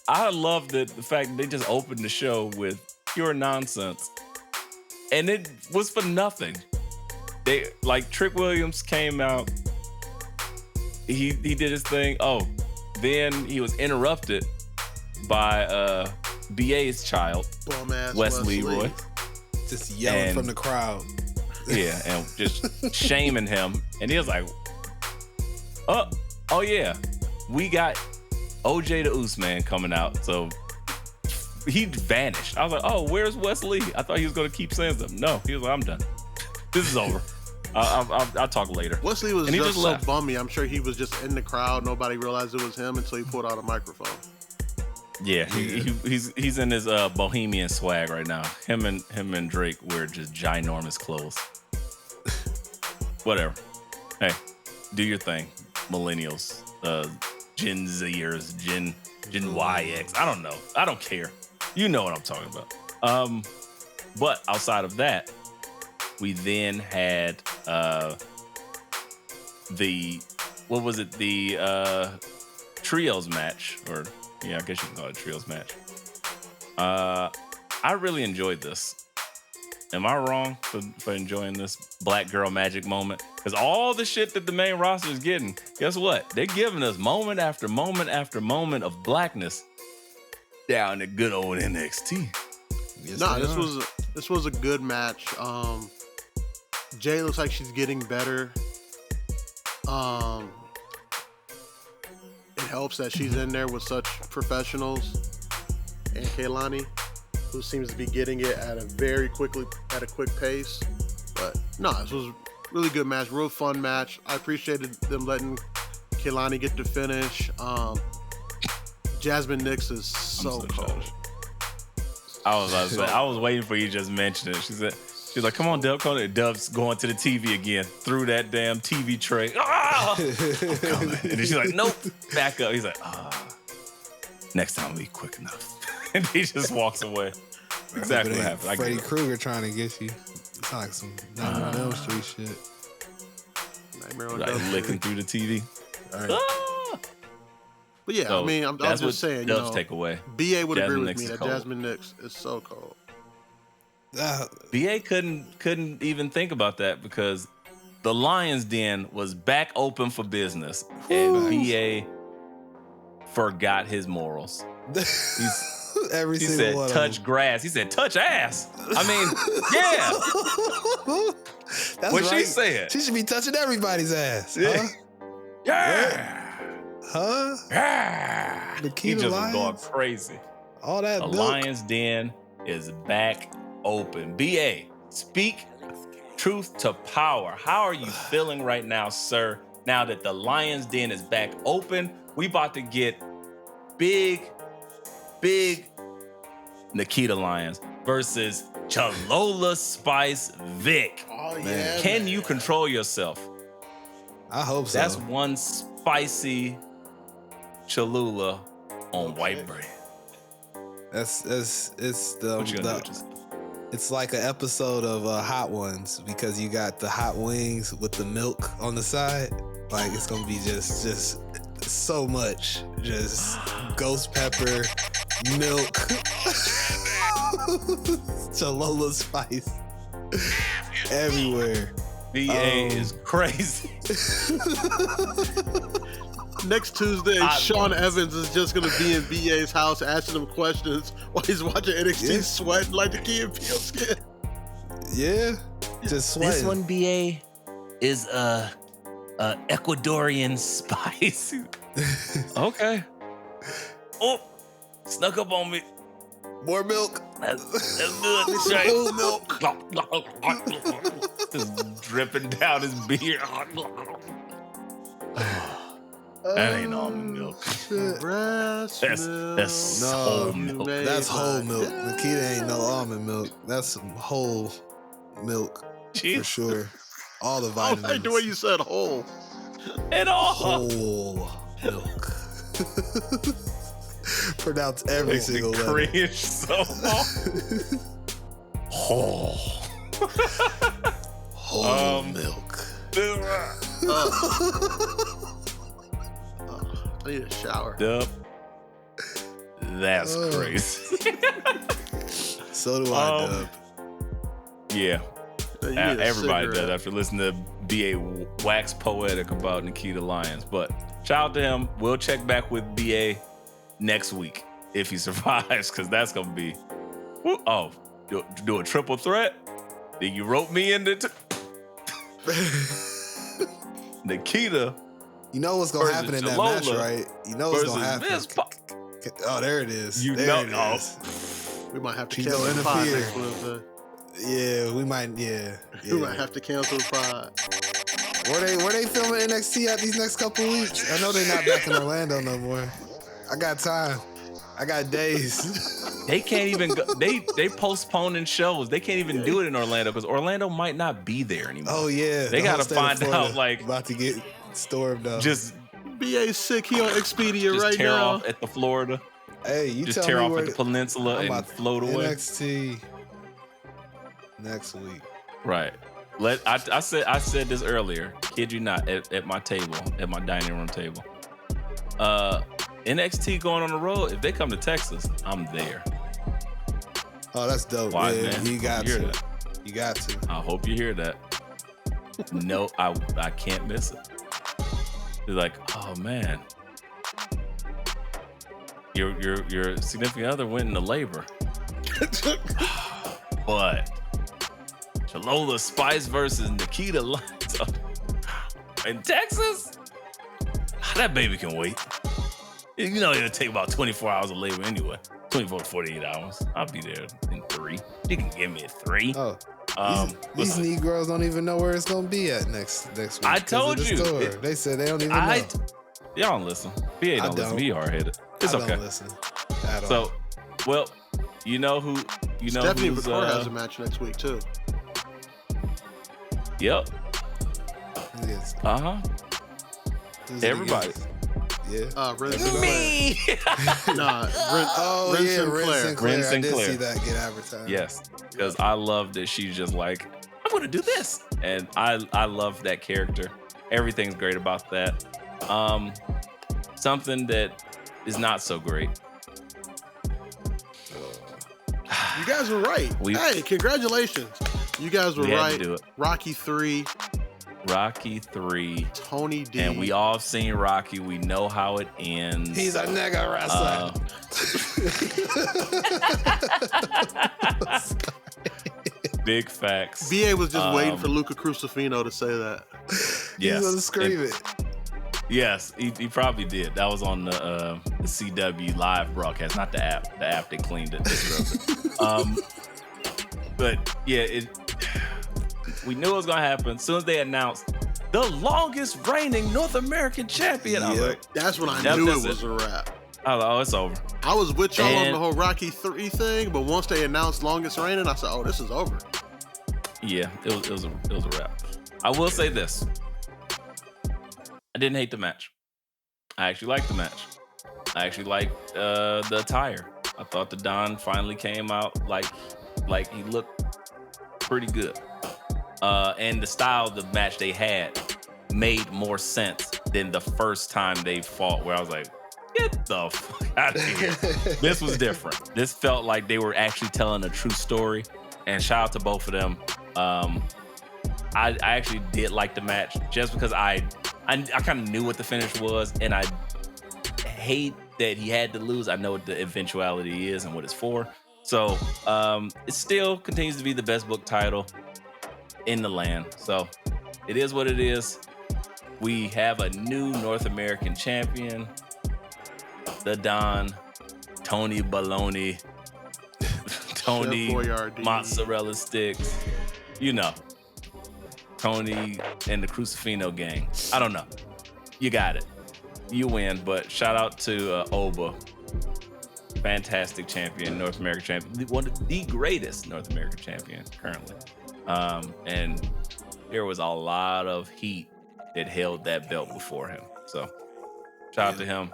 I love the fact that they just opened the show with pure nonsense. And it was for nothing. Trick Williams came out. He did his thing. Oh, then he was interrupted by BA's child, Bum-ass Wesley Roy. Just yelling And- from the crowd. Yeah, and just shaming him. And he was like, oh yeah, we got OJ the Usman coming out. So he vanished. I was like, oh, where's Wesley? I thought he was going to keep saying something. No, he was like, I'm done. This is over. I'll talk later. Wesley was And he just just so left. bummy. I'm sure he was just in the crowd. Nobody realized it was him until he pulled out a microphone. Yeah, he's in his bohemian swag right now. Him and Drake wear just ginormous clothes. Whatever. Hey, do your thing, millennials, Gen Zers, Gen YX. I don't know. I don't care. You know what I'm talking about. But outside of that, we then had the trios match, or yeah, I guess you can call it a trios match. I really enjoyed this. Am I wrong for enjoying this Black Girl Magic moment? Because all the shit that the main roster is getting, guess what? They're giving us moment after moment after moment of blackness down at good old NXT. Yes, Nah, they this are. was a good match. Jay looks like she's getting better. It helps that she's in there with such professionals, and Kaylani, who seems to be getting it at a quick pace. But no, this was a really good match, real fun match. I appreciated them letting Kaylani get the finish. Jasmine Nix is so cold. childish. I was waiting for you to just mention it. She's like, come on, Dub. Dub's going to the TV again. Through that damn TV tray. Ah! I'm coming. And then she's like, nope, back up. He's like, next time we'll be quick enough. And he just walks away. Exactly what happened. I Freddy get it. Krueger trying to get you. It's like some Nightmare on Elm Street shit. Nightmare on Like Elm Street. licking through the TV. All right. Ah! But yeah, So I mean, I'm that's just saying, Dub's takeaway. BA would agree Jasmine with Nix me is that cold. Jasmine Nix is so cold. BA couldn't even think about that because the Lions Den was back open for business, and BA forgot his morals. Every He single said, one touch of grass. He said, touch ass. I mean, yeah. them. That's What she right. said. She should be touching everybody's ass. Yeah. Huh? Yeah. Huh? Yeah. He Nikita just was going Lyons? crazy. All that The milk. Lions Den is back open. BA, speak truth to power. How are you feeling right now, sir? Now that the Lions Den is back open, we about to get big Nikita Lyons versus Chalola Spice Vic. Oh Man. Can you control yourself? I hope so. That's one spicy Cholula on white bread. It's the What you gonna do with yourself? it's like an episode of Hot Ones because you got the hot wings with the milk on the side. Like it's gonna be just so much, just ghost pepper, milk, Cholula spice everywhere. BA is crazy. Next Tuesday, Hot Sean ones. Evans is just gonna be in BA's house asking him questions while he's watching NXT, Yeah. sweating like the Key and Peele skit. Yeah, just sweating. This one, BA, is a Ecuadorian spice. Okay. Oh, snuck up on me. More milk. That's good. That's right. Full milk. Just dripping down his beard. That ain't almond milk. Breast That's milk. whole You milk. made That's whole my milk. day. Nikita ain't no almond milk. That's some whole milk for Jeez. sure. All the I vitamins. like the way you said whole. At all. Whole. milk. Pronounce every single letter. Cringe so long. Oh. Whole milk. I need a shower. Dub. That's crazy. So do I, Dub. Yeah. You need a Everybody cigarette. does after listening to BA wax poetic about Nikita Lyons. But shout out to him. We'll check back with BA next week if he survives, because that's going to be. Oh, do a triple threat? Then you rope me into. Nikita. You know what's gonna happen in that match, Chalolo right? You know what's gonna happen. Oh, there it is. You there know, it is. We might have to She's cancel gonna the pod interfere. next Wednesday. Yeah, we might. Yeah, We might have to cancel the pod. Where they filming NXT out these next couple weeks? I know they're not back in Orlando no more. I got time. I got days. They can't even go. They postponing shows. They can't even do it in Orlando because Orlando might not be there anymore. Oh yeah, They the gotta whole state of find Florida out, like- about to get stormed up. Just BA's sick. He on Expedia right tear now. off at the Florida. Hey, you Just tell tear me off where at the peninsula I'm and about float away. NXT next week. Right. I said this earlier. Kid you not, at my table, at my dining room table. NXT going on the road. If they come to Texas, I'm there. Oh, that's dope. Why, Yeah, man? you got You hear to. that? You got to. I hope you hear that. No, I can't miss it. They're like, oh man, your significant other went into labor, but Chalolo Spice versus Nikita Lyons in Texas. That baby can wait. You know it'll take about 24 hours of labor anyway. 24 to 48 hours. I'll be there in 3. You can give me a 3. Oh, these listen, Negroes don't even know where it's gonna be at next week. I 'cause of told the you. store. They said they don't even know. Y'all don't listen. BA don't listen. don't. He hard headed. It's I okay. don't listen at all. So, well, you know who? You know Stephanie who's? Victoria has a match next week too. Yep. Yes. Everybody. Who's it against? Yeah. Ren Sinclair. Me. Nah, Oh Ren yeah, Sinclair. Ren Sinclair. Ren I did Sinclair. see that get advertised. Yes, because I love that she's just like, I'm gonna do this, and I love that character. Everything's great about that. Something that is not so great. You guys were right. Hey, congratulations. You guys were We had to right. do it. Rocky 3, Rocky 3, Tony D. and we all seen Rocky. We know how it ends. He's a nigga wrestler. Big facts. BA was just waiting for Luca Crucifino to say that. He's Yes. gonna scream it. Yes, he probably did. That was on the CW live broadcast, not the app. The app they cleaned it. They scrubbed it. But yeah, we knew it was gonna happen. As soon as they announced the longest reigning North American champion, I was like, That's when I That's knew it it. was a wrap. oh, it's over. I was with y'all on And- the whole Rocky 3 thing, but once they announced longest reigning, I said, oh, this is over. Yeah, it was a wrap. I will say this. I didn't hate the match. I actually liked the match. I actually liked the attire. I thought the Don finally came out like he looked pretty good. And the style of the match they had made more sense than the first time they fought, where I was like, get the fuck out of here. This was different. This felt like they were actually telling a true story. And shout out to both of them. I actually did like the match just because I kind of knew what the finish was, and I hate that he had to lose. I know what the eventuality is and what it's for. So it still continues to be the best book title in the land. So it is what it is. We have a new North American champion, the Don, Tony Baloney, Tony Chef Boyardee. Mozzarella Sticks, you know, Tony and the Crucifino gang. I don't know. You got it. You win, but shout out to Oba. Fantastic champion, North American champion, one of the greatest North American champion currently. And there was a lot of heat that held that belt before him. So Shout out to him.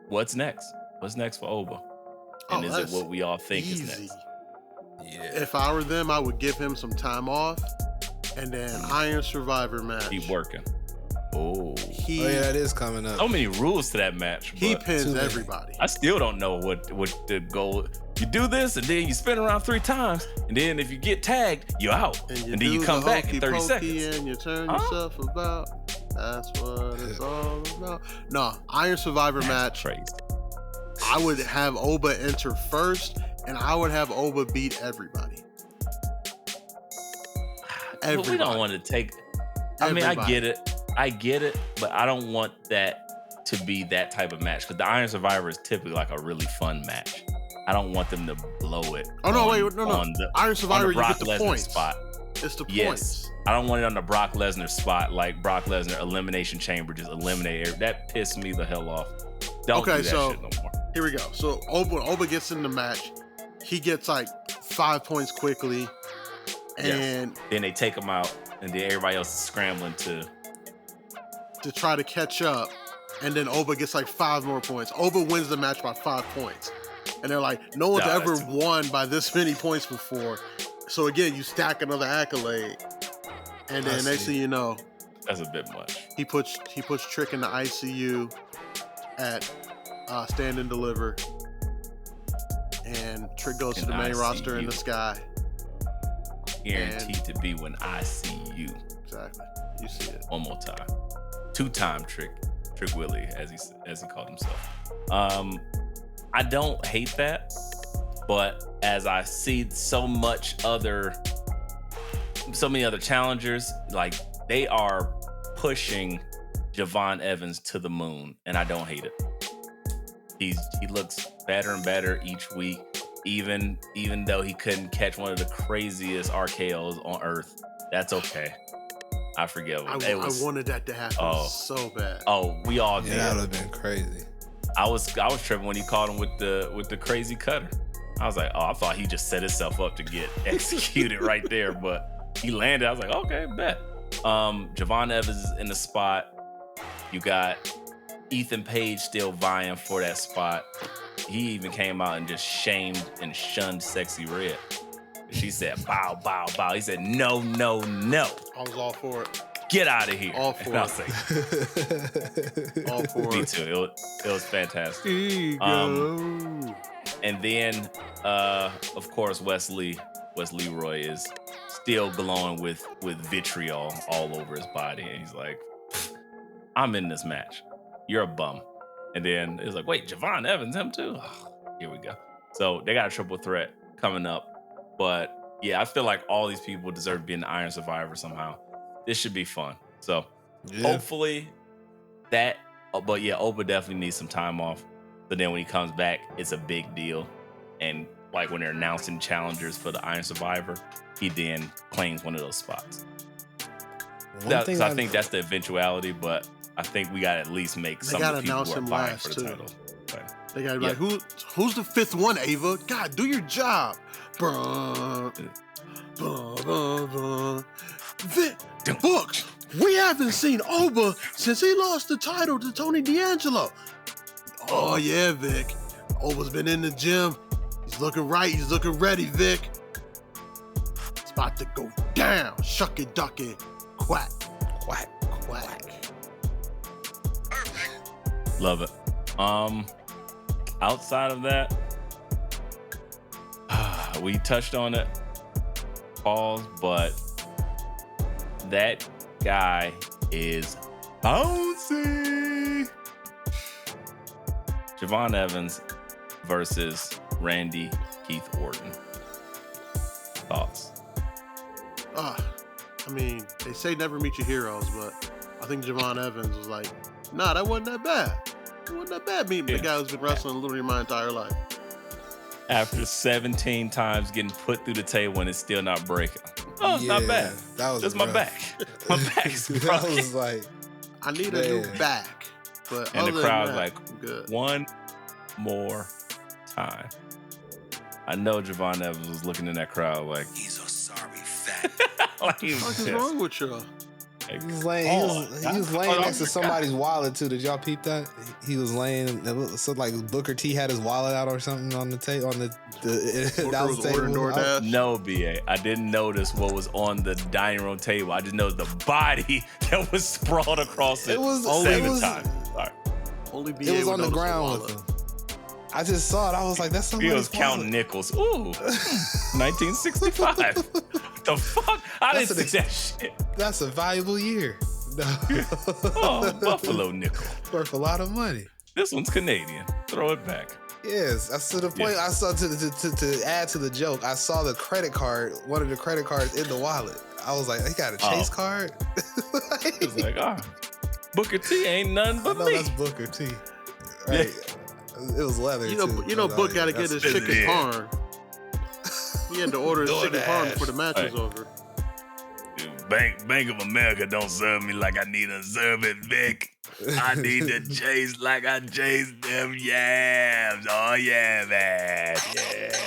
What's next? What's next for Oba? And is it what we all think is next? Yeah. If I were them, I would give him some time off, and then Iron Survivor match. Keep working. Oh. Yeah, that is coming up. So many rules to that match. He pins everybody. I still don't know what the goal. You do this, and then you spin around 3 times, and then if you get tagged, you're out, and then you come back in 30 seconds. And you turn yourself about. That's what it's all about. No, Iron Survivor match. Crazy. I would have Oba enter first, and I would have Oba beat everybody. But we don't want to take. I mean, I get it, but I don't want that to be that type of match because the Iron Survivor is typically like a really fun match. I don't want them to blow it. Oh no, no. Iron Survivor, you get the points. Spot. It's the points. I don't want it on the Brock Lesnar spot, like Brock Lesnar Elimination Chamber, just eliminate. That pissed me the hell off. Don't do that shit no more. Here we go. So Oba gets in the match. He gets like 5 points quickly, and then they take him out, and then everybody else is scrambling to try to catch up, and then Oba gets like 5 more points. Oba wins the match by 5 points, and they're like, no one's ever won by this many points before. So again, you stack another accolade, and then next thing you know, that's a bit much. He puts Trick in the ICU at Stand and Deliver, and Trick goes to the main roster in the sky. Guaranteed to be when I see you. Exactly. You see it. One more time. 2-time Trick Willie, as he called himself. I don't hate that, but as I see so many other challengers, like they are pushing Javon Evans to the moon, and I don't hate it. He looks better and better each week, even though he couldn't catch one of the craziest RKOs on earth. That's okay. I forgive him. I wanted that to happen so bad. Oh, we all did. That would have been crazy. I was tripping when he caught him with the crazy cutter. I was like, I thought he just set himself up to get executed right there, but he landed. I was like, okay, bet. Javon Evans is in the spot. You got Ethan Page still vying for that spot. He even came out and just shamed and shunned Sexy Red. She said, bow, bow, bow. He said, no, no, no. I was all for it. Get out of here. All for it. All for it. Me too. It was fantastic. Ego. And then, of course, Wesley Roy is still glowing with vitriol all over his body. And he's like, I'm in this match. You're a bum. And then it's like, wait, Javon Evans, him too? Oh, here we go. So they got a triple threat coming up. But yeah, I feel like all these people deserve to be in the Iron Survivor somehow. This should be fun. So hopefully that, but yeah, Oba definitely needs some time off. But then when he comes back, it's a big deal. And like when they're announcing challengers for the Iron Survivor, he then claims one of those spots. I think that's the eventuality, but I think we got to at least make some of the people who are vying for the title. But, they got to be like, who's the 5th one, Ava? God, do your job. Vic, Books, we haven't seen Oba since he lost the title to Tony D'Angelo. Oh, yeah, Vic. Oba's been in the gym. He's looking right. He's looking ready, Vic. It's about to go down. Shucky ducky. Quack. Quack. Quack. Love it. Outside of that, we touched on it, pause, but that guy is bouncy. Javon Evans versus Randy Keith Orton. Thoughts? I mean, they say never meet your heroes, but I think Javon Evans was like, nah, that wasn't that bad. It wasn't that bad meeting the guy who's been wrestling literally my entire life. After 17 times getting put through the table and it's still not breaking. Oh, it's not bad. That was just my back. My back's broken. That was like, I need a new back. But and the crowd's like, good. One more time. I know Javon Evans was looking in that crowd like, he's so sorry, fat. Like, what is wrong with y'all? He was laying next to somebody's wallet too. Did y'all peep that? He was laying. So like Booker T had his wallet out or something on the table on the Booker was ordering DoorDash. No, BA. I didn't notice what was on the dining room table. I just noticed the body that was sprawled across it. Seven times. Sorry. Only BA It was on the would notice ground with him. I just saw it. I was like, that's somebody's He was counting nickels. Ooh, 1965. What the fuck? I didn't see that shit. That's a valuable year. Oh, Buffalo nickel. Worth a lot of money. This one's Canadian. Throw it back. Yes, that's to the point. I saw to add to the joke. I saw the credit card, one of the credit cards in the wallet. I was like, he got a Chase card. It's like, Booker T ain't nothing but me. That's Booker T. Right? Yeah. It was leather. You know, Book got to get his chicken parm. He had to order his chicken parm before the match was over. Bank of America don't serve me like I need to serve it, Vic. I need to chase like I chase them yams. Oh yeah, man. Yeah.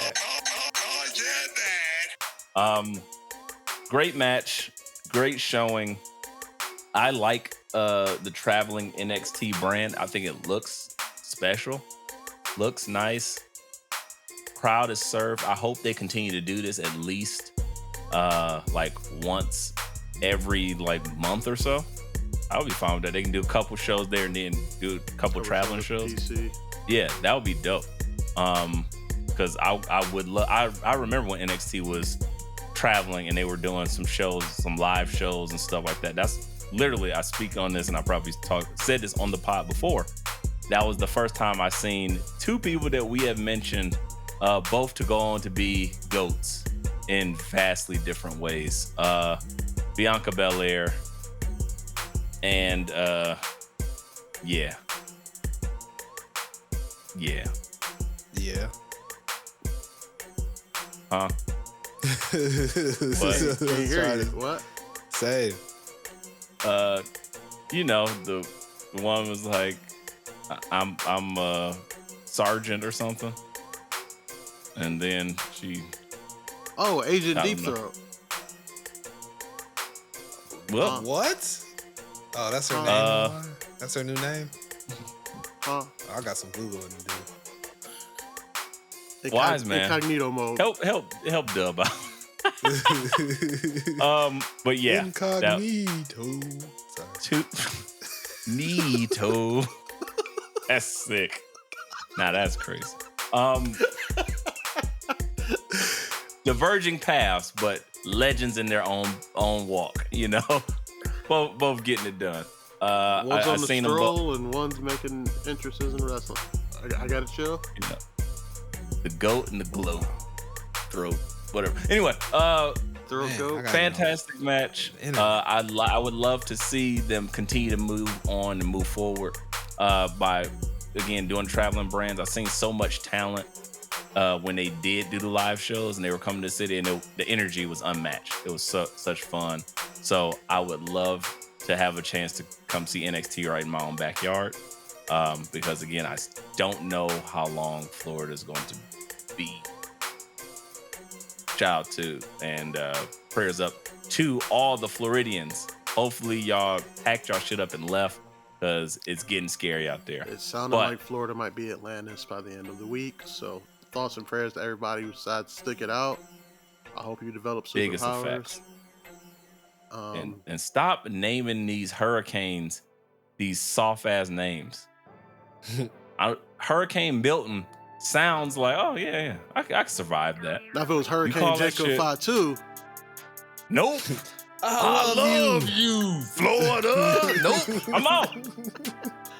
Great match, great showing. I like the traveling NXT brand. I think it looks special, looks nice. Crowd is served. I hope they continue to do this at least like once every like month or so. I would be fine with that. They can do a couple shows there and then do a couple traveling shows. PC. Yeah, that would be dope. Because I would love. I remember when NXT was traveling and they were doing some shows, some live shows and stuff like that. That's literally, I speak on this and I probably said this on the pod before. That was the first time I seen two people that we have mentioned, both to go on to be GOATs in vastly different ways. Bianca Belair and yeah. Huh? What? Save. You know, the one was like, I'm a sergeant or something, and then she. Oh, Agent Deep Throat. Well, what? Oh, that's her name. That's her new name. Huh? I got some Googling to do. Wise man. Incognito mode. Help Dub out. But yeah. Incognito. Nito. That's sick. Nah, that's crazy. Diverging paths, but legends in their own walk. You know, both getting it done. One's on the stroll and one's making entrances in wrestling. I gotta chill. You know, the goat and the glow throat, whatever. Anyway, throat goat. Fantastic match. I would love to see them continue to move on and move forward by again doing traveling brands. I've seen so much talent when they did do the live shows and they were coming to the city, and the energy was unmatched. It was such fun. So I would love to have a chance to come see NXT right in my own backyard. Because again, I don't know how long Florida is going to be. Shout out to and prayers up to all the Floridians. Hopefully y'all packed y'all shit up and left, because it's getting scary out there. It sounded like Florida might be Atlantis by the end of the week. So thoughts and prayers to everybody who decides to stick it out. I hope you develop superpowers. And stop naming these hurricanes these soft ass names. Hurricane Milton sounds like, oh yeah, I can survive that. Now if it was Hurricane Jacob Fatu. Nope. I love you, Florida. Nope. I'm out.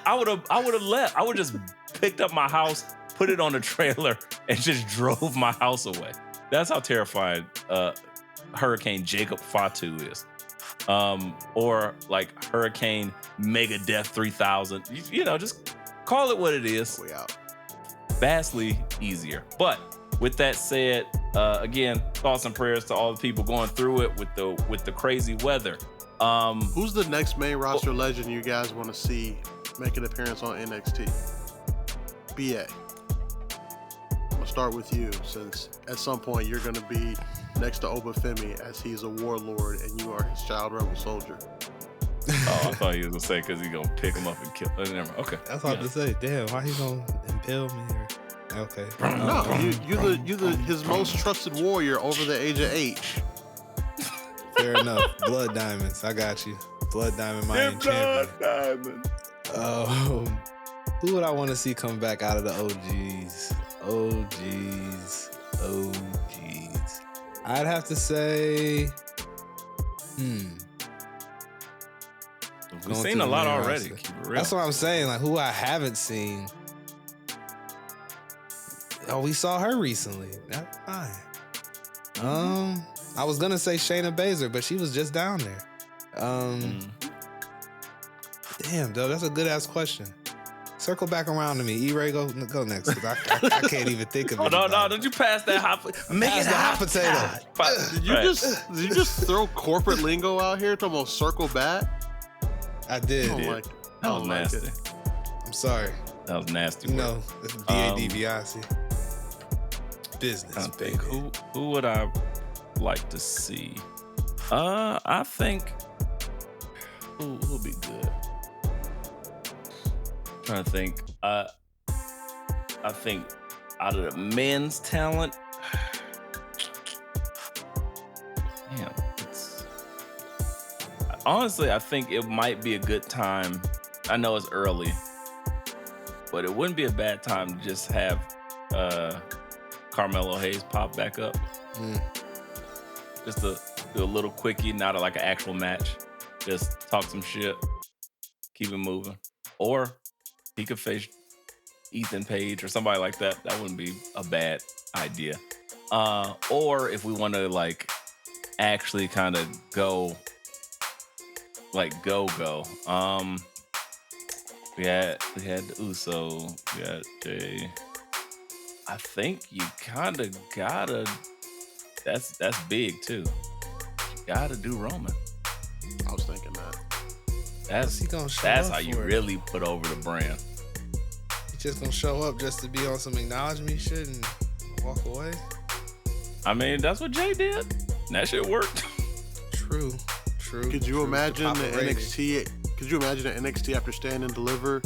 I would have left. I would just picked up my house, put it on a trailer, and just drove my house away. That's how terrifying Hurricane Jacob Fatu is. Or like Hurricane Megadeth 3000. You know, just call it what it is. We out. Vastly easier. But with that said, again, thoughts and prayers to all the people going through it with the crazy weather. Who's the next main roster legend you guys want to see make an appearance on NXT? BA. I'm gonna start with you, since at some point you're gonna be next to Obafemi as he's a warlord and you are his child rebel soldier. Oh, I thought he was gonna say because he's gonna pick him up and kill. Never mind. Okay. That's what I was to say. Damn, why he gonna impale me? Okay. No, you're his most trusted warrior over the age of 8. Fair enough. Blood diamonds. I got you. Blood diamond, my champion. Diamond. Who would I want to see come back out of the OGs? I'd have to say, We've seen a lot already. Keep it real. That's what I'm saying. Like, who I haven't seen. Oh, we saw her recently. That's fine. I was gonna say Shayna Baszler, but she was just down there. Damn, though, that's a good ass question. Circle back around to me. E-Ray, go next. 'Cause I can't even think of it. No, don't you pass that hot? Make it the hot potato. Did you just throw corporate lingo out here to almost circle back? I did. That was nasty. I'm sorry. That was nasty. No, it's BADVIC. Business, baby. Who would I like to see? I think who'll be good. Trying to think. I think out of the men's talent, damn. Honestly, I think it might be a good time. I know it's early, but it wouldn't be a bad time to just have Carmelo Hayes pop back up. Just to do a little quickie, not like an actual match. Just talk some shit, keep it moving. Or he could face Ethan Page or somebody like that. That wouldn't be a bad idea. Or if we want to like actually kind of go. We had the Uso, we had Jay. I think you kind of gotta. That's big too. You gotta do Roman. I was thinking that. That's how you really put over the brand. You just gonna show up just to be on some acknowledgement shit and walk away? I mean, that's what Jay did. And that shit worked. True. Could you imagine the NXT? Could you imagine the NXT after Stand and Deliver?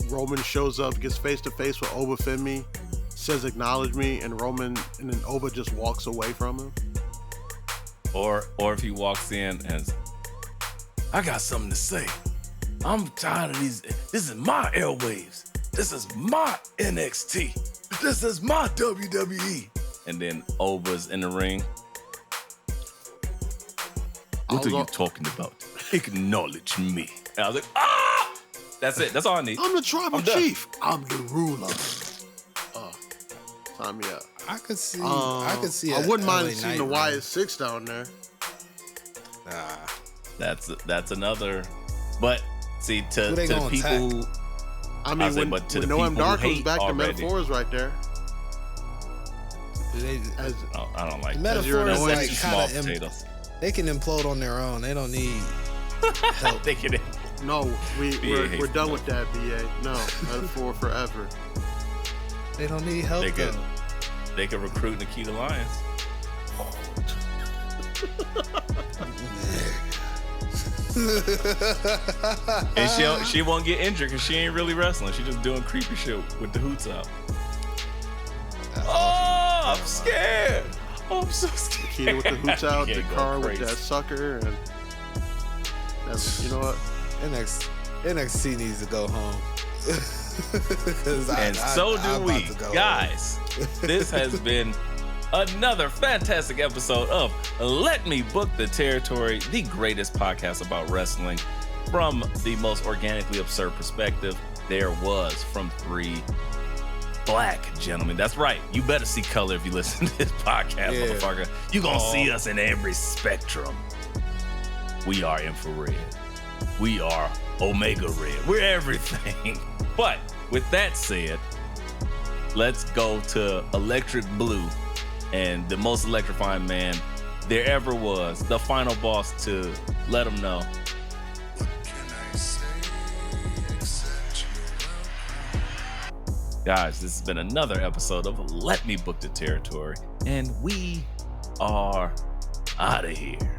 Roman shows up, gets face to face with Oba Femi, says acknowledge me, and then Oba just walks away from him. Or if he walks in and I got something to say. I'm tired of these. This is my airwaves. This is my NXT. This is my WWE. And then Oba's in the ring. What are you talking about? Acknowledge me. And I was like, ah! That's it. That's all I need. I'm the tribal chief. I'm the ruler. Sign me up. I could see. I wouldn't mind seeing the Wyatt 6 down there. That's another. But see, to the people who, I mean, when Noam Dar comes back, the metaphor is right there. I don't like the metaphor is like small potatoes. They can implode on their own. They don't need help. They can. No, we're done with that, BA. No, metaphor forever. They don't need help. They can recruit Nikita Lyons. And she won't get injured because she ain't really wrestling. She just doing creepy shit with the hoots out. I'm scared. Oh, I'm so scared. Nikita with the hoots out, the car with that sucker, and that's, you know what? NXT needs to go home. And so do we, guys. This has been another fantastic episode of Let Me Book the Territory, the greatest podcast about wrestling from the most organically absurd perspective there was from 3 black gentlemen. That's right. You better see color if you listen to this podcast, motherfucker. You gonna see us in every spectrum. We are infrared. We are Omega Red. We're everything. But with that said, let's go to Electric Blue and the most electrifying man there ever was, the final boss, to let him know. What can I say except you? Guys, this has been another episode of Let Me Book the Territory, and we are out of here.